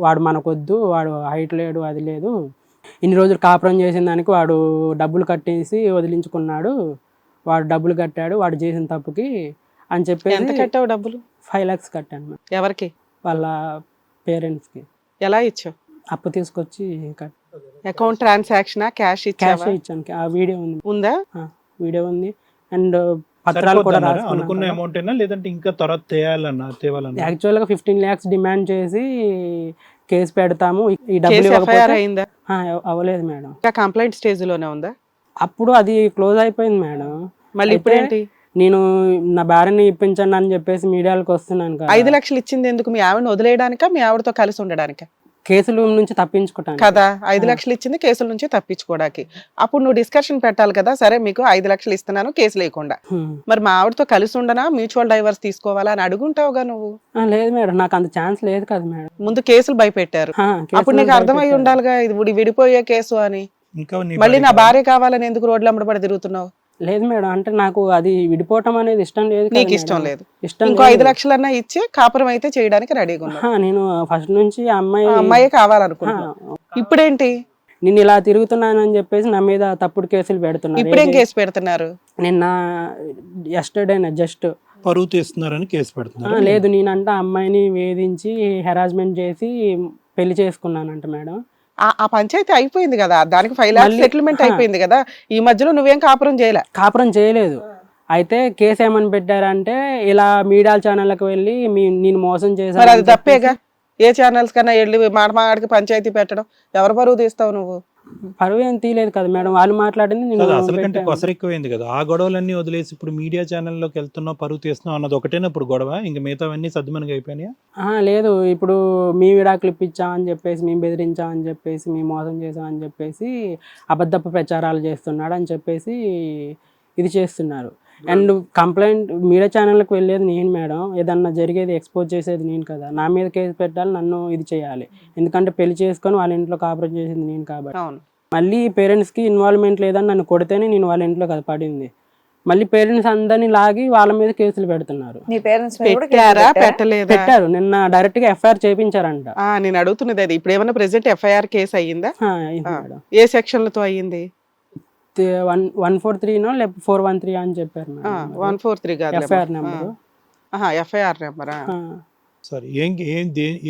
B: వాడు మనకొద్దు, వాడు హైట్ లేడు, అది లేదు, ఇన్ని రోజులు కాపురం చేసిన దానికి వాడు డబ్బులు కట్టేసి వదిలించుకున్నాడు, వాడు డబ్బులు కట్టాడు వాడు చేసిన తప్పుకి అని చెప్పేసి.
E: ఎంత కట్టావు డబ్బులు?
B: 5 lakhs కట్టాను మేడం.
E: ఎవరికి?
B: వాళ్ళ పేరెంట్స్కి.
E: ఎలా ఇచ్చావు?
B: అప్పు తీసుకొచ్చి
E: అకౌంట్ ట్రాన్సాక్షన్ క్యాష్
B: క్యాష్ ఇచ్చాను. ఆ వీడియో ఉంది,
E: ఉందా?
B: వీడియో ఉంది అండ్ పత్రాలు కూడా
D: అనుకున్న అమౌంట్ అయినా లేదంటే ఇంకా తర్వాత తేవాలన్నా?
B: యాక్చువల్గా 15 lakhs డిమాండ్ చేసి కేసు పెడతాము, ఈ
E: కేసు
B: డబ్బులు
E: ఎఫ్ఐఆర్ అయిందా?
B: అవ్వలేదు మేడం.
E: ఇంకా కంప్లైంట్ స్టేజ్ లోనే ఉందా?
B: అప్పుడు అది క్లోజ్ అయిపోయింది మేడం.
E: మళ్ళీ ఇప్పుడు ఏంటి?
B: నేను నా భార్యని ఇప్పించండి అని చెప్పేసి మీడియాలకు వస్తున్నాను కదా.
E: 5 లక్షలు ఇచ్చింది ఎందుకు? మీ ఆవిడని వదిలేయడానికా, మీ ఆవిడతో కలిసి ఉండడానికా?
B: కేసుల నుంచి తప్పించుకుంటాను
E: కదా. 5 లక్షలు ఇచ్చింది కేసుల నుంచి తప్పించుకోవడానికి. అప్పుడు నువ్వు డిస్కషన్ పెట్టాలి కదా, సరే మీకు 5 లక్షలు ఇస్తున్నాను కేసు లేకుండా, మరి మా ఆవిడతో కలిసి ఉండనా, మ్యూచువల్ డైవర్స్ తీసుకోవాలా అని అడుగుంటావుగా నువ్వు.
B: లేదు మేడం, నాకు అంత ఛాన్స్ లేదు కదా మేడం.
E: ముందు కేసులు భయపెట్టారు, అప్పుడు నీకు అర్థమై ఉండాలిగా ఇది విడిపోయే కేసు అని. మళ్ళీ నా భార్య కావాలని ఎందుకు రోడ్లు అమ్మడబడి తిరుగుతున్నావు?
B: లేదు మేడం, అంటే నాకు అది విడిపోవటం అనేది ఇష్టం లేదు.
E: నీకు ఇష్టం లేదు, ఇంకో 5 లక్షలన్నా ఇచ్చి కాపురం అయితే చేయడానికి రెడీగా ఉన్నా.
B: నేను ఫస్ట్ నుంచి
E: అమ్మాయి కావాలనుకున్నా. ఇప్పుడేంటి?
B: నేను ఇలా తిరుగుతున్నాను అని చెప్పేసి నా మీద తప్పుడు కేసులు పెడుతున్నారు.
E: ఇప్పుడేం కేసు పెడుతున్నారు?
B: నిన్న జస్ట్
D: పరువు తీస్తున్నారని కేసు పెడుతున్నారు.
B: లేదు, నేనంట అమ్మాయిని వేధించి హెరాస్మెంట్ చేసి పెళ్లి చేసుకున్నానంట మేడం.
E: ఆ పంచాయతీ అయిపోయింది కదా, దానికి 5 lakhs
B: మళ్ళీ-
E: సెటిల్మెంట్ అయిపోయింది కదా, ఈ మధ్యలో నువ్వేం కాపురం చేయలే.
B: కాపురం చేయలేదు. అయితే కేసు ఏమని పెట్టారంటే ఇలా మీడియా ఛానళ్ళకి వెళ్ళి నేను మోసం
E: మరి
B: చేశాను
E: అది తప్పేగా, ఏ ఛానల్స్ కన్నా వెళ్ళి మాడికి పంచాయతీ పెట్టడం, ఎవరు పరువు తీస్తావు నువ్వు?
B: పరువు ఏం తీయలేదు కదా మేడం, వాళ్ళు మాట్లాడింది నేను
D: కాదు, అసలు కంటే
B: పెట్టాను.
D: కొసరు ఎక్కువైంది కదా. ఆ గొడవలన్నీ వదిలేసి ఇప్పుడు మీడియా ఛానల్లోకి వెళ్తున్నావు, పరువు తీస్తున్నావు అన్నది ఒకటేనా ఇప్పుడు గొడవ? ఇంకా మిగతావన్నీ సద్దుమనిగా అయిపోయినాయా?
B: లేదు, ఇప్పుడు మీ విడాకులు ఇప్పించామని చెప్పేసి, మేము బెదిరించామని చెప్పేసి, మేము మోసం చేసామని చెప్పేసి అబద్ధపు ప్రచారాలు చేస్తున్నాడు అని చెప్పేసి ఇది చేస్తున్నారు. అండ్ కంప్లైంట్ మీడియా ఛానల్కి వెళ్ళేది నేను మేడం, ఏదన్నా జరిగేది ఎక్స్పోజ్ చేసేది నేను కదా. నా మీద కేసు పెట్టాలి, నన్ను ఇది చేయాలి, ఎందుకంటే పెళ్లి చేసుకొని వాళ్ళ ఇంట్లో కాపురం చేసింది నేను కాబట్టి.
E: అవును.
B: మళ్ళీ పేరెంట్స్కి ఇన్వాల్వ్మెంట్ లేదని నన్ను కొడితేనే నేను వాళ్ళ ఇంట్లో కదా పడింది. మళ్ళీ పేరెంట్స్ అందరినీ లాగి వాళ్ళ మీద కేసులు పెడుతున్నారు.
A: నీ పేరెంట్స్
E: పెట్టారా పెట్టలేదా?
B: పెట్టారు, నిన్న డైరెక్ట్ గా ఎఫ్ఐఆర్ చేయించారంట.
E: నేను అడుగుతున్నది అది, ఇప్పుడు ఏమైనా ప్రెసెంట్ ఎఫ్ఐఆర్ కేసు అయ్యిందా?
B: అయింది మేడం.
E: ఏ సెక్షన్లతో అయ్యింది?
B: 143 లేకపోతే 413 అని చెప్పారు మేడం.
E: 143 కాదు,
B: ఎఫ్ఐఆర్ నెంబర్.
E: ఎఫ్ఐఆర్ నెంబరా?
D: సారీ,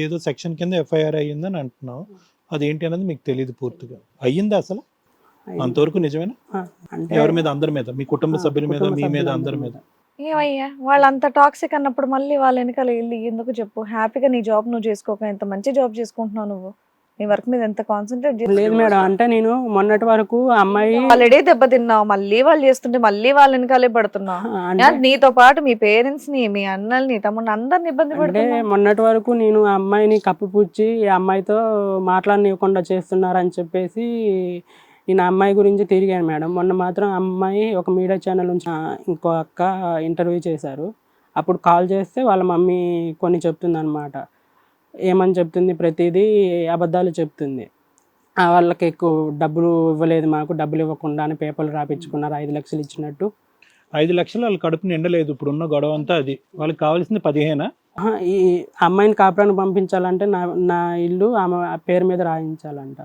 D: ఏదో సెక్షన్ కింద ఎఫ్ఐఆర్ అయ్యిందని అంటున్నావు, అదేంటి అనేది మీకు తెలియదు పూర్తిగా. అయ్యిందా అసలు అంతవరకు? నిజమేనా?
B: అంటే
D: ఎవరి మీద? అందరి మీద? మీ కుటుంబ సభ్యుల మీద,
B: కుటుంబ
D: మీ మీద,
B: సభ్యులందరి
D: అందరి మీద?
A: ఏమయ్యా వాళ్ళంత టాక్సిక్ అన్నప్పుడు మళ్ళీ వాళ్ళ వెనకాల వెళ్ళి ఎందుకు చెప్పు? హ్యాపీగా నీ జాబ్ నువ్వు చేసుకోక, ఎంత మంచి జాబ్ చేసుకుంటున్నావు నువ్వు, నీ వర్క్ మీద ఎంత కాన్సన్ట్రేట్
B: లేదు మేడం, అంటే నేను మొన్నటి వరకు అమ్మాయి
A: ఆల్రెడీ దెబ్బతిన్నావు, మళ్ళీ వాళ్ళు చేస్తుంటే మళ్ళీ వాళ్ళ వెనకాలే పడుతున్నావు.
B: అంటే
A: నీతో పాటు మీ పేరెంట్స్ ని, మీ అన్నల్ని, తమ్ముడిని అందరిని ఇబ్బంది
B: అంటే
A: పెడుతున్నావు.
B: మొన్నటి వరకు నేను ఆ అమ్మాయిని కప్పిపుచ్చి ఈ అమ్మాయితో మాట్లాడనివ్వకుండా చేస్తున్నారని చెప్పేసి నేను ఆ అమ్మాయి గురించి తిరిగాను మేడం. మొన్న మాత్రం అమ్మాయి ఒక మీడియా ఛానల్ నుంచి ఇంకో అక్క ఇంటర్వ్యూ చేశారు. అప్పుడు కాల్ చేస్తే వాళ్ళ మమ్మీ కొన్ని చెప్తుంది అనమాట. ఏమని చెప్తుంది? ప్రతిదీ అబద్ధాలు చెప్తుంది. వాళ్ళకి ఎక్కువ డబ్బులు ఇవ్వలేదు, మాకు డబ్బులు ఇవ్వకుండానే పేపర్లు రాపించుకున్నారు 5 లక్షలు ఇచ్చినట్టు.
D: 5 లక్షలు వాళ్ళ కడుపు నిండలేదు. ఇప్పుడు ఉన్న గొడవ అంతా అది. వాళ్ళకి కావాల్సింది 15.
B: ఈ అమ్మాయిని కాపురానికి పంపించాలంటే నా ఇల్లు ఆమె పేరు మీద రాయించాలంట.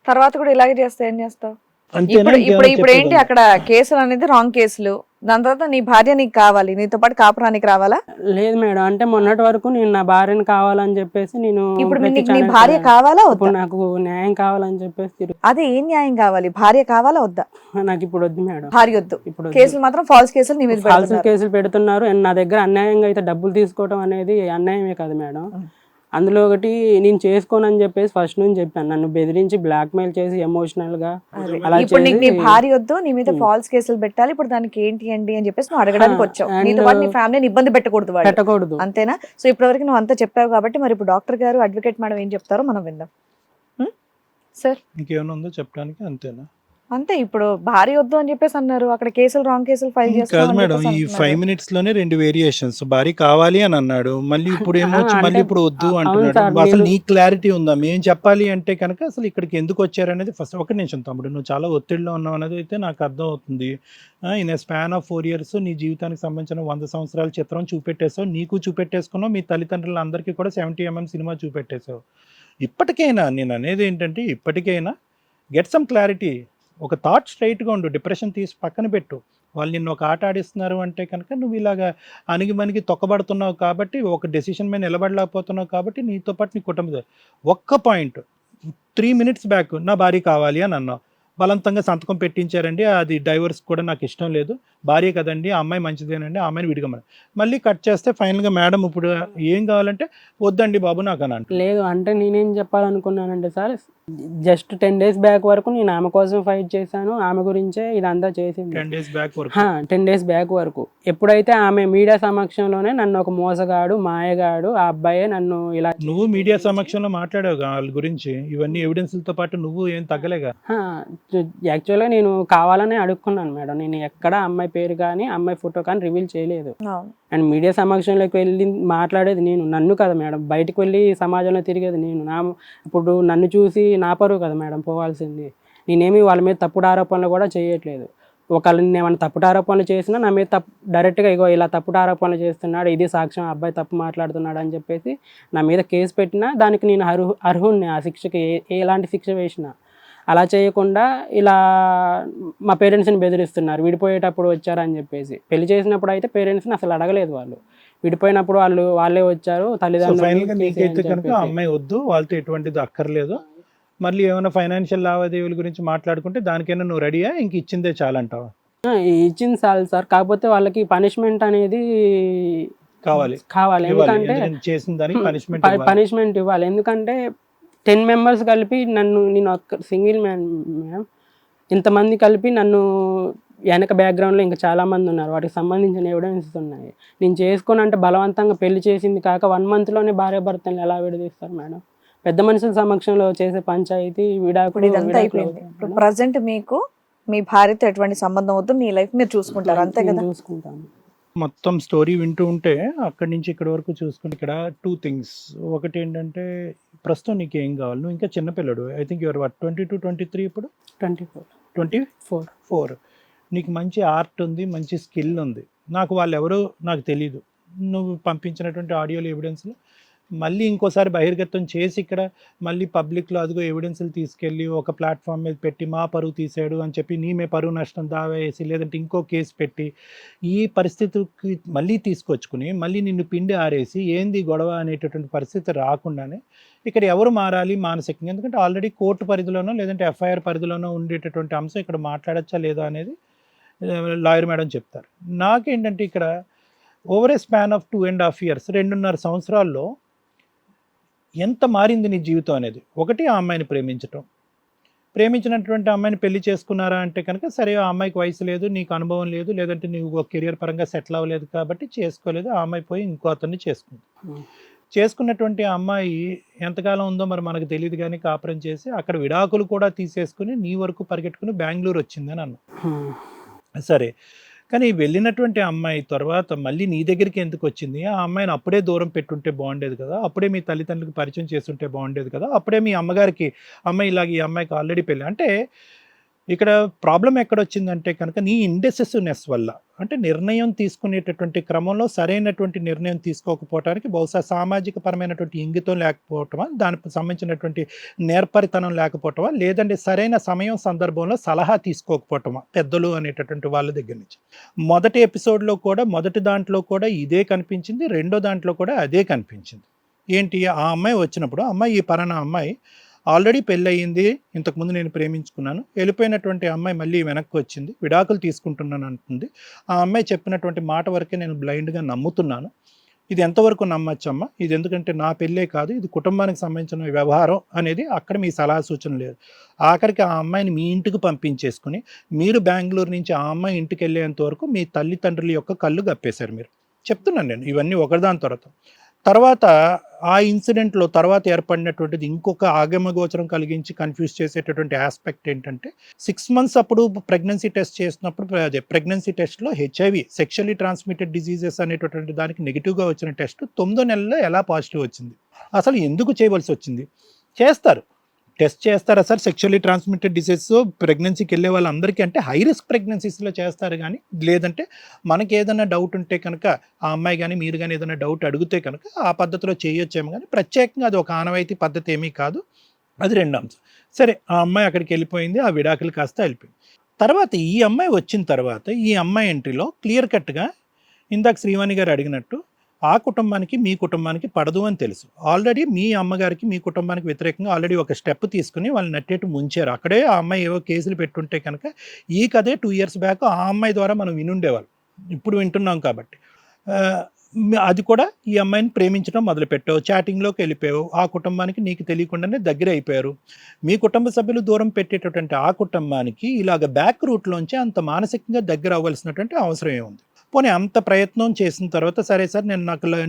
A: తర్వాత కూడా ఇలాగే చేస్తే ఏం చేస్తావు?
D: అంతేనా?
A: ఇప్పుడు ఏంటి అక్కడ కేసులు అనేది రాంగ్ కేసులు, దాని తర్వాత నీ భార్య నీకు కావాలి, నీతో పాటు కాపురానికి రావాలా?
B: లేదు మేడం, అంటే మొన్నటి వరకు నేను నా భార్యని కావాలని చెప్పేసి నేను
A: ఇప్పుడు
B: ప్రతి
A: నీకు నీ
B: ఛానల్
A: భార్య కావాలా
B: ఇప్పుడు
A: వద్దా?
B: నాకు న్యాయం కావాలని చెప్పేసి
A: అదే ఏం న్యాయం కావాలి? భార్య కావాలా వద్దా?
B: నాకు ఇప్పుడు వద్దు మేడం,
A: భార్య వద్దు.
B: ఇప్పుడు
A: కేసులు మాత్రం ఫాల్స్ కేసులు నీ మీద
B: ఫాల్స్
A: పెడుతున్నారు.
B: కేసులు పెడుతున్నారు. అండ్ నా దగ్గర అన్యాయంగా అయితే డబ్బులు తీసుకోవడం అనేది అన్యాయమే కదా మేడం. అందులో ఒకటి నేను చేసుకోనని చెప్పేసి ఫస్ట్ నుంచి చెప్పాను, నన్ను బెదిరించి బ్లాక్మెయిల్ చేసి ఎమోషనల్ గా అలా
A: ఇప్పుడు నీకు నీ
B: చేసి
A: భార్య వద్దు, నీ మీద ఫాల్స్ కేసులు పెట్టాలి, ఇప్పుడు దానికి ఏంటి అండి అని చెప్పేసి నువ్వు అడగడానికి వచ్చావు.
B: and
A: నీతో పాటు నీ ఫ్యామిలీని ఇబ్బంది పెట్టకూడదు వాళ్ళు,
B: పెట్టకూడదు.
A: అంతేనా? సో ఇప్పటివరకు నువ్వు అంతా చెప్పావు కాబట్టి మరి ఇప్పుడు డాక్టర్ గారు, అడ్వకేట్ మేడం ఏం చెప్తారో మనం విందాం. సార్
D: ఇంకేమైనా ఉందో చెప్పడానికి? అంతేనా?
A: అంతే, ఇప్పుడు భార్య వద్దు అని చెప్పేసి అన్నారు, అక్కడ కేసులు రాంగ్ కేసులు ఫైల్
D: కాదు మేడం, ఈ 5 minutes లోనే 2 వేరియేషన్స్. భార్య కావాలి అని అన్నాడు, మళ్ళీ ఇప్పుడు ఏమొచ్చి మళ్ళీ ఇప్పుడు వద్దు అంటున్నాడు.
B: సార్,
D: అసలు నీ క్లారిటీ ఉందా? మేము చెప్పాలి అంటే కనుక అసలు ఇక్కడికి ఎందుకు వచ్చారనేది ఫస్ట్. ఒక నిమిషం తమ్ముడు, నువ్వు చాలా ఒత్తిడిలో ఉన్నావు అనేది అయితే నాకు అర్థం అవుతుంది. In a span of 4 years నీ జీవితానికి సంబంధించిన 100 సంవత్సరాల చిత్రం చూపెట్టేసావు, నీకు చూపెట్టేసుకున్నావు, మీ తల్లిదండ్రులు అందరికీ కూడా 70mm సినిమా చూపెట్టేసావు. ఇప్పటికైనా నేను అనేది ఏంటంటే, ఇప్పటికైనా గెట్ సమ్ క్లారిటీ. ఒక థాట్ స్ట్రైట్గా ఉండు, డిప్రెషన్ తీసి పక్కన పెట్టు. వాళ్ళు నిన్ను ఒక ఆట ఆడిస్తున్నారు అంటే కనుక నువ్వు ఇలాగా అణిగి తొక్కబడుతున్నావు కాబట్టి, ఒక డెసిషన్ మీద నిలబడలేకపోతున్నావు కాబట్టి, నీతో పాటు నీ కుటుంబం. ఒక్క పాయింట్, 3 minutes బ్యాక్ నా భార్య కావాలి అని అన్నావు, బలవంతంగా సంతకం పెట్టించారండి, అది డైవర్స్ కూడా నాకు ఇష్టం లేదు, భార్య కదండి, ఆ అమ్మాయి మంచిదేనండి, ఆ అమ్మాయిని విడిగమని. మళ్ళీ కట్ చేస్తే ఫైనల్గా మేడం ఇప్పుడు ఏం కావాలంటే వద్దండి బాబు నాకు అని అంట.
B: లేదు, అంటే నేనేం చెప్పాలనుకున్నానంటే సార్, జస్ట్ 10 days బ్యాక్ వరకు నేను ఆమె కోసం ఫైట్ చేశాను, ఆమె గురించే ఇదంతా చేసింది.
D: 10 days బ్యాక్ వరకు
B: 10 days బ్యాక్ వరకు. ఎప్పుడైతే ఆమె మీడియా సమక్షంలోనే నన్ను ఒక మోసగాడు, మాయగాడు, ఆ అబ్బాయే నన్ను ఇలా.
D: నువ్వు మీడియా సమక్షంలో మాట్లాడావు వాళ్ళ గురించి, ఇవన్నీ ఎవిడెన్స్లతో పాటు నువ్వు ఏం తగ్గలేగా.
B: యాక్చువల్గా నేను కావాలనే అడుక్కున్నాను మేడం, నేను ఎక్కడ అమ్మాయి పేరు కానీ అమ్మాయి ఫోటో కానీ రివీల్ చేయలేదు. అండ్ మీడియా సమక్షంలోకి వెళ్ళి మాట్లాడేది నేను, నన్ను కదా మేడం, బయటకు వెళ్ళి సమాజంలో తిరిగేది నేను. ఇప్పుడు నన్ను చూసి నా పరువు కదా మేడం పోవాల్సింది. నేనేమి వాళ్ళ మీద తప్పుడు ఆరోపణలు కూడా చేయట్లేదు. ఒకవేళ నేను ఏమైనా తప్పుడు ఆరోపణలు చేసినా నా మీద డైరెక్ట్గా ఇగో ఇలా తప్పుడు ఆరోపణలు చేస్తున్నాడు, ఇది సాక్ష్యం, అబ్బాయి తప్పు మాట్లాడుతున్నాడు అని చెప్పేసి నా మీద కేసు పెట్టినా దానికి నేను అర్హుణ్ణి. ఆ శిక్షకి ఎలాంటి శిక్ష వేసినా అలా చేయకుండా ఇలా మా పేరెంట్స్ని బెదిరిస్తున్నారు, విడిపోయేటప్పుడు వచ్చారని చెప్పేసి. పెళ్లి చేసినప్పుడు అయితే పేరెంట్స్ని అసలు అడగలేదు వాళ్ళు, విడిపోయినప్పుడు వాళ్ళే వచ్చారు
D: ఫైనల్ గా నీకైతే కనుక ఆ
B: తల్లిదండ్రులు.
D: అమ్మాయి వద్దు, వాళ్ళతో ఎటువంటిది అక్కర్లేదు, మళ్ళీ ఏమైనా ఫైనాన్షియల్ లావాదేవీల గురించి మాట్లాడుకుంటే దానికైనా నువ్వు రెడీయా, ఇంక ఇచ్చిందే చాలంటావా?
B: ఇచ్చింది చాలు సార్, కాకపోతే వాళ్ళకి పనిష్మెంట్ అనేది
D: కావాలి
B: కావాలి.
D: ఇవ్వాలి.
B: ఎందుకంటే
D: ఎందుకంటే చేసిన దానికి పనిష్మెంట్
B: పనిష్మెంట్ ఇవ్వాలి. ఎందుకంటే 10 members కలిపి నేను ఒక సింగిల్ మ్యాన్ మేడం, ఇంతమంది కలిపి నన్ను వెనక బ్యాక్గ్రౌండ్లో ఇంకా చాలా మంది ఉన్నారు, వాటికి సంబంధించిన ఎవిడెన్స్ ఉన్నాయి. నేను చేసుకోను అంటే బలవంతంగా పెళ్లి చేసింది కాక 1 monthలోనే భార్యాభర్తలను ఎలా విడదీస్తారు మేడం? పెద్ద మనుషుల సమక్షంలో చేసే పంచాయతీ
A: ఇప్పుడు
B: విడాకులు
A: ఇదంతా అయిపోయింది. ఇప్పుడు ప్రజెంట్ మీకు మీ భార్యతో ఎటువంటి సంబంధం వద్దు, మీ లైఫ్ మీరు చూసుకుంటారు అంతే కదా?
B: చూసుకుంటాను.
D: మొత్తం స్టోరీ వింటూ ఉంటే అక్కడి నుంచి ఇక్కడి వరకు చూసుకుంటే ఇక్కడ 2 things. ఒకటి ఏంటంటే ప్రస్తుతం నీకు ఏం కావాలి, నువ్వు ఇంకా చిన్నపిల్లడు. ఐ థింక్ యువర్ 22-23 ఇప్పుడు
B: 24.
D: 24. నీకు మంచి ఆర్ట్ ఉంది, మంచి స్కిల్ ఉంది. నాకు వాళ్ళు ఎవరో నాకు తెలీదు, నువ్వు పంపించినటువంటి ఆడియోలు ఎవిడెన్స్లు మళ్ళీ ఇంకోసారి బహిర్గతం చేసి ఇక్కడ మళ్ళీ పబ్లిక్లో అదిగో ఎవిడెన్స్లు తీసుకెళ్ళి ఒక ప్లాట్ఫామ్ మీద పెట్టి మా పరువు తీసాడు అని చెప్పి నీమే పరువు నష్టం దావా వేసి లేదంటే ఇంకో కేసు పెట్టి ఈ పరిస్థితికి మళ్ళీ తీసుకొచ్చుకుని మళ్ళీ నిన్ను పిండి ఆరేసి ఏంది గొడవ అనేటటువంటి పరిస్థితి రాకుండానే ఇక్కడ ఎవరు మారాలి మానసికంగా, ఎందుకంటే ఆల్రెడీ కోర్టు పరిధిలోనో లేదంటే ఎఫ్ఐఆర్ పరిధిలోనో ఉండేటటువంటి అంశం ఇక్కడ మాట్లాడచ్చా లేదా అనేది లాయర్ మేడం చెప్తారు. నాకేంటంటే ఇక్కడ over a span of 2.5 years 2.5 సంవత్సరాల్లో ఎంత మారింది నీ జీవితం అనేది. ఒకటి, ఆ అమ్మాయిని ప్రేమించినటువంటి అమ్మాయిని పెళ్లి చేసుకున్నారా అంటే కనుక సరే, ఆ అమ్మాయికి వయసు లేదు, నీకు అనుభవం లేదు, లేదంటే నువ్వు కెరియర్ పరంగా సెటిల్ అవ్వలేదు కాబట్టి చేసుకోలేదు. ఆ అమ్మాయి పోయి ఇంకో అతన్ని చేసుకున్నటువంటి ఆ అమ్మాయి ఎంతకాలం ఉందో మరి మనకు తెలియదు, కానీ కాపురం చేసి అక్కడ విడాకులు కూడా తీసేసుకుని నీ వరకు పరిగెట్టుకుని బెంగళూరు వచ్చిందని అన్న. సరే, కానీ వెళ్ళినటువంటి అమ్మాయి తర్వాత మళ్ళీ నీ దగ్గరికి ఎందుకు వచ్చింది? ఆ అమ్మాయిని అప్పుడే దూరం పెట్టుంటే బాగుండేది కదా, అప్పుడే మీ తల్లిదండ్రులకు పరిచయం చేస్తుంటే బాగుండేది కదా, అప్పుడే మీ అమ్మగారికి అమ్మాయి ఇలాగ ఈ అమ్మాయికి ఆల్రెడీ పెళ్ళి. అంటే ఇక్కడ ప్రాబ్లం ఎక్కడొచ్చిందంటే కనుక నీ ఇండెసిసివ్నెస్ వల్ల, అంటే నిర్ణయం తీసుకునేటటువంటి క్రమంలో సరైనటువంటి నిర్ణయం తీసుకోకపోవటానికి బహుశా సామాజిక పరమైనటువంటి ఇంగితం లేకపోవటమా, దానికి సంబంధించినటువంటి నేర్పరితనం లేకపోవటమా, లేదంటే సరైన సమయం సందర్భంలో సలహా తీసుకోకపోవటమా పెద్దలు అనేటటువంటి వాళ్ళ దగ్గర నుంచి. మొదటి ఎపిసోడ్లో కూడా మొదటి దాంట్లో కూడా ఇదే కనిపించింది, రెండో దాంట్లో కూడా అదే కనిపించింది. ఏంటి, ఆ అమ్మాయి వచ్చినప్పుడు అమ్మాయి ఈ పలానా అమ్మాయి ఆల్రెడీ పెళ్ళయింది, ఇంతకుముందు నేను ప్రేమించుకున్నాను, వెళ్ళిపోయినటువంటి అమ్మాయి మళ్ళీ వెనక్కి వచ్చింది, విడాకులు తీసుకుంటున్నాను అంటుంది. ఆ అమ్మాయి చెప్పినటువంటి మాట వరకే నేను బ్లైండ్గా నమ్ముతున్నాను. ఇది ఎంతవరకు నమ్మచ్చమ్మా? ఇది ఎందుకంటే నా పెళ్ళే కాదు, ఇది కుటుంబానికి సంబంధించిన వ్యవహారం అనేది అక్కడ మీ సలహా సూచన లేదు. ఆఖరికి ఆ అమ్మాయిని మీ ఇంటికి పంపించేసుకుని మీరు బెంగళూరు నుంచి ఆ అమ్మాయి ఇంటికి వెళ్ళేంత వరకు మీ తల్లిదండ్రుల యొక్క కళ్ళు గప్పేశారు మీరు. చెప్తున్నాను నేను ఇవన్నీ ఒకదాని తర్వాత ఆ ఇన్సిడెంట్లో తర్వాత ఏర్పడినటువంటిది ఇంకొక ఆగమగోచరం కలిగించి కన్ఫ్యూజ్ చేసేటటువంటి ఆస్పెక్ట్ ఏంటంటే 6 months అప్పుడు ప్రెగ్నెన్సీ టెస్ట్ చేసినప్పుడు అదే ప్రెగ్నెన్సీ టెస్ట్లో HIV సెక్షువల్లీ ట్రాన్స్మిటెడ్ డిజీజెస్ అనేటటువంటి దానికి నెగిటివ్గా వచ్చిన టెస్ట్ 9వ నెలలో ఎలా పాజిటివ్ వచ్చింది? అసలు ఎందుకు చేయవలసి వచ్చింది? టెస్ట్ చేస్తారా సార్ సెక్షువల్లీ ట్రాన్స్మిటెడ్ డిసీజెస్ ప్రెగ్నెన్సీకి వెళ్ళే వాళ్ళందరికీ? అంటే హై రిస్క్ ప్రెగ్నెన్సీస్లో చేస్తారు, కానీ లేదంటే మనకి ఏదైనా డౌట్ ఉంటే కనుక ఆ అమ్మాయి కానీ మీరు కానీ ఏదైనా డౌట్ అడిగితే కనుక ఆ పద్ధతిలో చేయొచ్చేమో, కానీ ప్రత్యేకంగా అది ఒక ఆనవాయితీ పద్ధతి ఏమీ కాదు. అది 2వ అంశం. సరే, ఆ అమ్మాయి అక్కడికి వెళ్ళిపోయింది, ఆ విడాకులు కాస్త వెళ్ళిపోయింది. తర్వాత ఈ అమ్మాయి వచ్చిన తర్వాత ఈ అమ్మాయి ఎంట్రీలో క్లియర్ కట్గా ఇందాక శ్రీవాణి గారు అడిగినట్టు ఆ కుటుంబానికి మీ కుటుంబానికి పడదు అని తెలుసు. ఆల్రెడీ మీ అమ్మగారికి మీ కుటుంబానికి వ్యతిరేకంగా ఆల్రెడీ ఒక స్టెప్ తీసుకుని వాళ్ళు నట్టేట్టు ముంచారు. అక్కడే ఆ అమ్మాయి ఏవో కేసులు పెట్టుంటే కనుక ఈ కథే 2 years బ్యాక్ ఆ అమ్మాయి ద్వారా మనం వినుండేవాళ్ళు, ఇప్పుడు వింటున్నాం కాబట్టి. అది కూడా ఈ అమ్మాయిని ప్రేమించడం మొదలుపెట్టావు, చాటింగ్లోకి వెళ్ళిపోయావు, ఆ కుటుంబానికి నీకు తెలియకుండానే దగ్గర అయిపోయారు. మీ కుటుంబ సభ్యులు దూరం పెట్టేటటువంటి ఆ కుటుంబానికి ఇలాగ బ్యాక్ రూట్లోంచి అంత మానసికంగా దగ్గర అవ్వాల్సినటువంటి అవసరం ఏముంది? పోనీ అంత ప్రయత్నం చేసిన తర్వాత సరే సార్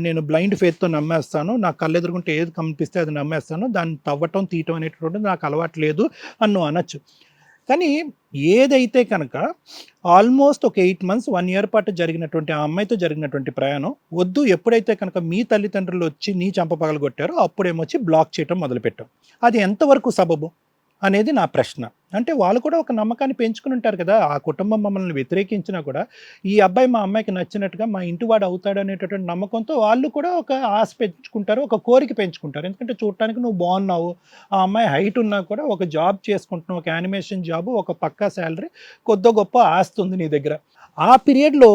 D: నేను బ్లైండ్ ఫెయిత్తో నమ్మేస్తాను, నాకు కళ్ళు ఎదురుకుంటే ఏది కనిపిస్తే అది నమ్మేస్తాను, దాన్ని తవ్వటం తీయటం అనేటువంటిది నాకు అలవాటు లేదు అని నువ్వు అనొచ్చు. కానీ ఏదైతే కనుక ఆల్మోస్ట్ ఒక 8 months 1 year పాటు జరిగినటువంటి ఆ అమ్మాయితో జరిగినటువంటి ప్రయాణం వద్దు, ఎప్పుడైతే కనుక మీ తల్లిదండ్రులు వచ్చి నీ చంప పగలగొట్టారో అప్పుడేమొచ్చి బ్లాక్ చేయటం మొదలుపెట్టాం. అది ఎంతవరకు సబబు? అనేది నా ప్రశ్న. అంటే వాళ్ళు కూడా ఒక నమ్మకాన్ని పెంచుకుని ఉంటారు కదా, ఆ కుటుంబం మమ్మల్ని వ్యతిరేకించినా కూడా ఈ అబ్బాయి మా అమ్మాయికి నచ్చినట్టుగా మా ఇంటివాడు అవుతాడు అనేటటువంటి నమ్మకంతో వాళ్ళు కూడా ఒక ఆశ పెంచుకుంటారు, ఒక కోరిక పెంచుకుంటారు. ఎందుకంటే చూడటానికి నువ్వు బాగున్నావు, ఆ అమ్మాయి హైట్ ఉన్నా కూడా ఒక జాబ్ చేసుకుంటున్నావు, ఒక యానిమేషన్ జాబ్, ఒక పక్కా శాలరీ, కొద్ది గొప్ప ఆస్తి ఉంది నీ దగ్గర. ఆ పీరియడ్లో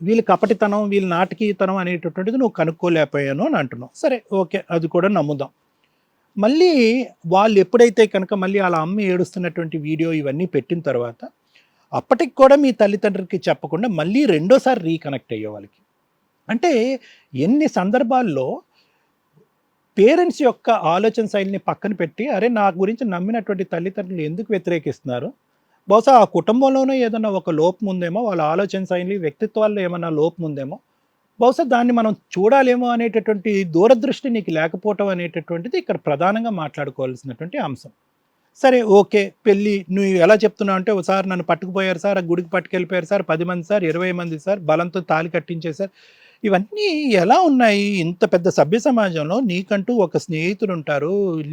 D: వీళ్ళు కపటితనం, వీళ్ళ నాటకీయతనం అనేటటువంటిది నువ్వు కనుక్కోలేకపోయాను అని అంటున్నావు. సరే, ఓకే, అది కూడా నమ్ముదాం. మళ్ళీ వాళ్ళు ఎప్పుడైతే కనుక మళ్ళీ వాళ్ళ అమ్మ ఏడుస్తున్నటువంటి వీడియో ఇవన్నీ పెట్టిన తర్వాత అప్పటికి కూడా మీ తల్లిదండ్రులకి చెప్పకుండా మళ్ళీ రెండోసారి రీకనెక్ట్ అయ్యే వాళ్ళకి. అంటే ఎన్ని సందర్భాల్లో పేరెంట్స్ యొక్క ఆలోచన శైలిని పక్కన పెట్టి, అరే నా గురించి నమ్మినటువంటి తల్లిదండ్రులు ఎందుకు వ్యతిరేకిస్తున్నారు, బహుశా ఆ కుటుంబంలోనే ఏదైనా ఒక లోపం ఉందేమో, వాళ్ళ ఆలోచన శైలి వ్యక్తిత్వాల్లో ఏమైనా లోపం ఉందేమో, బహుశా దాన్ని మనం చూడాలేమో అనేటటువంటి దూరదృష్టి నీకు లేకపోవటం అనేటటువంటిది ఇక్కడ ప్రధానంగా మాట్లాడుకోవాల్సినటువంటి అంశం. సరే, ఓకే, పెళ్ళి నువ్వు ఎలా చెప్తున్నావు అంటే, ఒకసారి నన్ను పట్టుకుపోయారు సార్, ఆ గుడికి పట్టుకెళ్ళిపోయారు సార్, 10 మంది సార్, 20 మంది సార్, బలంతో తాళి కట్టించేశారు. ఇవన్నీ ఎలా ఉన్నాయి? ఇంత పెద్ద సభ్య సమాజంలో నీకంటూ ఒక స్నేహితులు ఉంటారు,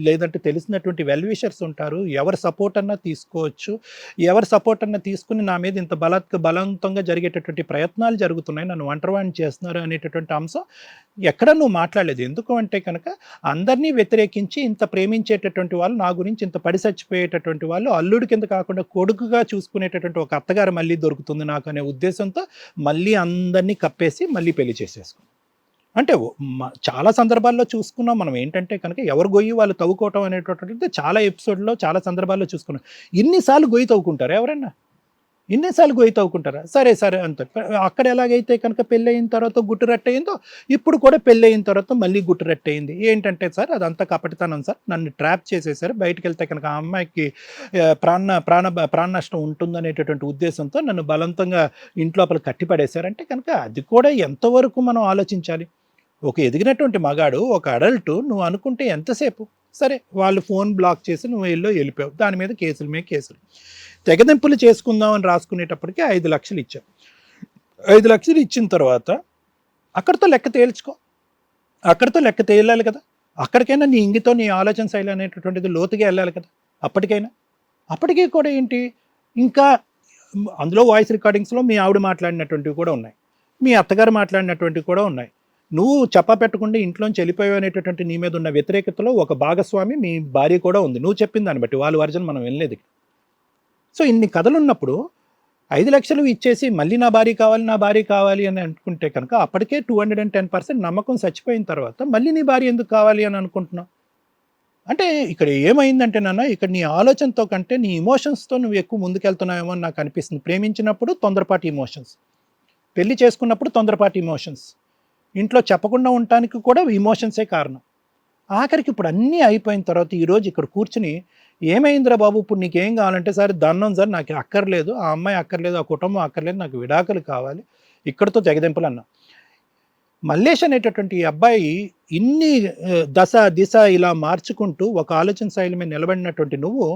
D: లేదంటే తెలిసినటువంటి వెల్ విషర్స్ ఉంటారు, ఎవరి సపోర్ట్ అన్నా తీసుకోవచ్చు, ఎవరి సపోర్ట్ అన్నా తీసుకుని నా మీద ఇంత బలవంతంగా జరిగేటటువంటి ప్రయత్నాలు జరుగుతున్నాయి, నన్ను ఒంటరివాణ్ణి చేస్తున్నారు అనేటటువంటి అంశం ఎక్కడ నువ్వు మాట్లాడలేదు. ఎందుకు అంటే కనుక అందరినీ వ్యతిరేకించి ఇంత ప్రేమించేటటువంటి వాళ్ళు, నా గురించి ఇంత పడి చచ్చిపోయేటటువంటి వాళ్ళు, అల్లుడి కింద కాకుండా కొడుకుగా చూసుకునేటటువంటి ఒక అత్తగారు మళ్ళీ దొరుకుతుంది నాకు అనే ఉద్దేశంతో మళ్ళీ అందరినీ కప్పేసి మళ్ళీ పెళ్లి చేసేసుకున్నాం. అంటే చాలా సందర్భాల్లో చూసుకున్నాం మనం. ఏంటంటే కనుక ఎవరు గొయ్యి వాళ్ళు తవ్వుకోవటం అనేటటువంటిది చాలా ఎపిసోడ్లో చాలా సందర్భాల్లో చూసుకున్నాం. ఇన్నిసార్లు గొయ్యి తవ్వుకుంటారా ఎవరన్నా? ఇన్నిసార్లు గొయ్యి తవ్వుకుంటారా? సరే సరే అంత అక్కడ ఎలాగైతే కనుక పెళ్ళి అయిన తర్వాత గుట్టు రట్టయిందో, ఇప్పుడు కూడా పెళ్ళి అయిన తర్వాత మళ్ళీ గుట్టు రట్టయింది. ఏంటంటే సార్, అదంతా కపటితనం సార్, నన్ను ట్రాప్ చేసేసారు, బయటకు వెళ్తే కనుక ఆ అమ్మాయికి ప్రాణ నష్టం ఉంటుందనేటటువంటి ఉద్దేశంతో నన్ను బలవంతంగా ఇంట్లోపల కట్టిపడేశారంటే కనుక అది కూడా ఎంతవరకు మనం ఆలోచించాలి? ఒక ఎదిగినటువంటి మగాడు, ఒక అడల్ట్ నువ్వు అనుకుంటే ఎంతసేపు? సరే, వాళ్ళు ఫోన్ బ్లాక్ చేసి నువ్వు వెళ్ళిపోయావు, దాని మీద కేసుల మీద కేసులు, తెగదెంపులు చేసుకుందాం అని రాసుకునేటప్పటికి 5 లక్షలు ఇచ్చావు. 5 లక్షలు ఇచ్చిన తర్వాత అక్కడితో లెక్క తేల్చుకో, అక్కడితో లెక్క తేలాలి కదా. అక్కడికైనా నీ ఇంగితో నీ ఆలోచన శైలి అనేటటువంటిది లోతుగా వెళ్ళాలి కదా. అప్పటికీ కూడా ఏంటి, ఇంకా అందులో వాయిస్ రికార్డింగ్స్లో మీ ఆవిడ మాట్లాడినటువంటివి కూడా ఉన్నాయి, మీ అత్తగారు మాట్లాడినటువంటివి కూడా ఉన్నాయి. నువ్వు చెప్పా పెట్టకుండా ఇంట్లోంచి వెళ్ళిపోయావు అనేటటువంటి నీ మీద ఉన్న వ్యతిరేకతలో ఒక భాగస్వామి మీ భార్య కూడా ఉంది. నువ్వు చెప్పిన దాన్ని బట్టి వాళ్ళ వర్జన్ మనం వెళ్ళలేదు. సో ఇన్ని కథలు ఉన్నప్పుడు 5 లక్షలు ఇచ్చేసి మళ్ళీ నా భార్య కావాలి అని అనుకుంటే కనుక అప్పటికే 210% నమ్మకం చచ్చిపోయిన తర్వాత మళ్ళీ నీ భార్య ఎందుకు కావాలి అని అనుకుంటున్నావు? అంటే ఇక్కడ ఏమైందంటే నాన్న, ఇక్కడ నీ ఆలోచనతో కంటే నీ ఇమోషన్స్తో నువ్వు ఎక్కువ ముందుకెళ్తున్నావేమో అని నాకు అనిపిస్తుంది. ప్రేమించినప్పుడు తొందరపాటి ఇమోషన్స్, పెళ్లి చేసుకున్నప్పుడు తొందరపాటి ఇమోషన్స్, ఇంట్లో చెప్పకుండా ఉండటానికి కూడా ఇమోషన్సే కారణం. ఆఖరికి ఇప్పుడు అన్నీ అయిపోయిన తర్వాత ఈరోజు ఇక్కడ కూర్చుని ఏమైందిరా బాబు, ఇప్పుడు నీకేం కావాలంటే, సార్ దండం సార్, నాకు అక్కర్లేదు, ఆ అమ్మాయి అక్కర్లేదు, ఆ కుటుంబం అక్కర్లేదు, నాకు విడాకులు కావాలి, ఇక్కడితో తెగదెంపులు అన్నా. మల్లేష్ అనేటటువంటి ఈ అబ్బాయి ఇన్ని దిశ ఇలా మార్చుకుంటూ ఒక ఆలోచన శైలి మీద నిలబడినటువంటి నువ్వు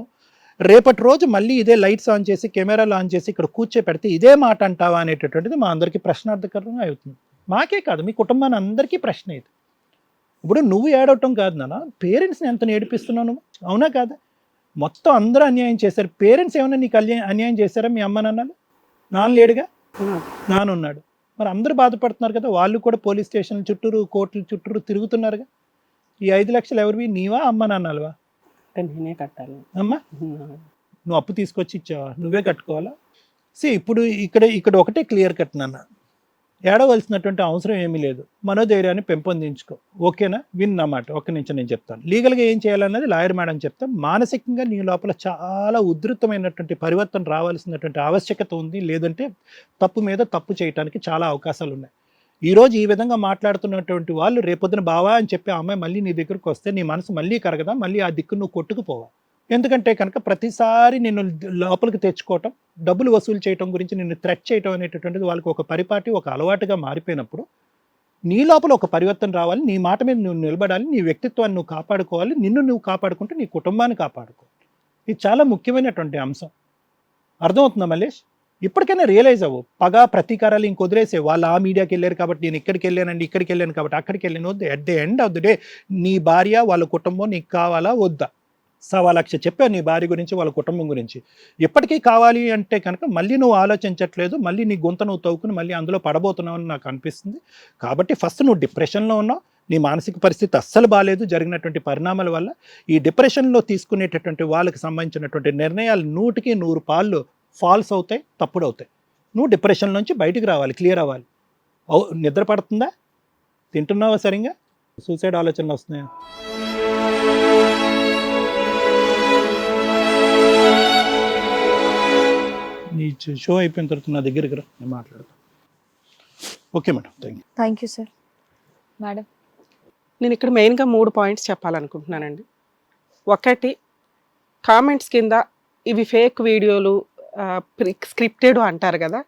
D: రేపటి రోజు మళ్ళీ ఇదే లైట్స్ ఆన్ చేసి కెమెరాలు ఆన్ చేసి ఇక్కడ కూర్చోపెడితే ఇదే మాట అంటావా అనేటటువంటిది మా అందరికీ ప్రశ్నార్థకరంగా అవుతుంది. మాకే కాదు, మీ కుటుంబాన్ని అందరికీ ప్రశ్న ఇది. ఇప్పుడు నువ్వు ఏడవటం కాదు నాన్న, పేరెంట్స్ని ఎంత ఏడిపిస్తున్నావు నువ్వు, అవునా కాదా? మొత్తం అందరూ అన్యాయం చేశారు. పేరెంట్స్ ఏమైనా నీకు అన్యాయం చేశారా? మీ అమ్మ నాన్నలు? నాన్న లేడుగా, నాన్న ఉన్నాడు. మరి అందరూ బాధపడుతున్నారు కదా, వాళ్ళు కూడా పోలీస్ స్టేషన్ల చుట్టూరు కోర్టుల చుట్టూరు తిరుగుతున్నారుగా. ఈ 5 లక్షలు ఎవరివి, నీవా అమ్మ నాన్నలవా?
B: నేనే కట్టాలి.
D: అమ్మా, నువ్వు అప్పు తీసుకొచ్చి ఇచ్చావా? నువ్వే కట్టుకోవాలా? ఇప్పుడు ఇక్కడ ఒకటే క్లియర్ కట్ నాన్న, ఏడవలసినటువంటి అవసరం ఏమీ లేదు. మనోధైర్యాన్ని పెంపొందించుకో, ఓకేనా? విన్నమాట, ఒక్క నిమిషం నేను చెప్తాను. లీగల్గా ఏం చేయాలన్నది లాయర్ మేడం చెప్తాం. మానసికంగా నీ లోపల చాలా ఉధృతమైనటువంటి పరివర్తన రావాల్సినటువంటి ఆవశ్యకత ఉంది. లేదంటే తప్పు మీద తప్పు చేయడానికి చాలా అవకాశాలు ఉన్నాయి. ఈరోజు ఈ విధంగా మాట్లాడుతున్నటువంటి వాళ్ళు రేపొద్దున బావా అని చెప్పి ఆ అమ్మాయి మళ్ళీ నీ దగ్గరకు వస్తే నీ మనసు మళ్ళీ కరగదా? మళ్ళీ ఆ దిక్కు నువ్వు కొట్టుకుపోవా? ఎందుకంటే కనుక ప్రతిసారి నిన్ను లోపలికి తెచ్చుకోవటం, డబ్బులు వసూలు చేయటం గురించి నిన్ను థ్రెట్ చేయటం అనేటటువంటిది వాళ్ళకి ఒక పరిపాటి, ఒక అలవాటుగా మారిపోయినప్పుడు నీ లోపల ఒక పరివర్తన రావాలి. నీ మాట మీద నువ్వు నిలబడాలి, నీ వ్యక్తిత్వాన్ని నువ్వు కాపాడుకోవాలి, నిన్ను నువ్వు కాపాడుకుంటూ నీ కుటుంబాన్ని కాపాడుకోవాలి. ఇది చాలా ముఖ్యమైనటువంటి అంశం. అర్థమవుతుందా మల్లేష్? ఇప్పటికైనా రియలైజ్ అవ్వు. పగ ప్రతీకారాలు ఇంక వదిలేసే. వాళ్ళు ఆ మీడియాకి వెళ్ళారు కాబట్టి నేను ఇక్కడికి వెళ్ళాను కాబట్టి అక్కడికి వెళ్ళాను వద్దు. At the end of the day నీ భార్య వాళ్ళ కుటుంబం నీకు కావాలా వద్దా? 1,00,000 చెప్పావు నీ భార్య గురించి, వాళ్ళ కుటుంబం గురించి. ఇప్పటికీ కావాలి అంటే కనుక మళ్ళీ నువ్వు ఆలోచించట్లేదు, మళ్ళీ నీ గుంత నువ్వు తవ్వుకుని మళ్ళీ అందులో పడబోతున్నావు అని నాకు అనిపిస్తుంది. కాబట్టి ఫస్ట్ నువ్వు డిప్రెషన్లో ఉన్నావు, నీ మానసిక పరిస్థితి అస్సలు బాగాలేదు జరిగినటువంటి పరిణామాల వల్ల. ఈ డిప్రెషన్లో తీసుకునేటటువంటి వాళ్ళకి సంబంధించినటువంటి నిర్ణయాలు 100కి 100 పాళ్ళు ఫాల్స్ అవుతాయి, తప్పుడు అవుతాయి. నువ్వు డిప్రెషన్ నుంచి బయటికి రావాలి, క్లియర్ అవ్వాలి. నిద్ర పడుతుందా, తింటున్నావా సరిగ్గా, సూసైడ్ ఆలోచనలు వస్తున్నాయా? నీ షో అయిపోయిన తర్వాత నా దగ్గరికి రా, నేను మాట్లాడతాను. Okay madam,
A: thank you sir. Madam,
E: నేను ఇక్కడ మెయిన్గా 3 పాయింట్స్ చెప్పాలనుకుంటున్నానండి. ఒకటి, కామెంట్స్ కింద ఇవి ఫేక్ వీడియోలు, స్క్రిప్టెడ్ అంటారు కదా,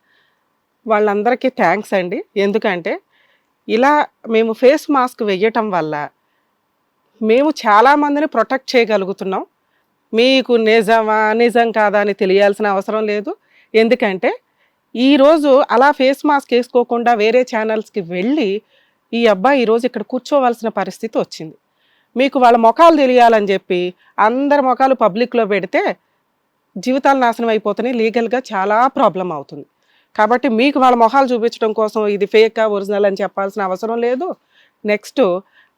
E: వాళ్ళందరికీ థ్యాంక్స్ అండి. ఎందుకంటే ఇలా మేము ఫేస్ మాస్క్ వేయటం వల్ల మేము చాలామందిని ప్రొటెక్ట్ చేయగలుగుతున్నాం. మీకు నిజమా నిజం కాదా అని తెలియాల్సిన అవసరం లేదు. ఎందుకంటే ఈరోజు అలా ఫేస్ మాస్క్ వేసుకోకుండా వేరే ఛానల్స్కి వెళ్ళి ఈ అబ్బాయి ఈరోజు ఇక్కడ కూర్చోవలసిన పరిస్థితి వచ్చింది. మీకు వాళ్ళ ముఖాలు తెలియాలని చెప్పి అందరి ముఖాలు పబ్లిక్లో పెడితే జీవితాలు నాశనం అయిపోతున్నాయి, లీగల్గా చాలా ప్రాబ్లం అవుతుంది. కాబట్టి మీకు వాళ్ళ మొహాలు చూపించడం కోసం ఇది ఫేకా ఒరిజినల్ అని చెప్పాల్సిన అవసరం లేదు. నెక్స్ట్,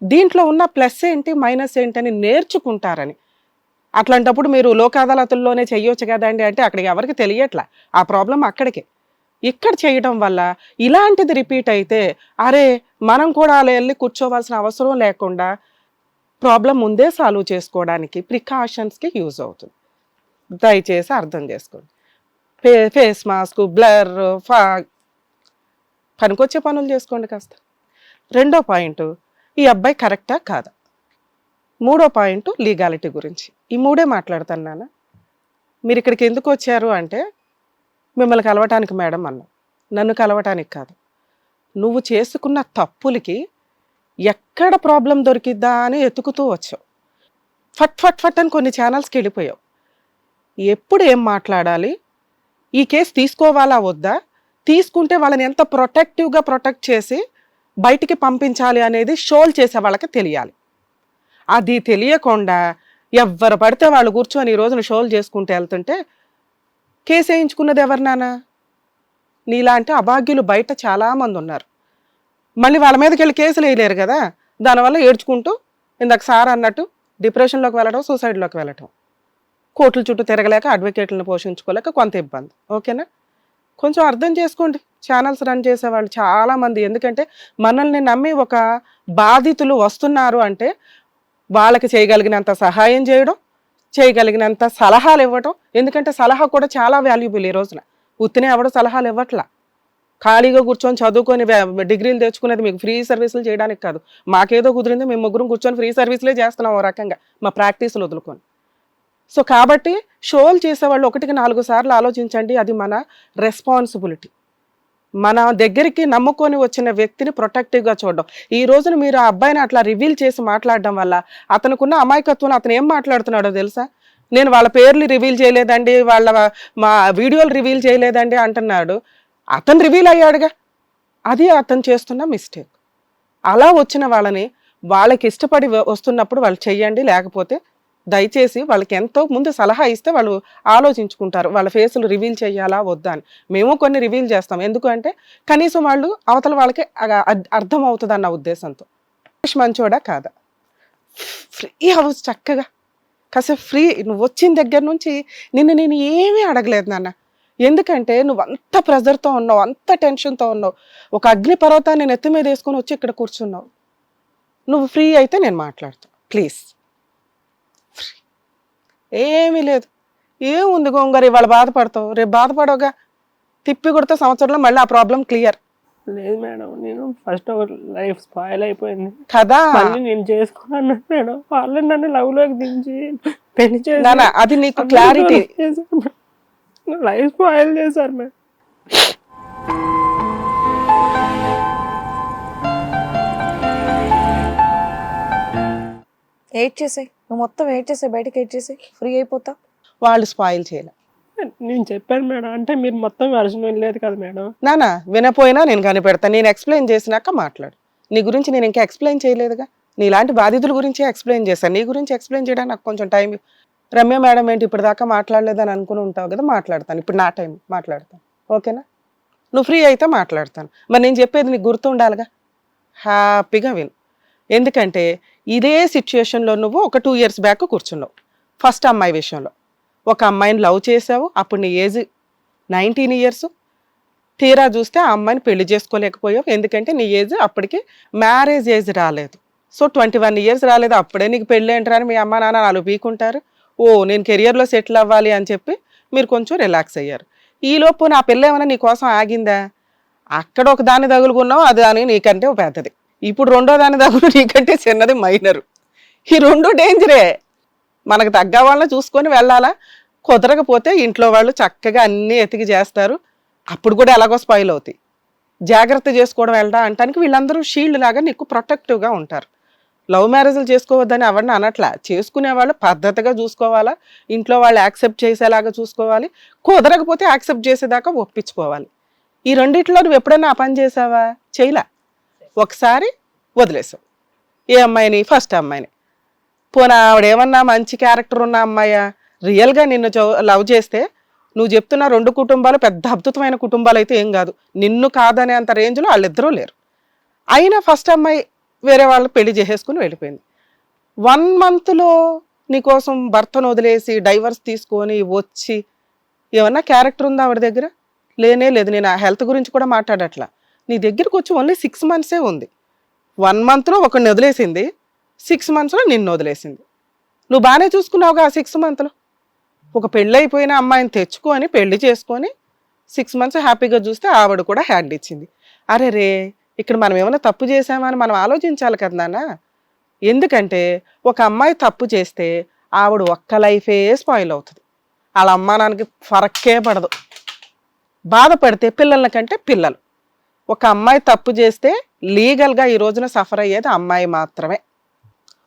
E: దీంట్లో ఉన్న ప్లస్ ఏంటి మైనస్ ఏంటి అని నేర్చుకుంటారని. అట్లాంటప్పుడు మీరు లోక్ అదాలతుల్లోనే చెయ్యొచ్చు కదండి అంటే అక్కడికి ఎవరికి తెలియట్లా, ఆ ప్రాబ్లం అక్కడికే. ఇక్కడ చేయడం వల్ల ఇలాంటిది రిపీట్ అయితే అరే మనం కూడా అలా వెళ్ళి కూర్చోవాల్సిన అవసరం లేకుండా ప్రాబ్లం ముందే సాల్వ్ చేసుకోవడానికి ప్రికాషన్స్కి యూజ్ అవుతుంది. దయచేసి అర్థం చేసుకోండి. ఫేస్ మాస్క్, బ్లర్, ఫాగ్, పనికొచ్చే పనులు చేసుకోండి కాస్త. 2వ పాయింట్, ఈ అబ్బాయి కరెక్టా కాదా. 3వ పాయింట్, లీగాలిటీ గురించి. ఈ 3 మాట్లాడతాను నాన్న. మీరు ఇక్కడికి ఎందుకు వచ్చారు అంటే మిమ్మల్ని కలవటానికి మేడం అన్నావు, నన్ను కలవటానికి కాదు. నువ్వు చేసుకున్న తప్పులకి ఎక్కడ ప్రాబ్లం దొరికిద్దా అని ఎతుకుతూ వచ్చావు. ఫట్ ఫట్ ఫట్ అని కొన్ని ఛానల్స్కి వెళ్ళిపోయావు. ఎప్పుడు ఏం మాట్లాడాలి, ఈ కేసు తీసుకోవాలా వద్దా, తీసుకుంటే వాళ్ళని ఎంత ప్రొటెక్టివ్గా ప్రొటెక్ట్ చేసి బయటికి పంపించాలి అనేది షోలు చేసే వాళ్ళకి తెలియాలి. అది తెలియకుండా ఎవరు పడితే వాళ్ళు కూర్చొని ఈ రోజున షోలు చేసుకుంటూ వెళ్తుంటే కేసు వేయించుకున్నది ఎవరు నాన్న? నీలాంటి అభాగ్యులు బయట చాలామంది ఉన్నారు. మళ్ళీ వాళ్ళ మీదకి వెళ్ళి కేసులు వేయలేరు కదా, దానివల్ల ఏడ్చుకుంటూ ఇందాక సార్ అన్నట్టు డిప్రెషన్లోకి వెళ్ళడం, సూసైడ్లోకి వెళ్ళటం, కోర్టుల చుట్టూ తిరగలేక అడ్వకేట్లను పోషించుకోలేక కొంత ఇబ్బంది. ఓకేనా? కొంచెం అర్థం చేసుకోండి ఛానల్స్ రన్ చేసేవాళ్ళు చాలామంది. ఎందుకంటే మనల్ని నమ్మి ఒక బాధితులు వస్తున్నారు అంటే వాళ్ళకి చేయగలిగినంత సహాయం చేయడం, చేయగలిగినంత సలహాలు ఇవ్వటం. ఎందుకంటే సలహా కూడా చాలా వాల్యుబుల్. ఈ రోజున ఉత్తినే ఎవడో సలహాలు ఇవ్వట్లా. ఖాళీగా కూర్చొని చదువుకొని డిగ్రీలు తెచ్చుకునేది మీకు ఫ్రీ సర్వీసులు చేయడానికి కాదు. మాకేదో కుదిరింది మేము ముగ్గురం కూర్చొని ఫ్రీ సర్వీసులే చేస్తున్నాం ఓ రకంగా, మా ప్రాక్టీసులు వదులుకొని. సో కాబట్టి షోలు చేసేవాళ్ళు 1కి 4 సార్లు ఆలోచించండి. అది మన రెస్పాన్సిబిలిటీ. మన దగ్గరికి నమ్ముకొని వచ్చిన వ్యక్తిని ప్రొటెక్టివ్గా చూడడం. ఈ రోజున మీరు ఆ అబ్బాయిని అట్లా రివీల్ చేసి మాట్లాడడం వల్ల అతనుకున్న అమాయకత్వం, అతను ఏం మాట్లాడుతున్నాడో తెలుసా? నేను వాళ్ళ పేర్లు రివీల్ చేయలేదండి, మా వీడియోలు రివీల్ చేయలేదండి అంటున్నాడు. అతను రివీల్ అయ్యాడుగా, అది అతను చేస్తున్న మిస్టేక్. అలా వచ్చిన వాళ్ళని వాళ్ళకి ఇష్టపడి వస్తున్నప్పుడు వాళ్ళు చెయ్యండి. లేకపోతే దయచేసి వాళ్ళకి ఎంతో ముందు సలహా ఇస్తే వాళ్ళు ఆలోచించుకుంటారు వాళ్ళ ఫేసులు రివీల్ చేయాలా వద్దా అని. మేము కొన్ని రివీల్ చేస్తాం, ఎందుకు అంటే కనీసం వాళ్ళు అవతల వాళ్ళకి అర్థం అవుతుంది అన్న ఉద్దేశంతో. మంచోడా కాదా? ఫ్రీ హౌస్ చక్కగా కాసేపు ఫ్రీ. నువ్వు వచ్చిన దగ్గర నుంచి నేను ఏమీ అడగలేదు నాన్న. ఎందుకంటే నువ్వు అంత ప్రెజర్తో ఉన్నావు, అంత టెన్షన్తో ఉన్నావు. ఒక అగ్ని పర్వతాన్ని నెత్తి మీద వేసుకొని వచ్చి ఇక్కడ కూర్చున్నావు. నువ్వు ఫ్రీ అయితే నేను మాట్లాడతాను ప్లీజ్. ఏమీ లేదు, ఏముంది గోంగారు, ఇవాళ బాధపడతావు, రేపు బాధపడవుగా. తిప్పి కొడితే సంవత్సరంలో మళ్ళీ ఆ ప్రాబ్లం క్లియర్.
B: లేదు మేడం, నేను ఫస్ట్ లైఫ్ స్పాయిల్ అయిపోయింది
E: కదా,
B: మళ్ళీ నేను చేసుకున్నాను మేడం. వాళ్ళు నన్ను లవ్ లోకి దించి పెళ్లి చేసి
E: అది నీకు క్లారిటీ.
B: లైఫ్ స్పాయిల్ చేశారు మేడం.
A: ఎయిట్ చేసాయి, నువ్వు మొత్తం ఎయిట్ చేసాయి, బయటకి ఎయిట్ చేసాయి, ఫ్రీ అయిపోతా.
E: వాళ్ళు స్పాయిల్ చేయలే.
B: నేను చెప్పాను మేడం, అంటే మీరు మొత్తం వర్షన్ వినలేదు కదా మేడం.
E: నానా వినపోయినా నేను కనిపెడతాను. నేను ఎక్స్ప్లెయిన్ చేసినాక మాట్లాడు. నీ గురించి నేను ఇంకా ఎక్స్ప్లెయిన్ చేయలేదుగా. నీలాంటి బాధితుల గురించి ఎక్స్ప్లెయిన్ చేశాను, నీ గురించి ఎక్స్ప్లెయిన్ చేయడానికి నాకు కొంచెం టైం. రమ్య మేడం ఏంటి ఇప్పుడు దాకా మాట్లాడలేదని అనుకుని ఉంటావు కదా, మాట్లాడతాను ఇప్పుడు, నా టైం మాట్లాడతాను, ఓకేనా? నువ్వు ఫ్రీ అయితే మాట్లాడతాను. మరి నేను చెప్పేది నీకు గుర్తు ఉండాలిగా, హ్యాపీగా విను. ఎందుకంటే ఇదే సిచ్యుయేషన్లో నువ్వు ఒక 2 years బ్యాక్ కూర్చున్నావు. ఫస్ట్ అమ్మాయి విషయంలో ఒక అమ్మాయిని లవ్ చేసావు, అప్పుడు నీ ఏజ్ 19 years. తీరా చూస్తే ఆ అమ్మాయిని పెళ్లి చేసుకోలేకపోయావు, ఎందుకంటే నీ ఏజ్ అప్పటికి మ్యారేజ్ ఏజ్ రాలేదు. సో 21 years రాలేదు, అప్పుడే నీకు పెళ్ళి ఏంటరా అని మీ అమ్మ నాన్న 4 పీకుంటారు. ఓ నేను కెరియర్లో సెటిల్ అవ్వాలి అని చెప్పి మీరు కొంచెం రిలాక్స్ అయ్యారు. ఈలోపు నా పిల్ల ఏమైనా నీ కోసం ఆగిందా? అక్కడ ఒక దాన్ని తగులుకున్నావు, అది దాని నీకంటే పెద్దది. ఇప్పుడు రెండో దాని తగులు నీకంటే చిన్నది, మైనరు. ఈ 2 డేంజరే. మనకు తగ్గ వాళ్ళని చూసుకొని వెళ్ళాలా. కుదరకపోతే ఇంట్లో వాళ్ళు చక్కగా అన్నీ ఎతికి చేస్తారు, అప్పుడు కూడా ఎలాగో స్పాయిల్ అవుతాయి. జాగ్రత్త చేసుకోవడం వెళ్ళడా అంటానికి వీళ్ళందరూ షీల్డ్ లాగా నీకు ప్రొటెక్టివ్గా ఉంటారు. లవ్ మ్యారేజ్లు చేసుకోవద్దని ఎవరిని అనట్లా, చేసుకునే వాళ్ళు పద్ధతిగా చూసుకోవాలా, ఇంట్లో వాళ్ళు యాక్సెప్ట్ చేసేలాగా చూసుకోవాలి, కుదరకపోతే యాక్సెప్ట్ చేసేదాకా ఒప్పించుకోవాలి. ఈ రెండిట్లో నువ్వు ఎప్పుడైనా ఆ పని చేసావా? చేయలే. ఒకసారి వదిలేసావు. ఏ అమ్మాయిని? ఫస్ట్ అమ్మాయిని. పోనా ఆవిడేమన్నా మంచి క్యారెక్టర్ ఉన్న అమ్మాయా? రియల్గా నిన్ను లవ్ చేస్తే నువ్వు చెప్తున్న 2 కుటుంబాలు పెద్ద అద్భుతమైన కుటుంబాలు అయితే ఏం కాదు, నిన్ను కాదనే అంత రేంజ్లో వాళ్ళిద్దరూ లేరు. అయినా ఫస్ట్ అమ్మాయి వేరే వాళ్ళు పెళ్లి చేసేసుకుని వెళ్ళిపోయింది. 1 monthలో నీకోసం భర్తను వదిలేసి డైవర్స్ తీసుకొని వచ్చి ఏమన్నా క్యారెక్టర్ ఉందా ఆవిడ దగ్గర? లేనే లేదు. నేను ఆ హెల్త్ గురించి కూడా మాట్లాడట్లా. నీ దగ్గరికి వచ్చి ఓన్లీ 6 months ఉంది. 1 monthలో ఒకరిని వదిలేసింది, 6 monthsలో నిన్ను వదిలేసింది. నువ్వు బాగానే చూసుకున్నావుగా ఆ 6 monthలో. ఒక పెళ్ళైపోయిన అమ్మాయిని తెచ్చుకొని పెళ్లి చేసుకొని 6 months హ్యాపీగా చూస్తే ఆవిడ కూడా హ్యాండ్ ఇచ్చింది. అరే రే, ఇక్కడ మనం ఏమైనా తప్పు చేసామని మనం ఆలోచించాలి కదా నాన్న. ఎందుకంటే ఒక అమ్మాయి తప్పు చేస్తే ఆవిడ ఒక్క లైఫే స్పాయిల్ అవుతుంది, వాళ్ళ అమ్మా నాన్నకి ఫరక్కే పడదు. బాధపడితే పిల్లల కంటే పిల్లలు. ఒక అమ్మాయి తప్పు చేస్తే లీగల్గా ఈ రోజున సఫర్ అయ్యేది అమ్మాయి మాత్రమే.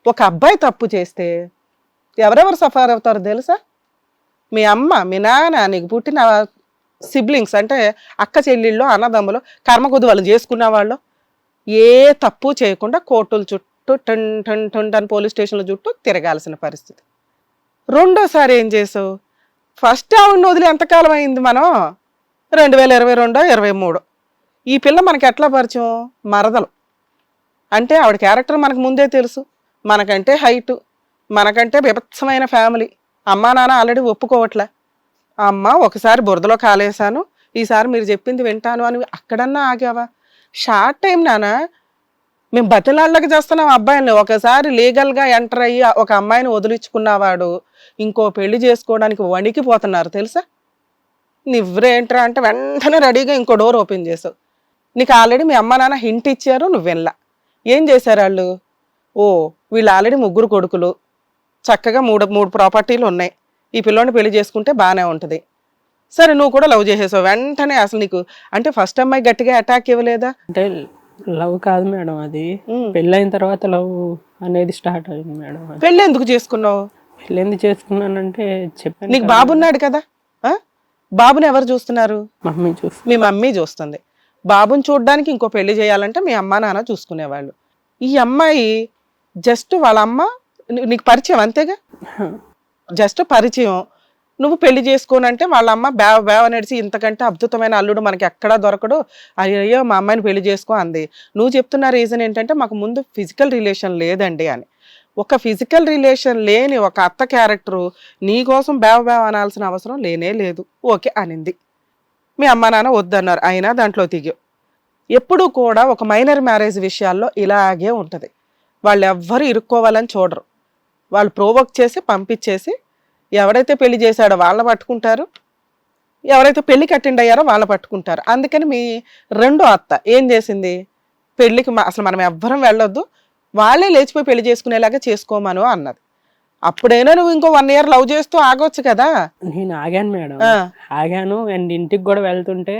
E: ఒక అబ్బాయి తప్పు చేస్తే ఎవరెవరు సఫర్ అవుతారో తెలుసా? మీ అమ్మ, మీ నాన్న, నీకు పుట్టిన సిబ్లింగ్స్ అంటే అక్క చెల్లెళ్ళు, అన్నదమ్ములు, కర్మకొద్దు వాళ్ళు చేసుకున్న వాళ్ళు ఏ తప్పు చేయకుండా కోర్టుల చుట్టూ టన్ టన్ టన్ టన్ పోలీస్ స్టేషన్ల చుట్టూ తిరగాల్సిన పరిస్థితి. రెండోసారి ఏం చేసావు? ఫస్ట్ ఆవిడని వదిలి ఎంతకాలం అయింది మనం? 2022, 23. ఈ పిల్ల మనకి ఎట్లా పరిచయం? మరదలు అంటే ఆవిడ క్యారెక్టర్ మనకు ముందే తెలుసు. మనకంటే హైటు, మనకంటే బీభత్సమైన ఫ్యామిలీ. అమ్మా నాన్న ఆల్రెడీ ఒప్పుకోవట్లే. అమ్మ ఒకసారి బురదలో కాలేసాను, ఈసారి మీరు చెప్పింది వింటాను అని అక్కడన్నా ఆగావా? షార్ట్ టైం నాన్న. మేము బతిలాళ్ళకి చేస్తున్నాం అబ్బాయిని. ఒకసారి లీగల్గా ఎంటర్ అయ్యి ఒక అమ్మాయిని వదిలించుకున్నవాడు ఇంకో పెళ్లి చేసుకోవడానికి వణికిపోతున్నారు తెలుసా? నువ్వేంట్రా అంటే వెంటనే రెడీగా ఇంకో డోర్ ఓపెన్ చేసావు. నీకు ఆల్రెడీ మీ అమ్మ నాన్న హింట్ ఇచ్చారు, నువ్వు వెళ్ళా. ఏం చేశారు వాళ్ళు? ఓ వీళ్ళు ఆల్రెడీ 3 కొడుకులు, చక్కగా 3 ప్రాపర్టీలు ఉన్నాయి, ఈ పిల్లోని పెళ్లి చేసుకుంటే బాగానే ఉంటుంది. సరే నువ్వు కూడా లవ్ చేసేసావు వెంటనే. అసలు నీకు అంటే ఫస్ట్ అమ్మాయి గట్టిగా అటాక్ ఇవ్వలేదా?
B: అంటే లవ్ కాదు మేడం, అది పెళ్ళైన తర్వాత లవ్ అనేది స్టార్ట్ అయింది మేడం.
E: పెళ్ళి ఎందుకు చేసుకున్నావు?
B: పెళ్ళి ఎందుకు చేసుకున్నానంటే చెప్పాను,
E: నీకు బాబు ఉన్నాడు కదా. బాబుని ఎవరు చూస్తున్నారు?
B: మమ్మీ చూసి.
E: మీ మమ్మీ చూస్తుంది. బాబుని చూడడానికి ఇంకో పెళ్లి చేయాలంటే మీ అమ్మ నాన్న చూసుకునేవాళ్ళు. ఈ అమ్మాయి జస్ట్ వాళ్ళ అమ్మ నీకు పరిచయం అంతేగా, జస్ట్ పరిచయం. నువ్వు పెళ్లి చేసుకోనంటే వాళ్ళ అమ్మ బేవ బేవ నడిచి ఇంతకంటే అద్భుతమైన అల్లుడు మనకి ఎక్కడా దొరకడు, అయ్యో మా అమ్మాయిని పెళ్లి చేసుకో అంది. నువ్వు చెప్తున్న రీజన్ ఏంటంటే మాకు ముందు ఫిజికల్ రిలేషన్ లేదండి అని. ఒక ఫిజికల్ రిలేషన్ లేని ఒక అత్త క్యారెక్టరు నీకోసం బేవ బేవ అనాల్సిన అవసరం లేనే లేదు. ఓకే అనింది. మీ అమ్మ నాన్న వద్దన్నారు, అయినా దాంట్లో దిగావు. ఎప్పుడూ కూడా ఒక మైనర్ మ్యారేజ్ విషయాల్లో ఇలాగే ఉంటుంది. వాళ్ళు ఎవ్వరు ఇరుక్కోవాలని చూడరు. వాళ్ళు ప్రోవోక్ చేసి పంపించేసి ఎవరైతే పెళ్లి చేశాడో వాళ్ళని పట్టుకుంటారు, ఎవరైతే పెళ్లి అటెండ్ అయ్యారో వాళ్ళని పట్టుకుంటారు. అందుకని మీ రెండో అత్త ఏం చేసింది? పెళ్లికి అసలు మనం ఎవ్వరం వెళ్ళొద్దు, వాళ్ళే లేచిపోయి పెళ్లి చేసుకునేలాగా చేసుకోమను అన్నది. అప్పుడైనా నువ్వు ఇంకో 1 year లవ్ చేస్తూ ఆగొచ్చు కదా.
B: నేను ఆగాను మేడం, ఆగాను. అండ్ ఇంటికి కూడా వెళ్తుంటే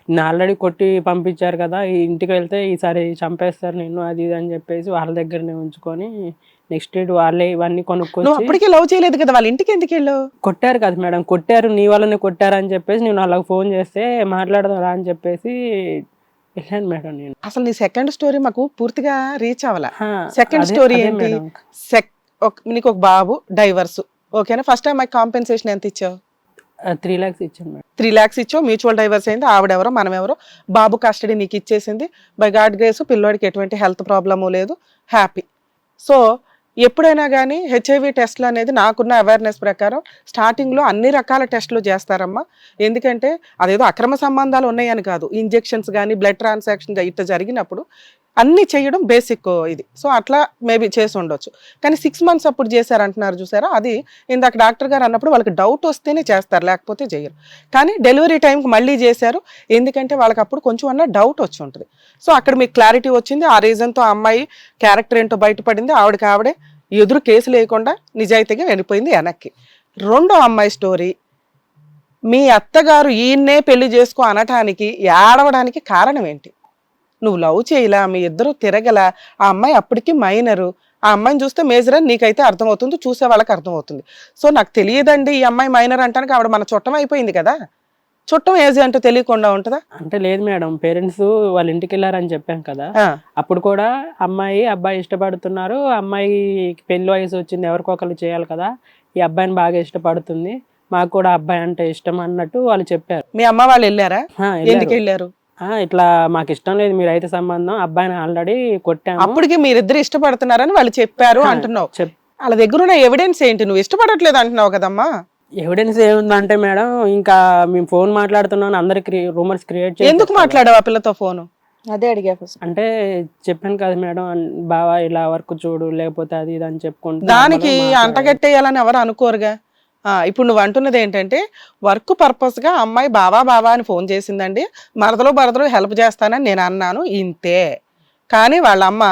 B: నేను ఆల్రెడీ కొట్టి పంపించారు కదా, ఇంటికి వెళ్తే ఈసారి చంపేస్తారు నిన్ను అది ఇది అని చెప్పేసి వాళ్ళ దగ్గరనే ఉంచుకొని నెక్స్ట్ డే వాళ్ళే ఇవన్నీ కొనుక్కొని.
E: నువ్వు అప్పటికే లవ్ చేయలేదు కదా, వాళ్ళ ఇంటికి ఎందుకు వెళ్ళావు?
B: కొట్టారు కదా మేడం, కొట్టారు, నీ వాళ్ళని కొట్టారు అని చెప్పేసి నేను వాళ్ళకి ఫోన్ చేస్తే మాట్లాడదారా అని చెప్పేసి వెళ్ళాను మేడం. నేను
E: అసలు నీ సెకండ్ స్టోరీ మాకు పూర్తిగా రీచ్ అవ్వాల. సెకండ్ స్టోరీ ఏంటి? నీకు ఒక బాబు, డైవర్స్, ఓకేనా? ఫస్ట్ అమ్మాయికి కాంపెన్సేషన్ ఎంత ఇచ్చావు?
B: 3 lakhs ఇచ్చాను మేడం.
E: 3 lakhs ఇచ్చావు. మ్యూచువల్ డైవర్స్ అయింది. ఆవిడెవరో మనమెవరో, బాబు కస్టడీ నీకు ఇచ్చేసింది. బై గాడ్ గ్రేస్ పిల్లోడికి ఎటువంటి హెల్త్ ప్రాబ్లము లేదు, హ్యాపీ. సో ఎప్పుడైనా కానీ హెచ్ఐవి టెస్ట్లు అనేది నాకున్న అవేర్నెస్ ప్రకారం స్టార్టింగ్లో అన్ని రకాల టెస్టులు చేస్తారమ్మా. ఎందుకంటే అదేదో అక్రమ సంబంధాలు ఉన్నాయని కాదు, ఇంజెక్షన్స్ కానీ బ్లడ్ ట్రాన్సాక్షన్ ఇట్లా జరిగినప్పుడు అన్నీ చేయడం బేసిక్ ఇది. సో అట్లా మేబీ చేసి ఉండొచ్చు. కానీ 6 months అప్పుడు చేశారంటున్నారు చూసారా, అది ఇందాక డాక్టర్ గారు అన్నప్పుడు వాళ్ళకి డౌట్ వస్తేనే చేస్తారు, లేకపోతే చేయరు. కానీ డెలివరీ టైంకి మళ్ళీ చేశారు, ఎందుకంటే వాళ్ళకి అప్పుడు కొంచెం అన్న డౌట్ వచ్చి ఉంటుంది. సో అక్కడ మీకు క్లారిటీ వచ్చింది. ఆ రీజన్తో ఆ అమ్మాయి క్యారెక్టర్ ఏంటో బయటపడింది. ఆవిడే ఎదురు కేసు లేకుండా నిజాయితీగా వెళ్ళిపోయింది వెనక్కి. రెండో అమ్మాయి స్టోరీ, మీ అత్తగారు ఈయన్నే పెళ్లి చేసుకో అనటానికి ఏడవడానికి కారణం ఏంటి? నువ్వు లవ్ చేయలా, మీ ఇద్దరు తిరగలా, ఆ అమ్మాయి అప్పటికి మైనరు. ఆ అమ్మాయిని చూస్తే మేజర్ అని నీకైతే అర్థమవుతుంది, చూసే వాళ్ళకి అర్థమవుతుంది. సో నాకు తెలియదండి ఈ అమ్మాయి మైనర్ అంటానికి ఆవిడ మన చుట్టం అయిపోయింది కదా. చుట్టం ఏజ్ అంటే తెలియకుండా ఉంటుందా?
B: అంటే లేదు మేడం, పేరెంట్స్ వాళ్ళ ఇంటికి వెళ్ళారని చెప్పాం కదా, అప్పుడు కూడా అమ్మాయి అబ్బాయి ఇష్టపడుతున్నారు, అమ్మాయి పెళ్లి వయసు వచ్చింది, ఎవరికొకరు చేయాలి కదా, ఈ అబ్బాయిని బాగా ఇష్టపడుతుంది, మాకు కూడా అబ్బాయి అంటే ఇష్టం అన్నట్టు వాళ్ళు చెప్పారు.
E: మీ అమ్మ వాళ్ళు వెళ్ళారా? ఎందుకు వెళ్ళారు?
B: ఇట్లా మాకు ఇష్టం లేదు మీరు అయితే సంబంధం, అబ్బాయిని ఆల్రెడీ కొట్టాము.
E: అప్పటికి మీరిద్దరు ఇష్టపడుతున్నారని వాళ్ళు చెప్పారు అంటున్నావు. వాళ్ళ దగ్గర ఉన్న ఎవిడెన్స్ ఏంటి? నువ్వు ఇష్టపడట్లేదు అంటున్నావు కదమ్మా.
B: ఎవిడెన్స్ ఏముందంటే మేడం, ఇంకా మేము ఫోన్ మాట్లాడుతున్నాం, అందరికి రూమర్స్ క్రియేట్ చేసి.
E: ఎందుకు మాట్లాడావు ఆ పిల్లతో ఫోను?
A: అదే అడిగా.
B: అంటే చెప్పాను కదా మేడం, బావా ఇలా వర్క్ చూడు లేకపోతే అది ఇది అని చెప్పుకుంటా.
E: దానికి అంటగట్టేయాలని ఎవరు అనుకోరుగా. ఇప్పుడు నువ్వు అంటున్నది ఏంటంటే వర్క్ పర్పస్గా అమ్మాయి బావా అని ఫోన్ చేసిందండి, మరదలు హెల్ప్ చేస్తానని నేను అన్నాను, ఇంతే. కానీ వాళ్ళ అమ్మ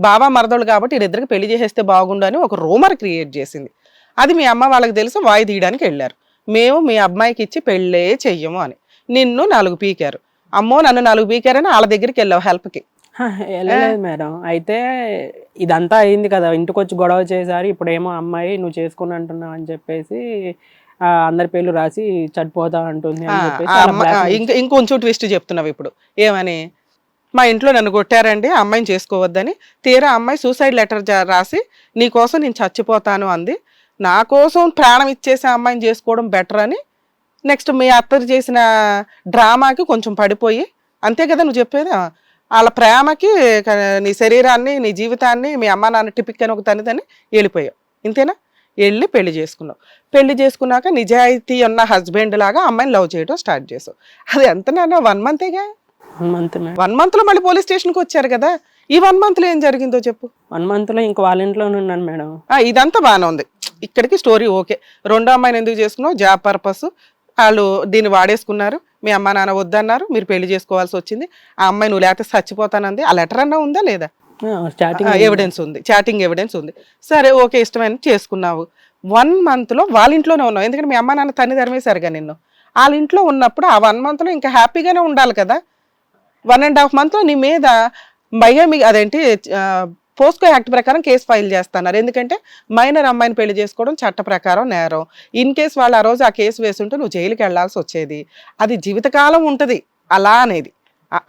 E: బావా మరదలు కాబట్టి వీళ్ళిద్దరికి పెళ్లి చేసేస్తే బాగుండు అని ఒక రూమర్ క్రియేట్ చేసింది. అది మీ అమ్మ వాళ్ళకి తెలిసి వాయి తీయడానికి వెళ్ళారు. మేము మీ అమ్మాయికి ఇచ్చి పెళ్ళే చెయ్యము అని. నిన్ను 4 పీకారు. అమ్మో నన్ను 4 పీకారని వాళ్ళ దగ్గరికి వెళ్ళావు హెల్ప్కి.
B: వెళ్ళలేదు మేడం. అయితే ఇదంతా అయింది కదా, ఇంటికి వచ్చి గొడవ చేశారు. ఇప్పుడేమో అమ్మాయి నువ్వు చేసుకుని అంటున్నావు అని చెప్పేసి అందరి పేర్లు రాసి చనిపోతా అంటుంది అని చెప్పేసి
E: ఇంకొంచెం ట్విస్ట్ చెప్తున్నావు ఇప్పుడు. ఏమని? మా ఇంట్లో నన్ను కొట్టారండి, అమ్మాయిని చేసుకోవద్దని. తీరా అమ్మాయి సూసైడ్ లెటర్ రాసి నీ కోసం నేను చచ్చిపోతాను అంది. నా కోసం ప్రాణం ఇచ్చేసి అమ్మాయిని చేసుకోవడం బెటర్ అని నెక్స్ట్ మీ అత్తరు చేసిన డ్రామాకి కొంచెం పడిపోయి, అంతే కదా నువ్వు చెప్పేది? వాళ్ళ ప్రేమకి నీ శరీరాన్ని నీ జీవితాన్ని మీ అమ్మ నాన్న టిపిక్ అని ఒక తనిదని వెళ్ళిపోయావు, ఇంతేనా? వెళ్ళి పెళ్లి చేసుకున్నావు. పెళ్లి చేసుకున్నాక నిజాయితీ ఉన్న హస్బెండ్ లాగా అమ్మాయిని లవ్ చేయడం స్టార్ట్ చేసావు. అది ఎంత నాన్న 1 monthగా? 1 monthలో మళ్ళీ పోలీస్ స్టేషన్కి వచ్చారు కదా. ఈ 1 monthలో ఏం జరిగిందో చెప్పు.
B: 1 monthలో ఇంకా వాళ్ళ ఇంట్లోనే ఉన్నాను మేడం.
E: ఇదంతా బాగానే ఉంది, ఇక్కడికి స్టోరీ ఓకే. రెండో అమ్మాయిని ఎందుకు చేసుకున్నావు? Job purpose. వాళ్ళు దీన్ని వాడేసుకున్నారు, మీ అమ్మ నాన్న వద్దన్నారు, మీరు పెళ్లి చేసుకోవాల్సి వచ్చింది. ఆ అమ్మాయి నువ్వు లేకపోతే చచ్చిపోతానంది. ఆ లెటర్ అన్నా ఉందా లేదా? ఎవిడెన్స్ ఉంది, చాటింగ్ ఎవిడెన్స్ ఉంది. సరే ఓకే, ఇష్టమైన చేసుకున్నావు. 1 monthలో వాళ్ళ ఇంట్లోనే ఉన్నావు, ఎందుకంటే మీ అమ్మ నాన్న తన్ని ధర్మేశారుగా నిన్ను. వాళ్ళ ఇంట్లో ఉన్నప్పుడు ఆ 1 monthలో ఇంకా హ్యాపీగానే ఉండాలి కదా. 1.5 monthలో నీ మీద అదేంటి పోస్కో యాక్ట్ ప్రకారం కేసు ఫైల్ చేస్తున్నారు. ఎందుకంటే మైనర్ అమ్మాయిని పెళ్లి చేసుకోవడం చట్ట ప్రకారం నేరం. ఇన్ కేసు వాళ్ళు ఆ రోజు ఆ కేసు వేసుంటే నువ్వు జైలుకి వెళ్లాల్సి వచ్చేది. అది జీవితకాలం ఉంటుంది అలా అనేది.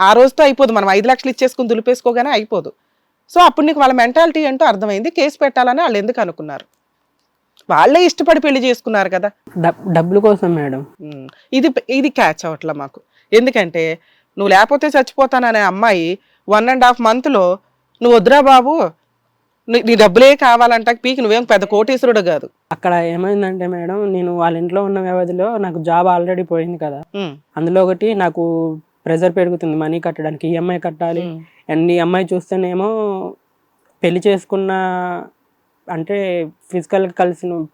E: ఆ రోజుతో అయిపోదు, మనం 5 లక్షలు ఇచ్చేసుకుని దులిపేసుకోగానే అయిపోదు. సో అప్పుడు నీకు వాళ్ళ మెంటాలిటీ ఏంటో అర్థమైంది. కేసు పెట్టాలని వాళ్ళు ఎందుకు అనుకున్నారు? వాళ్ళే ఇష్టపడి పెళ్లి చేసుకున్నారు కదా,
B: డబ్బుల కోసం మేడం.
E: ఇది క్యాచ్ అవట్లా మాకు. ఎందుకంటే నువ్వు లేకపోతే చచ్చిపోతాననే అమ్మాయి 1.5 monthలో నువ్వు వద్దురా బాబు నీ డబ్బులే కావాలంట పీకి, నువ్వేం పెద్ద కోటీశ్వరుడు కాదు.
B: అక్కడ ఏమైందంటే మేడం, నేను వాళ్ళ ఇంట్లో ఉన్న వ్యవధిలో నాకు జాబ్ ఆల్రెడీ పోయింది కదా, అందులో ఒకటి నాకు ప్రెజర్ పెరుగుతుంది మనీ కట్టడానికి, ఈఎంఐ కట్టాలి. అండ్ ఈ అమ్మాయి చూస్తేనేమో పెళ్లి చేసుకున్న అంటే ఫిజికల్ కలిసిన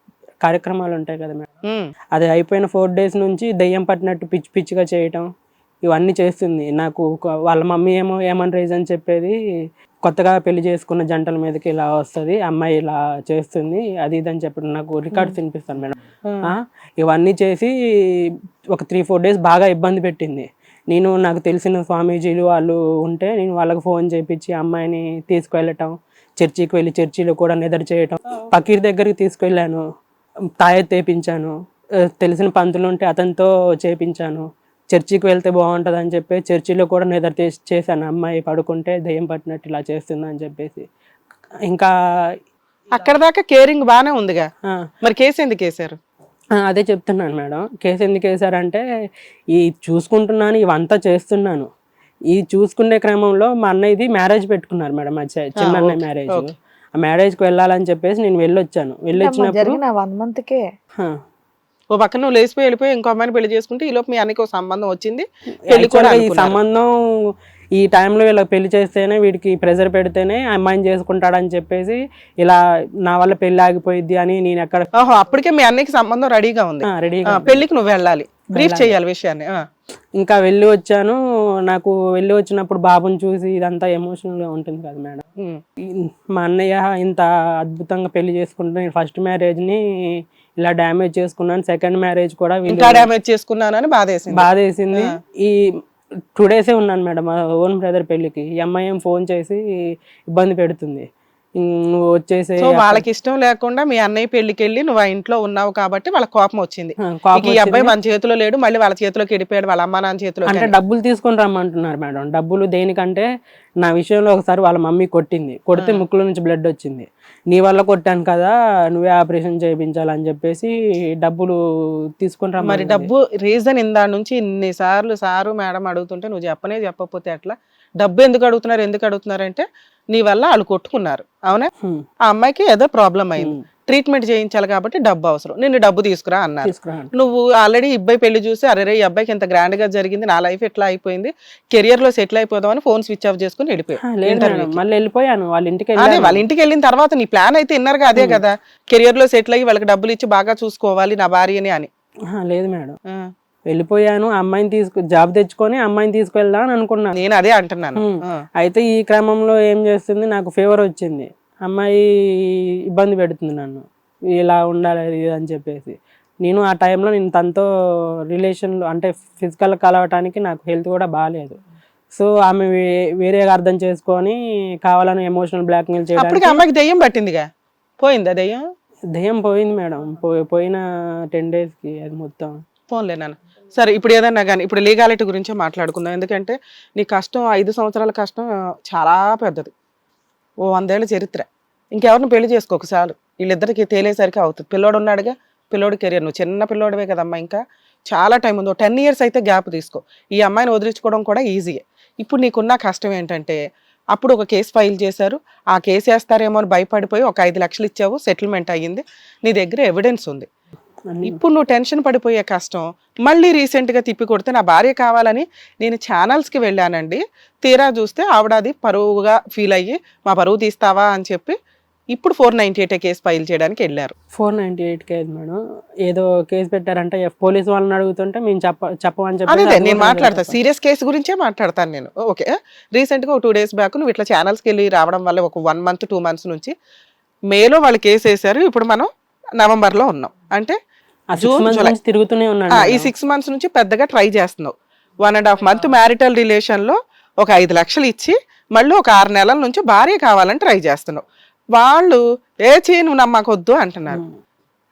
B: కార్యక్రమాలు ఉంటాయి కదా మేడం, అది అయిపోయిన 4 days నుంచి దెయ్యం పట్టినట్టు పిచ్చిగా చేయటం ఇవన్నీ చేస్తుంది. నాకు వాళ్ళ మమ్మీ ఏమని రీజన్ చెప్పేది, కొత్తగా పెళ్లి చేసుకున్న జంటల మీదకి ఇలా వస్తుంది, అమ్మాయి ఇలా చేస్తుంది, అది ఇది అని చెప్పి నాకు రికార్డ్స్ వినిపిస్తాను మేడం. ఇవన్నీ చేసి ఒక 3-4 days బాగా ఇబ్బంది పెట్టింది. నాకు తెలిసిన స్వామీజీలు వాళ్ళు ఉంటే నేను వాళ్ళకి ఫోన్ చేయించి అమ్మాయిని తీసుకువెళ్ళటం, చర్చికి వెళ్ళి చర్చిలో కూడా నిద్ర చేయటం, పకీర్ దగ్గరికి తీసుకెళ్ళాను, తాయెత్తు తెప్పించాను, తెలిసిన పంతులు ఉంటే అతనితో చేపించాను, చర్చికి వెళ్తే బాగుంటుంది అని చెప్పి చర్చిలో కూడా నిద్ర చేశాను, అమ్మాయి పడుకుంటే దెయ్యం పట్టినట్టు ఇలా చేస్తుంది అని చెప్పేసి. ఇంకా
E: అక్కడ దాకా కేరింగ్ బానే ఉందిగా,
B: ఆ,
E: మరి కేసు ఎందుకు వేసారు?
B: అదే చెప్తున్నాను మేడం. కేసు ఎందుకు వేశారంటే ఈ చూసుకుంటున్నాను, ఇవంతా చేస్తున్నాను, ఈ చూసుకునే క్రమంలో మా అన్నయ్యది మ్యారేజ్ పెట్టుకున్నారు మేడం, మా చిన్న అన్నయ్య
E: ఓకే,
B: మ్యారేజ్.
E: ఓకే.
B: ఆ మ్యారేజ్కి వెళ్ళాలని చెప్పేసి నేను వెళ్ళొచ్చాను. వెళ్ళొచ్చినప్పుడు
A: జరిగిన 1 monthకే
B: హా,
E: ఓ పక్కన నువ్వు లేచిపోయి వెళ్ళిపోయి ఇంకో అమ్మాయిని పెళ్లి చేసుకుంటే ఈ లోపు మీ అన్నకి ఒక సంబంధం వచ్చింది, పెళ్లి కూడా
B: యాక్చువల్గా ఈ
E: అనుకున్నారు.
B: సంబంధం ఈ టైంలో వీళ్ళకి పెళ్లి చేస్తేనే, వీడికి ప్రెజర్ పెడితేనే ఆ అమ్మాయిని చేసుకుంటాడని చెప్పేసి ఇలా నా వల్ల పెళ్లి ఆగిపోయిద్ది అని నేను ఎక్కడ
E: ఓహో, అప్పటికే మీ అన్నకి సంబంధం రెడీగా ఉంది,
B: రెడీగా
E: పెళ్లికి నువ్వు వెళ్ళాలి, బ్రీఫ్ చేయాలి విషయాన్ని.
B: ఇంకా వెళ్ళి వచ్చాను. నాకు వెళ్ళి వచ్చినప్పుడు బాబుని చూసి ఇదంతా ఎమోషనల్గా ఉంటుంది కదా మేడం. మా అన్నయ్య ఇంత అద్భుతంగా పెళ్లి చేసుకుంటే నేను ఫస్ట్ మ్యారేజ్ని ఇలా డ్యామేజ్ చేసుకున్నాను, సెకండ్ మ్యారేజ్ కూడా
E: ఇంకా డ్యామేజ్ చేసుకున్నానని బాధేసింది.
B: బాధేసింది. ఈ 2 days ఉన్నాను మేడం మా ఓన్ బ్రదర్ పెళ్లికి. ఈ అమ్మాయి ఏం ఫోన్ చేసి ఇబ్బంది పెడుతుంది, నువ్వు వచ్చేసి
E: సో వాళ్ళకి ఇష్టం లేకుండా మీ అన్నయ్య పెళ్లికి వెళ్ళి నువ్వు ఆ ఇంట్లో ఉన్నావు కాబట్టి వాళ్ళ కోపం వచ్చింది. ఇక ఈ అబ్బాయి మన చేతిలో లేడు, మళ్ళీ వాళ్ళ చేతిలోకి వెళ్ళిపోయాడు, వాళ్ళ అమ్మా నాన్న చేతిలో.
B: అంటే డబ్బులు తీసుకొని రమ్మంటున్నారు మేడం. డబ్బులు దేనికంటే నా విషయంలో ఒకసారి వాళ్ళ మమ్మీ కొడితే ముక్కులో నుంచి బ్లడ్ వచ్చింది, నీ వల్ల కొట్టాను కదా, నువ్వే ఆపరేషన్ చేయించాలని చెప్పేసి డబ్బులు తీసుకొని రమ్మ.
E: మరి డబ్బు రీజన్ ఇందా నుంచి ఇన్నిసార్లు సారు మేడం అడుగుతుంటే నువ్వు చెప్పకపోతే అట్లా? డబ్బు ఎందుకు అడుగుతున్నారు అంటే నీ వల్ల వాళ్ళు కొట్టుకున్నారు, అవునా? ఆ అమ్మాయికి ఏదో ప్రాబ్లం అయింది, ట్రీట్మెంట్ చేయించాలి కాబట్టి డబ్బు అవసరం, నిన్ను డబ్బు తీసుకురా అన్నారు. నువ్వు ఆల్రెడీ అబ్బాయి పెళ్లి చూసి అరే ఈ అబ్బాయికి ఇంత గ్రాండ్ గా జరిగింది, నా లైఫ్ ఎట్లా అయిపోయింది, కెరియర్ లో సెటిల్ అయిపోదామని ఫోన్ స్విచ్ ఆఫ్ చేసుకుని
B: మళ్ళీ వెళ్ళిపోయాను వాళ్ళ ఇంటికి.
E: అదే వాళ్ళ ఇంటికి వెళ్ళిన తర్వాత నీ ప్లాన్ అయితే ఇన్నారుగా అదే కదా, కెరియర్ లో సెటిల్ అయ్యి వాళ్ళకి డబ్బులు ఇచ్చి బాగా చూసుకోవాలి నా భార్యని అని.
B: లేదు మేడం, వెళ్ళిపోయాను. అమ్మాయిని జాబ్ తెచ్చుకొని అమ్మాయిని తీసుకెళ్దాం అని అనుకున్నాను.
E: నేను అదే అంటున్నాను.
B: అయితే ఈ క్రమంలో ఏం చేస్తుంది, నాకు ఫీవర్ వచ్చింది, అమ్మాయి ఇబ్బంది పెడుతుంది నన్ను, ఇలా ఉండాలి ఇది అని చెప్పేసి. నేను ఆ టైంలో నేను తనతో రిలేషన్లో అంటే ఫిజికల్ కలవటానికి నాకు హెల్త్ కూడా బాగాలేదు. సో ఆమె వేరేగా అర్థం చేసుకొని కావాలని ఎమోషనల్ బ్లాక్మెయిల్ చేయడానికి.
E: అమ్మాయికి దెయ్యం పట్టిందిగా, పోయిందా దెయ్యం?
B: దెయ్యం పోయింది మేడం, పోయిన 10 daysకి అది మొత్తం
E: పోన్లే నాన్న. సరే ఇప్పుడు ఏదన్నా కానీ ఇప్పుడు లీగాలిటీ గురించే మాట్లాడుకుందాం, ఎందుకంటే నీ కష్టం 5 సంవత్సరాల కష్టం చాలా పెద్దది, ఓ 100 ఏళ్ళ చరిత్ర. ఇంకెవరిని పెళ్లి చేసుకోకు చాలు, వీళ్ళిద్దరికి తేలేసరికి అవుతుంది. పిల్లోడు ఉన్నాడుగా, పిల్లోడు కెరియర్, నువ్వు చిన్న పిల్లోడివే కదమ్మా, ఇంకా చాలా టైం ఉంది, 10 years అయితే గ్యాప్ తీసుకో. ఈ అమ్మాయిని వదిలించుకోవడం కూడా ఈజీయే. ఇప్పుడు నీకున్న కష్టం ఏంటంటే అప్పుడు ఒక కేసు ఫైల్ చేశారు, ఆ కేసు వేస్తారేమో అని భయపడిపోయి ఒక 5 లక్షలు ఇచ్చావు, సెటిల్మెంట్ అయ్యింది, నీ దగ్గర ఎవిడెన్స్ ఉంది. ఇప్పుడు నువ్వు టెన్షన్ పడిపోయే కష్టం మళ్ళీ రీసెంట్గా తిప్పి కొడితే నా భార్య కావాలని నేను ఛానల్స్కి వెళ్ళానండి, తీరా చూస్తే ఆవిడ అది పరువుగా ఫీల్ అయ్యి మా పరువు తీస్తావా అని చెప్పి ఇప్పుడు 498 కేసు ఫైల్ చేయడానికి వెళ్ళారు.
B: 498 కేసు మేడం, ఏదో కేసు పెట్టారంటే పోలీసు వాళ్ళని అడుగుతుంటే మేము చెప్పమని చెప్పి.
E: అదే నేను మాట్లాడతాను, సీరియస్ కేసు గురించే మాట్లాడతాను నేను. ఓకే, రీసెంట్గా ఒక 2 days బ్యాక్ నువ్వు ఇట్లా ఛానల్స్కి వెళ్ళి రావడం వల్ల ఒక 1 month 2 months నుంచి మేలో వాళ్ళు కేసు వేశారు, ఇప్పుడు మనం నవంబర్లో ఉన్నాం, అంటే జూన్ జూలై
B: తిరుగుతూనే ఉన్నాను.
E: ఈ 6 months నుంచి పెద్దగా ట్రై చేస్తున్నావు. 1.5 month మ్యారిటల్ రిలేషన్లో ఒక 5 లక్షలు ఇచ్చి మళ్ళీ ఒక 6 నెలల నుంచి భార్య కావాలని ట్రై చేస్తున్నావు. వాళ్ళు నువ్వు నమ్మకొద్దు అంటున్నారు.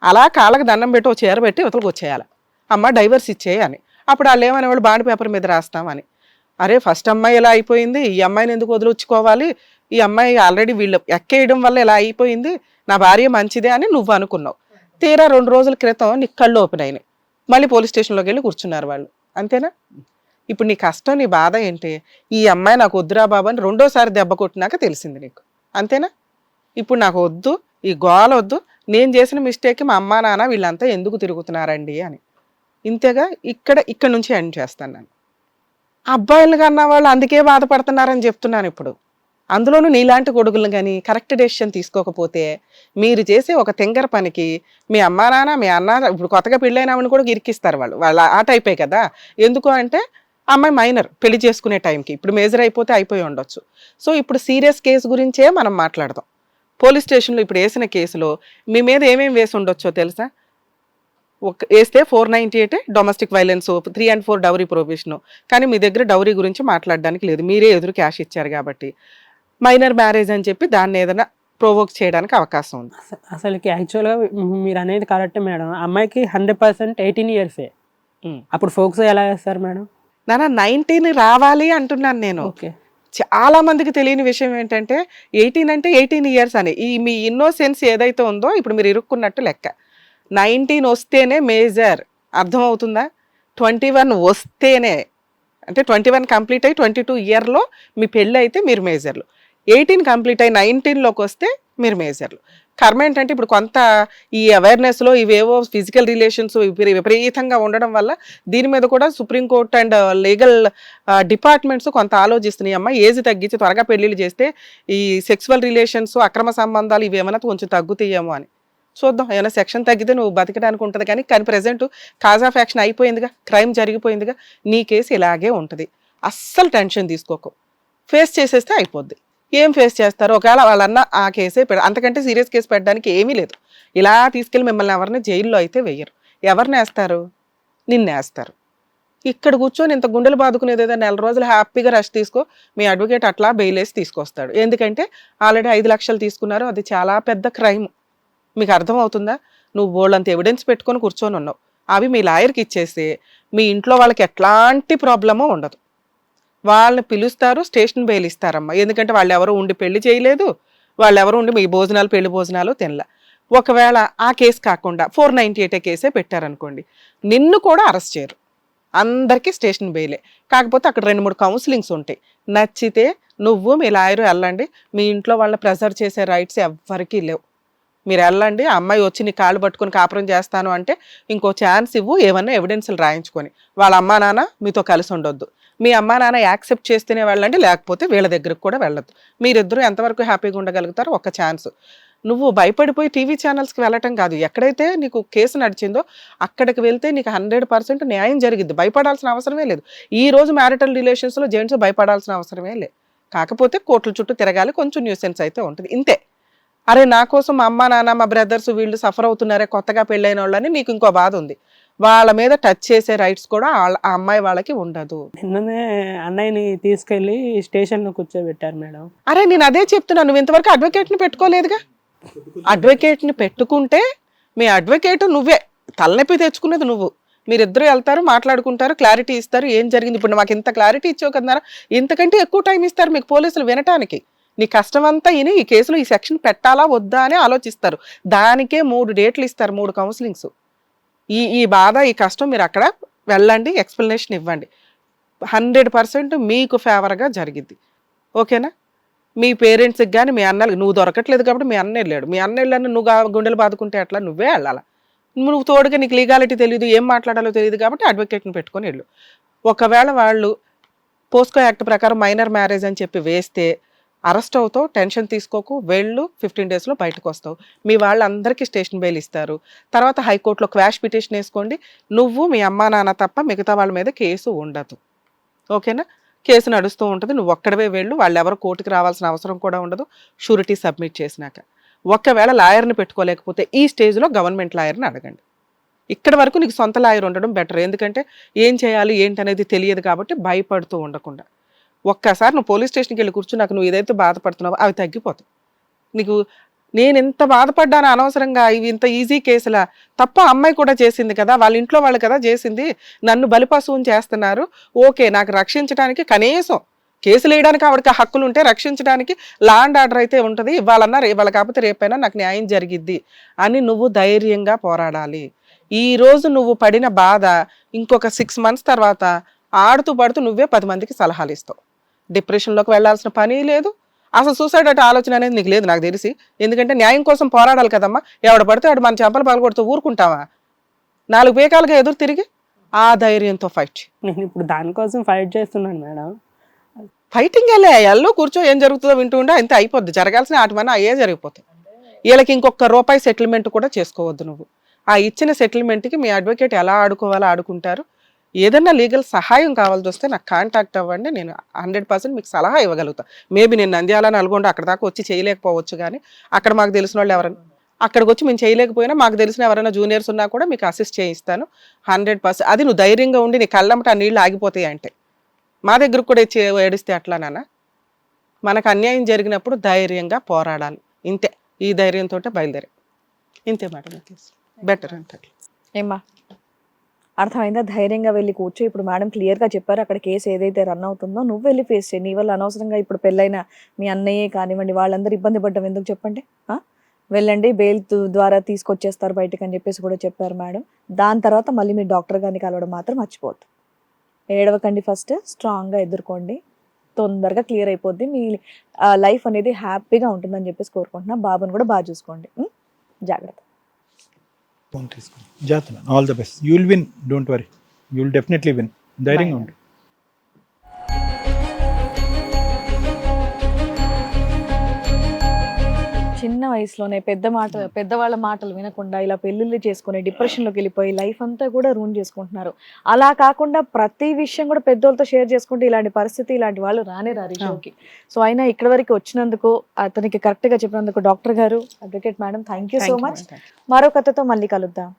E: అలా కాళ్ళకి దండం పెట్టి ఒక చీర పెట్టి ఇవతలకు వచ్చేయాలి, అమ్మ డైవర్స్ ఇచ్చేయి అని. అప్పుడు వాళ్ళు ఏమనేవాళ్ళు, బాండ్ పేపర్ మీద రాస్తామని. అరే ఫస్ట్ అమ్మాయి ఇలా అయిపోయింది, ఈ అమ్మాయిని ఎందుకు వదిలించుకోవాలి, ఈ అమ్మాయి ఆల్రెడీ వీళ్ళు ఎక్కేయడం వల్ల ఇలా అయిపోయింది, నా భార్య మంచిదే అని నువ్వు అనుకున్నావు. తీరా 2 రోజుల క్రితం నీ కళ్ళు ఓపెన్ అయినాయి, మళ్ళీ పోలీస్ స్టేషన్లోకి వెళ్ళి కూర్చున్నారు వాళ్ళు, అంతేనా? ఇప్పుడు నీ కష్టం నీ బాధ ఏంటి, ఈ అమ్మాయి నాకు వద్దురా బాబు అని 2వ సారి దెబ్బ కొట్టినాక తెలిసింది నీకు, అంతేనా? ఇప్పుడు నాకు వద్దు, ఈ గోల వద్దు, నేను చేసిన మిస్టేక్కి మా అమ్మా నాన్న వీళ్ళంతా ఎందుకు తిరుగుతున్నారండి అని. ఇంతేగా, ఇక్కడ నుంచి ఎండ్ చేస్తాను నేను. అబ్బాయిలు కన్నా వాళ్ళు అందుకే బాధపడుతున్నారని చెప్తున్నాను ఇప్పుడు. అందులోనూ నీలాంటి కొడుకులను కానీ కరెక్ట్ డెసిషన్ తీసుకోకపోతే మీరు చేసే ఒక తెంగర పనికి మీ అమ్మా నాన్న మీ అన్న ఇప్పుడు కొత్తగా పెళ్ళైనామని కూడా ఇరికిస్తారు వాళ్ళు ఆ టైపే కదా. ఎందుకు అంటే అమ్మాయి మైనర్, పెళ్లి చేసుకునే టైంకి, ఇప్పుడు మేజర్ అయిపోతే అయిపోయి ఉండొచ్చు. సో ఇప్పుడు సీరియస్ కేసు గురించే మనం మాట్లాడదాం. పోలీస్ స్టేషన్లో ఇప్పుడు వేసిన కేసులో మీ మీద ఏమేమి వేసి ఉండొచ్చో తెలుసా? వేస్తే 498 domestic violence, 3 and 4 dowry provision. కానీ మీ దగ్గర డౌరీ గురించి మాట్లాడడానికి లేదు, మీరే ఎదురు క్యాష్ ఇచ్చారు కాబట్టి. మైనర్ మ్యారేజ్ అని చెప్పి దాన్ని ఏదైనా ప్రొవోక్ చేయడానికి అవకాశం ఉంది.
B: అసలుకి యాక్చువల్గా మీరు అనేది కరెక్ట్ మేడం, అమ్మాయికి 100% 18 years. అప్పుడు ఫోక్స్ ఎలా చేస్తారు మేడం?
E: నాన్న 19 రావాలి అంటున్నాను నేను.
B: ఓకే,
E: చాలా మందికి తెలియని విషయం ఏంటంటే 18 అంటే 18 ఇయర్స్ అని. ఈ మీ ఇన్నోసెన్స్ ఏదైతే ఉందో ఇప్పుడు మీరు ఇరుక్కున్నట్టు లెక్క. 19 వస్తేనే మేజర్, అర్థమవుతుందా? 21 వస్తేనే, అంటే 21 కంప్లీట్ అయ్యి 22 ఇయర్లో మీ పెళ్ళి అయితే మీరు మేజర్లు, 18 కంప్లీట్ అయ్యి 19లోకి వస్తే మీరు మేజర్లు. కర్మ ఏంటంటే ఇప్పుడు కొంత ఈ అవేర్నెస్లో ఇవేవో ఫిజికల్ రిలేషన్స్ విపరీతంగా ఉండడం వల్ల దీని మీద కూడా సుప్రీంకోర్టు అండ్ లీగల్ డిపార్ట్మెంట్స్ కొంత ఆలోచిస్తున్నాయి. అమ్మ ఏజ్ తగ్గించి త్వరగా పెళ్ళిళ్ళు చేస్తే ఈ సెక్సువల్ రిలేషన్స్, అక్రమ సంబంధాలు ఇవి ఏమైనా కొంచెం తగ్గుతాయేమో అని. చూద్దాం, ఏమైనా సెక్షన్ తగ్గితే నువ్వు బతకడానికి ఉంటుంది. కానీ ప్రెసెంట్ కాజ్ ఆఫ్ యాక్షన్ అయిపోయిందిగా, క్రైమ్ జరిగిపోయిందిగా, నీ కేసు ఇలాగే ఉంటుంది. అస్సలు టెన్షన్ తీసుకోకు, ఫేస్ చేసేస్తే అయిపోద్ది. ఏం ఫేస్ చేస్తారు? ఒకవేళ వాళ్ళన్న ఆ కేసే అంతకంటే సీరియస్ కేసు పెట్టడానికి ఏమీ లేదు. ఇలా తీసుకెళ్ళి మిమ్మల్ని ఎవరిని జైల్లో అయితే వెయ్యరు. ఎవరిని వేస్తారు? నిన్నేస్తారు. ఇక్కడ కూర్చొని ఇంత గుండెలు బాదుకునేది ఏదో 4 రోజులు హ్యాపీగా రెస్ట్ తీసుకో, మీ అడ్వకేట్ అట్లా బెయిల్ వేసి తీసుకొస్తాడు. ఎందుకంటే ఆల్రెడీ 5 లక్షలు తీసుకున్నారు, అది చాలా పెద్ద క్రైమ్. మీకు అర్థమవుతుందా? నువ్వు బోల్డంత ఎవిడెన్స్ పెట్టుకొని కూర్చొని ఉన్నావు, అవి మీ లాయర్కి ఇచ్చేస్తే మీ ఇంట్లో వాళ్ళకి ఎట్లాంటి ప్రాబ్లమో ఉండదు. వాళ్ళని పిలుస్తారు, స్టేషన్ బెయిల్ ఇస్తారమ్మా. ఎందుకంటే వాళ్ళు ఎవరో ఉండి పెళ్లి చేయలేదు, వాళ్ళు ఎవరు ఉండి మీ భోజనాలు పెళ్లి భోజనాలు తినలా. ఒకవేళ ఆ కేసు కాకుండా 498 కేసే పెట్టారనుకోండి, నిన్ను కూడా అరెస్ట్ చేయరు, అందరికీ స్టేషన్ బెయిలే. కాకపోతే అక్కడ 2-3 కౌన్సిలింగ్స్ ఉంటాయి. నచ్చితే నువ్వు మీ లాయరు వెళ్ళండి, మీ ఇంట్లో వాళ్ళని ప్రెజర్ చేసే రైట్స్ ఎవ్వరికీ లేవు. మీరు వెళ్ళండి, ఆ అమ్మాయి వచ్చి నీ కాళ్ళు పట్టుకొని కాపురం చేస్తాను అంటే ఇంకో ఛాన్స్ ఇవ్వు, ఏమన్నా ఎవిడెన్స్లు రాయించుకొని. వాళ్ళ అమ్మా నాన్న మీతో కలిసి ఉండొద్దు, మీ అమ్మా నాన్న యాక్సెప్ట్ చేస్తేనే వెళ్ళండి, లేకపోతే వీళ్ళ దగ్గరకు కూడా వెళ్ళొద్దు. మీరిద్దరూ ఎంతవరకు హ్యాపీగా ఉండగలుగుతారో ఒక ఛాన్స్. నువ్వు భయపడిపోయి టీవీ ఛానల్స్కి వెళ్ళటం కాదు, ఎక్కడైతే నీకు కేసు నడిచిందో అక్కడికి వెళ్తే నీకు 100% న్యాయం జరిగిద్ది. భయపడాల్సిన అవసరమే లేదు. ఈ రోజు మ్యారిటల్ రిలేషన్స్లో జెంట్స్ భయపడాల్సిన అవసరమే లేదు. కాకపోతే కోర్టుల చుట్టూ తిరగాలి, కొంచెం న్యూసెన్స్ అయితే ఉంటుంది, ఇంతే. అరే నా కోసం మా అమ్మ నాన్న మా బ్రదర్స్ వీళ్ళు సఫర్ అవుతున్నారే కొత్తగా పెళ్ళైన వాళ్ళని నీకు ఇంకో బాధ ఉంది. వాళ్ళ మీద టచ్ చేసే రైట్స్ కూడా ఆ అమ్మాయి వాళ్ళకి ఉండదు.
B: నిన్ననే అన్నయ్యని తీసుకెళ్ళి స్టేషన్లో కూర్చోబెట్టారు మేడం.
E: అరే నేను అదే చెప్తున్నాను, నువ్వు ఇంతవరకు అడ్వకేట్ని పెట్టుకోలేదుగా. అడ్వకేట్ని పెట్టుకుంటే మీ అడ్వకేట్ నువ్వే, తలనొప్పి తెచ్చుకునేది నువ్వు. మీరిద్దరూ వెళ్తారు, మాట్లాడుకుంటారు, క్లారిటీ ఇస్తారు, ఏం జరిగింది. ఇప్పుడు మాకు ఇంత క్లారిటీ ఇచ్చావు కదా, ఇంతకంటే ఎక్కువ టైం ఇస్తారు మీకు పోలీసులు వినటానికి. నీ కష్టం అంతా విని ఈ కేసులో ఈ సెక్షన్ పెట్టాలా వద్దా అని ఆలోచిస్తారు. దానికే 3 డేట్లు ఇస్తారు, 3 కౌన్సిలింగ్స్. ఈ బాధ ఈ కష్టం మీరు అక్కడ వెళ్ళండి, ఎక్స్ప్లెనేషన్ ఇవ్వండి, 100% మీకు ఫేవర్గా జరిగిద్ది. ఓకేనా? మీ పేరెంట్స్కి కానీ మీ అన్నలు, నువ్వు దొరకట్లేదు కాబట్టి మీ అన్న వెళ్ళాడు, మీ అన్న వెళ్ళాను నువ్వు గుండెలు బాదుకుంటే అట్లా నువ్వే వెళ్ళాలా. నువ్వు తోడుగా నీకు లీగాలిటీ తెలియదు, ఏం మాట్లాడాలో తెలియదు కాబట్టి అడ్వకేట్ని పెట్టుకొని వెళ్ళు. ఒకవేళ వాళ్ళు పోస్కో యాక్ట్ ప్రకారం మైనర్ మ్యారేజ్ అని చెప్పి వేస్తే అరెస్ట్ అవుతావు, టెన్షన్ తీసుకోకు, వెళ్ళు, 15 డేస్లో బయటకు వస్తావు. మీ వాళ్ళందరికీ స్టేషన్ బెయిల్ ఇస్తారు. తర్వాత హైకోర్టులో క్వాష్ పిటిషన్ వేసుకోండి. నువ్వు మీ అమ్మా నాన్న తప్ప మిగతా వాళ్ళ మీద కేసు ఉండదు. ఓకేనా? కేసు నడుస్తూ ఉంటుంది, నువ్వు ఒక్కడవే వెళ్ళు, వాళ్ళు ఎవరు కోర్టుకి రావాల్సిన అవసరం కూడా ఉండదు షూరిటీ సబ్మిట్ చేసినాక. ఒకవేళ లాయర్ని పెట్టుకోలేకపోతే ఈ స్టేజ్లో గవర్నమెంట్ లాయర్ని అడగండి. ఇక్కడ వరకు నీకు సొంత లాయర్ ఉండడం బెటర్, ఎందుకంటే ఏం చేయాలి ఏంటనేది తెలియదు కాబట్టి భయపడుతూ ఉండకుండా. ఒక్కసారి నువ్వు పోలీస్ స్టేషన్కి వెళ్ళి కూర్చున్నాక నువ్వు ఏదైతే బాధపడుతున్నావో అవి తగ్గిపోతాయి. నీకు నేను ఎంత బాధపడ్డాను అనవసరంగా, ఇవి ఇంత ఈజీ కేసులా, తప్ప అమ్మాయి కూడా చేసింది కదా, వాళ్ళ ఇంట్లో వాళ్ళు కదా చేసింది, నన్ను బలిపశువుని చేస్తున్నారు. ఓకే, నాకు రక్షించడానికి కనీసం కేసులు వేయడానికి ఆవిడకి హక్కులు ఉంటే రక్షించడానికి లా అండ్ ఆర్డర్ అయితే ఉంటుంది, ఇవ్వాలన్నా వాళ్ళ కాకపోతే రేపైనా నాకు న్యాయం జరిగిద్ది అని నువ్వు ధైర్యంగా పోరాడాలి. ఈరోజు నువ్వు పడిన బాధ ఇంకొక 6 months తర్వాత ఆడుతూ పడుతూ నువ్వే 10 మందికి సలహాలు ఇస్తావు. డిప్రెషన్లోకి వెళ్ళాల్సిన పని లేదు, అసలు సూసైడ్ అనే ఆలోచన అనేది నీకు లేదు నాకు తెలిసి. ఎందుకంటే న్యాయం కోసం పోరాడాలి కదమ్మా. ఎవడ పడితే వాడు మన చెంపలు పగలగొడుతూ ఊరుకుంటావా? 4 పేకాలుగా ఎదురు తిరిగి ఆ ధైర్యంతో ఫైట్.
B: నేను ఇప్పుడు దానికోసం ఫైట్ చేస్తున్నాను మేడం.
E: ఫైటింగ్ ఎల్లో కూర్చో, ఏం జరుగుతుందో వింటూ ఉండే అంతే అయిపోద్ది. జరగాల్సిన వాటిమన్నా అయ్యే జరిగిపోతాయి. వీళ్ళకి ఇంకొక రూపాయి సెటిల్మెంట్ కూడా చేసుకోవద్దు నువ్వు. ఆ ఇచ్చిన సెటిల్మెంట్కి మీ అడ్వకేట్ ఎలా ఆడుకోవాలో ఆడుకుంటారు. ఏదన్నా లీగల్ సహాయం కావాల్సి వస్తే నాకు కాంటాక్ట్ అవ్వండి, నేను 100% మీకు సలహా ఇవ్వగలుగుతా. మేబీ నేను నంద్యాల నల్గొండ అక్కడ దాకా వచ్చి చేయలేకపోవచ్చు, కానీ అక్కడ మాకు తెలిసిన వాళ్ళు ఎవరైనా అక్కడికి వచ్చి మేము చేయలేకపోయినా మాకు తెలిసిన ఎవరైనా జూనియర్స్ ఉన్నా కూడా మీకు అసిస్ట్ చేయిస్తాను 100%. అది నువ్వు ధైర్యంగా ఉండి నీ కళ్ళమ్మట ఆ నీళ్ళు ఆగిపోతాయి అంటే. మా దగ్గరకు కూడా ఏడిస్తే అట్లా నాన్న. మనకు అన్యాయం జరిగినప్పుడు ధైర్యంగా పోరాడాలి, ఇంతే. ఈ ధైర్యంతో బయలుదేరి ఇంతే మేడం, బెటర్ అంటే.
A: ఏమ్మా అర్థమైందా? ధైర్యంగా వెళ్ళి కూర్చో. ఇప్పుడు మేడం క్లియర్గా చెప్పారు, అక్కడ కేసు ఏదైతే రన్ అవుతుందో నువ్వు వెళ్ళి ఫేస్ చేయి. నీ వల్ల అనవసరంగా ఇప్పుడు పెళ్ళైన మీ అన్నయ్యే కానివ్వండి వాళ్ళందరూ ఇబ్బంది పడ్డం ఎందుకు చెప్పండి. వెళ్ళండి, బెయిల్ ద్వారా తీసుకొచ్చేస్తారు బయటకు అని చెప్పేసి కూడా చెప్పారు మేడం. దాని తర్వాత మళ్ళీ మీరు డాక్టర్ గారిని కలవడం మాత్రం మర్చిపోవద్దు. ఏడవకండి, ఫస్ట్ స్ట్రాంగ్గా ఎదుర్కోండి, తొందరగా క్లియర్ అయిపోద్ది. మీ లైఫ్ అనేది హ్యాపీగా ఉంటుందని చెప్పేసి కోరుకుంటున్నా. బాబుని కూడా బాగా చూసుకోండి. జాగ్రత్త.
D: ఫోన్ తీసుకోండి. జాగ్రత్త. All the best. You will win, don't worry. You will definitely win. ధైర్యంగా ఉండు.
A: చిన్న వయసులోనే పెద్దవాళ్ళ మాటలు వినకుండా ఇలా పెళ్ళిళ్ళు చేసుకుని డిప్రెషన్లోకి వెళ్ళిపోయి లైఫ్ అంతా కూడా రూన్ చేసుకుంటున్నారు. అలా కాకుండా ప్రతి విషయం కూడా పెద్దోళ్ళతో షేర్ చేసుకుంటే ఇలాంటి పరిస్థితి, ఇలాంటి వాళ్ళు రానే రారు ఈ షోకి. సో అయినా ఇక్కడ వరకు వచ్చినందుకు, అతనికి కరెక్ట్గా చెప్పినందుకు డాక్టర్ గారు, advocate madam, thank you so much. మరో కథతో మళ్ళీ కలుద్దాం.